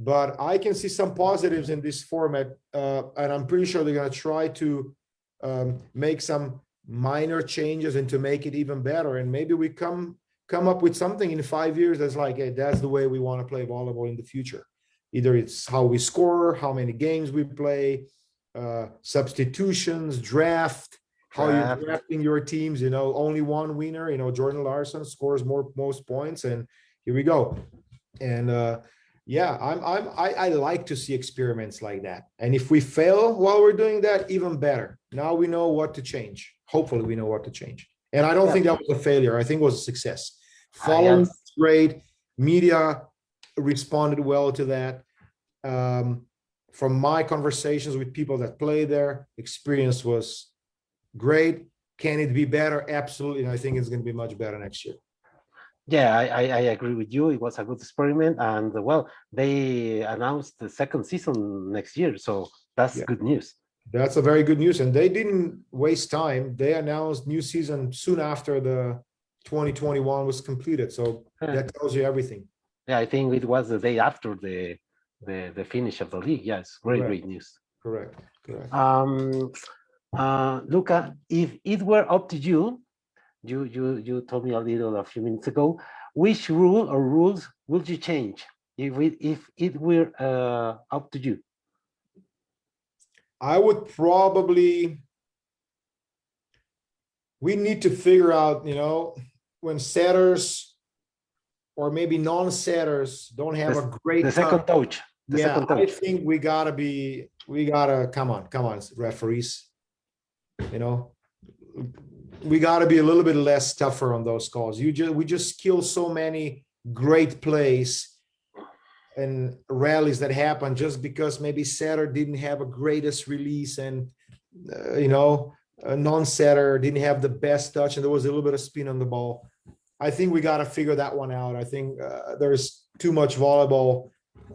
But I can see some positives in this format, and I'm pretty sure they're going to try to make some minor changes and to make it even better. And maybe we come up with something in 5 years that's like, hey, that's the way we want to play volleyball in the future. Either it's how we score, how many games we play, substitutions, draft, how you're drafting your teams. You know, only one winner. You know, Jordan Larson scores most points, and here we go. And yeah, I like to see experiments like that. And if we fail while we're doing that, even better. Now we know what to change. Hopefully we know what to change. And I don't think that was a failure. I think it was a success. Following was great. Media responded well to that. From my conversations with people that play there, experience was great. Can it be better? Absolutely. And I think it's going to be much better next year. Yeah, I agree with you. It was a good experiment, and well, they announced the second season next year, so that's good news. That's a very good news, and they didn't waste time. They announced new season soon after the 2021 was completed, so that tells you everything. Yeah, I think it was the day after the finish of the league. Yes, great news. Correct. Luka, if it were up to you. You told me a few minutes ago, which rule or rules would you change if it were up to you? I would probably, we need to figure out, you know, when setters or maybe non-setters don't have a great the second touch. I think we gotta come on, referees, you know. We got to be a little bit less tougher on those calls. We just kill so many great plays and rallies that happen just because maybe setter didn't have a greatest release, and you know, a non-setter didn't have the best touch, and there was a little bit of spin on the ball. I think we got to figure that one out. I think there's too much volleyball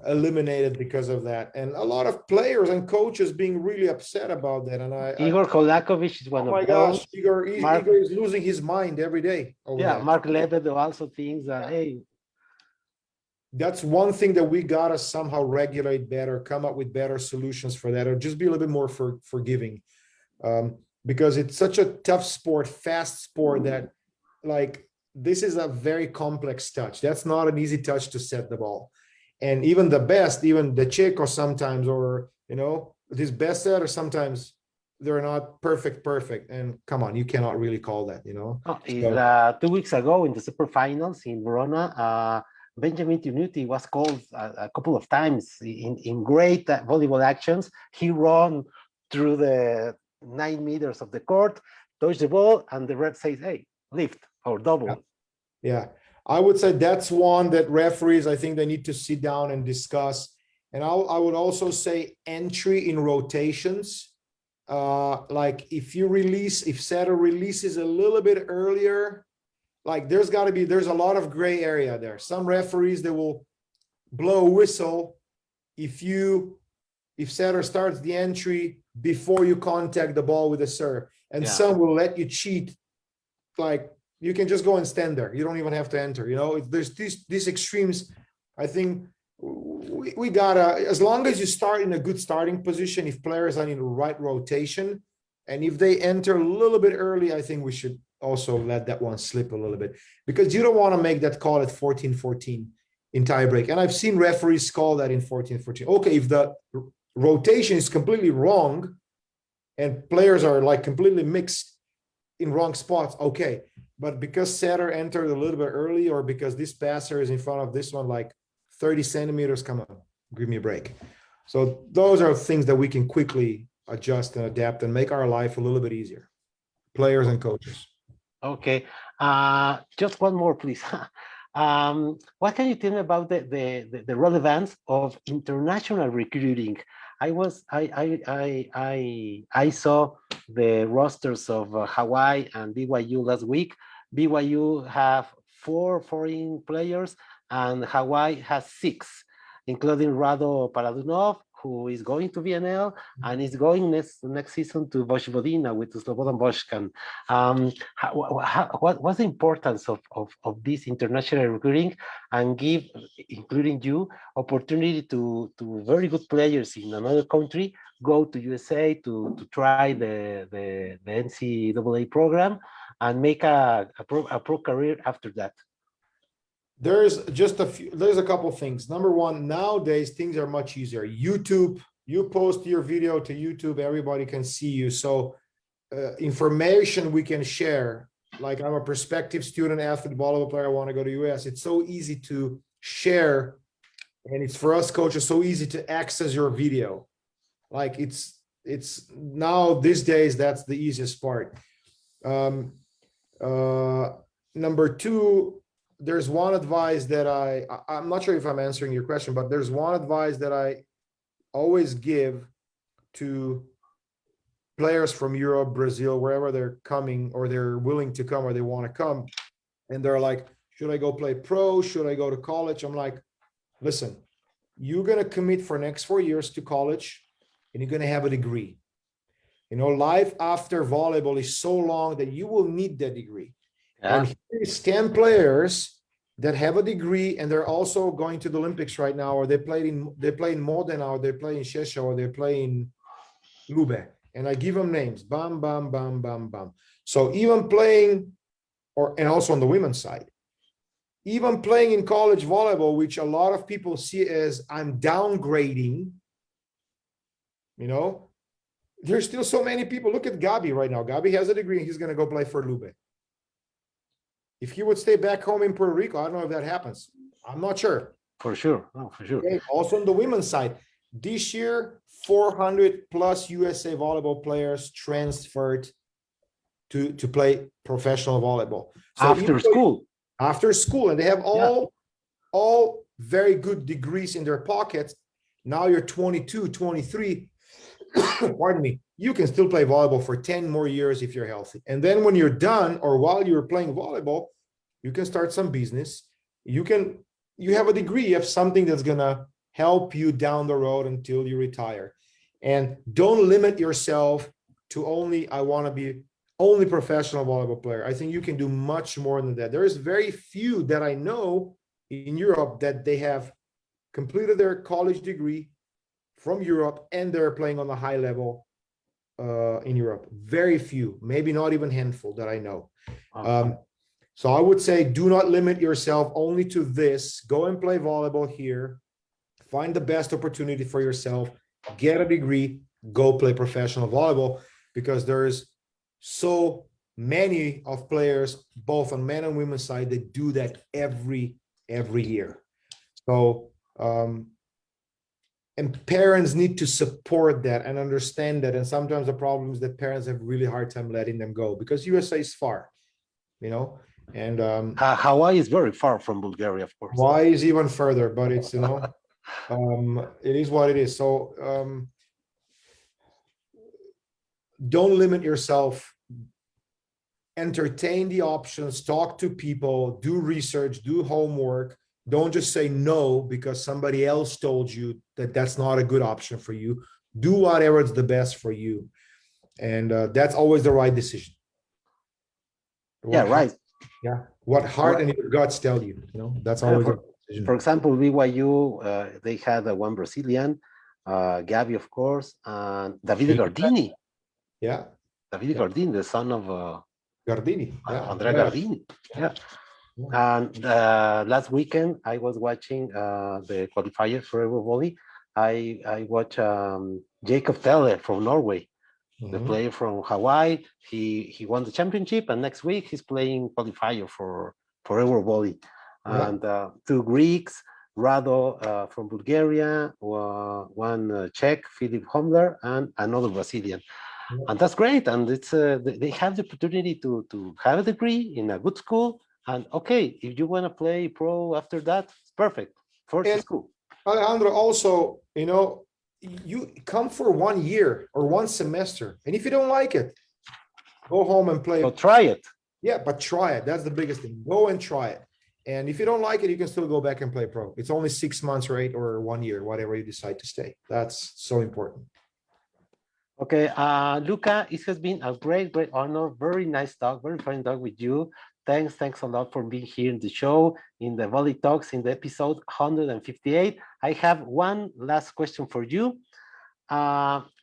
eliminated because of that, and a lot of players and coaches being really upset about that. And Igor Kolakovic is one of those. Oh my gosh, Igor is losing his mind every day. Mark Lebedev also thinks that, hey, that's one thing that we gotta somehow regulate better, come up with better solutions for that, or just be a little bit more forgiving, because it's such a tough sport, fast sport, that like this is a very complex touch. That's not an easy touch to set the ball. And even the best, even the Checo sometimes, or, you know, these best setters, sometimes they're not perfect. And come on, you cannot really call that, you know? Oh, So, 2 weeks ago in the superfinals in Verona, Benjamin Tinuti was called a couple of times in great volleyball actions. He ran through the 9 meters of the court, touched the ball, and the ref says, "Hey, lift or double." yeah, I would say that's one that referees, I think they need to sit down and discuss. And I would also say entry in rotations. Like if setter releases a little bit earlier, like there's a lot of gray area there. Some referees, they will blow a whistle if setter starts the entry before you contact the ball with the serve, and Yeah. some will let you cheat. Like you can just go and stand there. You don't even have to enter, you know. There's these extremes. I think we gotta, as long as you start in a good starting position, if players are in the right rotation, and if they enter a little bit early, I think we should also let that one slip a little bit, because you don't want to make that call at 14-14 in tiebreak. And I've seen referees call that in 14-14. Okay, if the rotation is completely wrong and players are like completely mixed in wrong spots, okay. But because setter entered a little bit early, or because this passer is in front of this one like 30 centimeters, come on, give me a break. So those are things that we can quickly adjust and adapt and make our life a little bit easier, players and coaches. Okay. Just one more, please. What can you tell me about the relevance of international recruiting? I saw the rosters of Hawaii and BYU last week. BYU have 4 foreign players and Hawaii has 6, including Rado Paradunov, who is going to VNL and is going next season to Vojvodina with Slobodan Boškan. What's the importance of this international recruiting, and give, including you, opportunity to very good players in another country go to USA to try the NCAA program and make a pro career after that? There's a couple things. Number one, nowadays things are much easier. YouTube, you post your video to YouTube, everybody can see you. So information we can share. Like, I'm a prospective student athlete, volleyball player, I want to go to US. It's so easy to share, and it's for us coaches so easy to access your video. Like it's now these days, that's the easiest part. Number two, there's one advice that I'm not sure if I'm answering your question, but there's one advice that I always give to players from Europe, Brazil, wherever they're coming, or they're willing to come, or they want to come, and they're like, should I go play pro? Should I go to college? I'm like, listen, you're going to commit for next 4 years to college, and you're going to have a degree. You know, life after volleyball is so long that you will need that degree. Yeah. And here's 10 players that have a degree, and they're also going to the Olympics right now, or they play in Modena, or they play in Szczecin, or they play in Lube. And I give them names, bam, bam, bam, bam, bam. So even playing, and also on the women's side, even playing in college volleyball, which a lot of people see as I'm downgrading, you know, there's still so many people. Look at Gabi right now. Gabi has a degree, and he's going to go play for Lube. If he would stay back home in Puerto Rico, I don't know if that happens. I'm not sure. For sure. No, for sure. Okay. Also on the women's side, this year, 400 plus USA volleyball players transferred to play professional volleyball. So after school. And they have all very good degrees in their pockets. Now you're 22, 23. Pardon me. You can still play volleyball for 10 more years if you're healthy. And then when you're done, or while you're playing volleyball, you can start some business. You have a degree, you have something that's gonna help you down the road until you retire. And don't limit yourself to I want to be only professional volleyball player. I think you can do much more than that. There's very few that I know in Europe that they have completed their college degree from Europe and they're playing on a high level in Europe. Very few, maybe not even handful that I know. So I would say, do not limit yourself only to this. Go and play volleyball here. find the best opportunity for yourself, get a degree, go play professional volleyball, because there's so many of players, both on men and women's side, that do that every year. So, and parents need to support that and understand that. And sometimes the problem is that parents have really hard time letting them go, because USA is far, you know, and Hawaii is very far from Bulgaria, of course. why is even further, but it's, you know, it is what it is. So don't limit yourself, entertain the options, talk to people, do research, do homework. Don't just say no because somebody else told you that that's not a good option for you. Do whatever is the best for you, and that's always the right decision. Yeah, right. What heart and your guts tell you, you know, that's always the right decision. For example, BYU, they had one Brazilian, Gabby, of course, and Davide Gardini. Yeah. Davide Gardini, the son of Gardini. Yeah. Andrea Gardini. Yeah. And last weekend, I was watching the qualifiers for Volley. I watched Jacob Teller from Norway, the player from Hawaii. He won the championship, and next week he's playing qualifier for Volley. And two Greeks, Rado from Bulgaria, one Czech, Filip Homler, and another Brazilian. And that's great. And it's they have the opportunity to have a degree in a good school. And okay, if you want to play pro after that, it's perfect. First school. Alejandro, also, you know, you come for 1 year or 1 semester, and if you don't like it, go home and play. So try it. Yeah, but try it. That's the biggest thing. Go and try it. And if you don't like it, you can still go back and play pro. It's only 6 months or 8 or 1 year, whatever you decide to stay. That's so important. Okay, Luka, it has been a great honor. Very nice talk, very fun talk with you. Thanks a lot for being here in the show, in the Volley Talks, in the episode 158. I have one last question for you.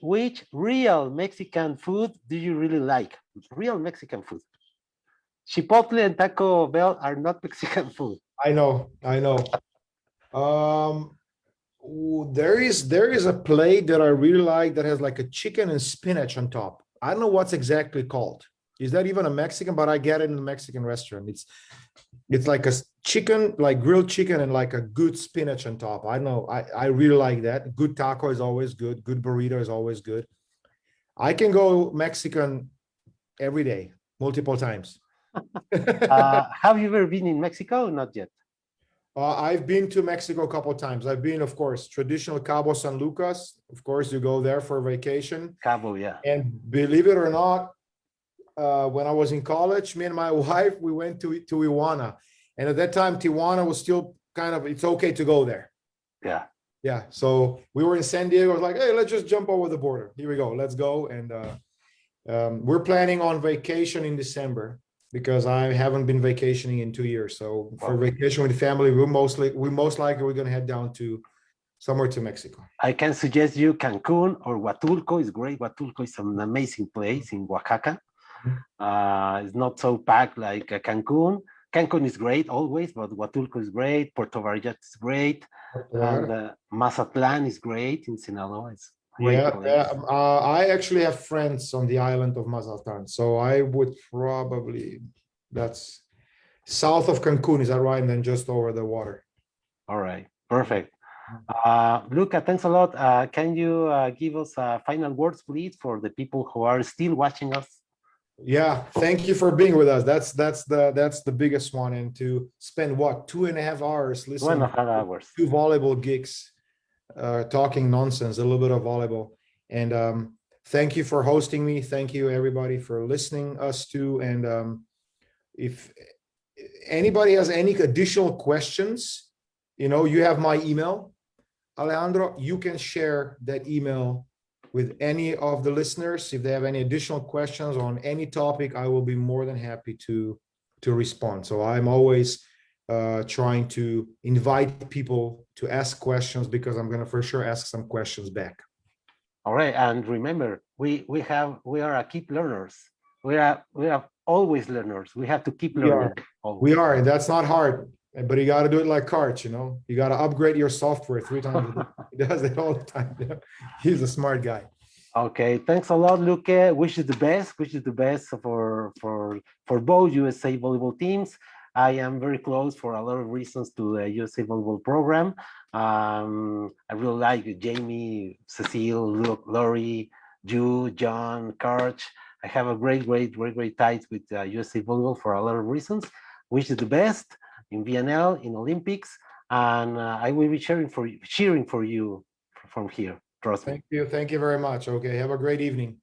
Which real Mexican food do you really like? Real Mexican food. Chipotle and Taco Bell are not Mexican food. I know. There is a plate that I really like that has like a chicken and spinach on top. I don't know what's exactly called. Is that even a Mexican? But I get it in a Mexican restaurant. It's like a chicken, like grilled chicken and like a good spinach on top. I know. I really like that. Good taco is always good. Good burrito is always good. I can go Mexican every day, multiple times. Have you ever been in Mexico? Not yet. I've been to Mexico a couple of times. I've been, of course, traditional Cabo San Lucas. Of course, you go there for vacation. Cabo, yeah. And believe it or not, when I was in college, me and my wife, we went to Tijuana. And at that time, Tijuana was still kind of, it's okay to go there. Yeah. Yeah. So we were in San Diego. I was like, hey, let's just jump over the border. Here we go. Let's go. And we're planning on vacation in December, because I haven't been vacationing in 2 years. So for vacation with the family, we're most likely we're going to head down to somewhere to Mexico. I can suggest you Cancun or Huatulco is great. Huatulco is an amazing place in Oaxaca. It's not so packed like Cancun. Cancun is great always, but Huatulco is great. Puerto Vallarta is great. And Mazatlan is great in Sinaloa. It's yeah. I actually have friends on the island of Mazatlan. So I would probably, that's south of Cancun, is that right? And then just over the water. All right, perfect. Luka, thanks a lot. Can you give us final words, please, for the people who are still watching us? Yeah, thank you for being with us. That's the biggest one. And to spend what, 2.5 hours listening 2.5 hours. to volleyball geeks talking nonsense, a little bit of volleyball. And thank you for hosting me. Thank you everybody for listening us to. And if anybody has any additional questions, you know, you have my email, Alejandro. You can share that email with any of the listeners. If they have any additional questions on any topic, I will be more than happy to respond. So I'm always trying to invite people to ask questions, because I'm going to for sure ask some questions back. All right. And remember, we are a keep learners. We are always learners. We have to keep learning. We are, and that's not hard. But you got to do it like Karch, you know. You got to upgrade your software 3 times a day. He does it all the time. You know? He's a smart guy. Okay, thanks a lot, Luke. Wish you the best. Wish you the best for both USA volleyball teams. I am very close for a lot of reasons to the USA volleyball program. I really like Jamie, Cecile, Luke, Lori, you, John, Karch. I have a great ties with USA volleyball for a lot of reasons. Wish you the best in VNL, in Olympics, and I will be cheering for you from here. Trust me. Thank you. Thank you very much. Okay. Have a great evening.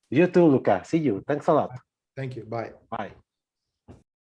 You too, Luca. See you. Thanks a lot. Thank you. Bye. Bye.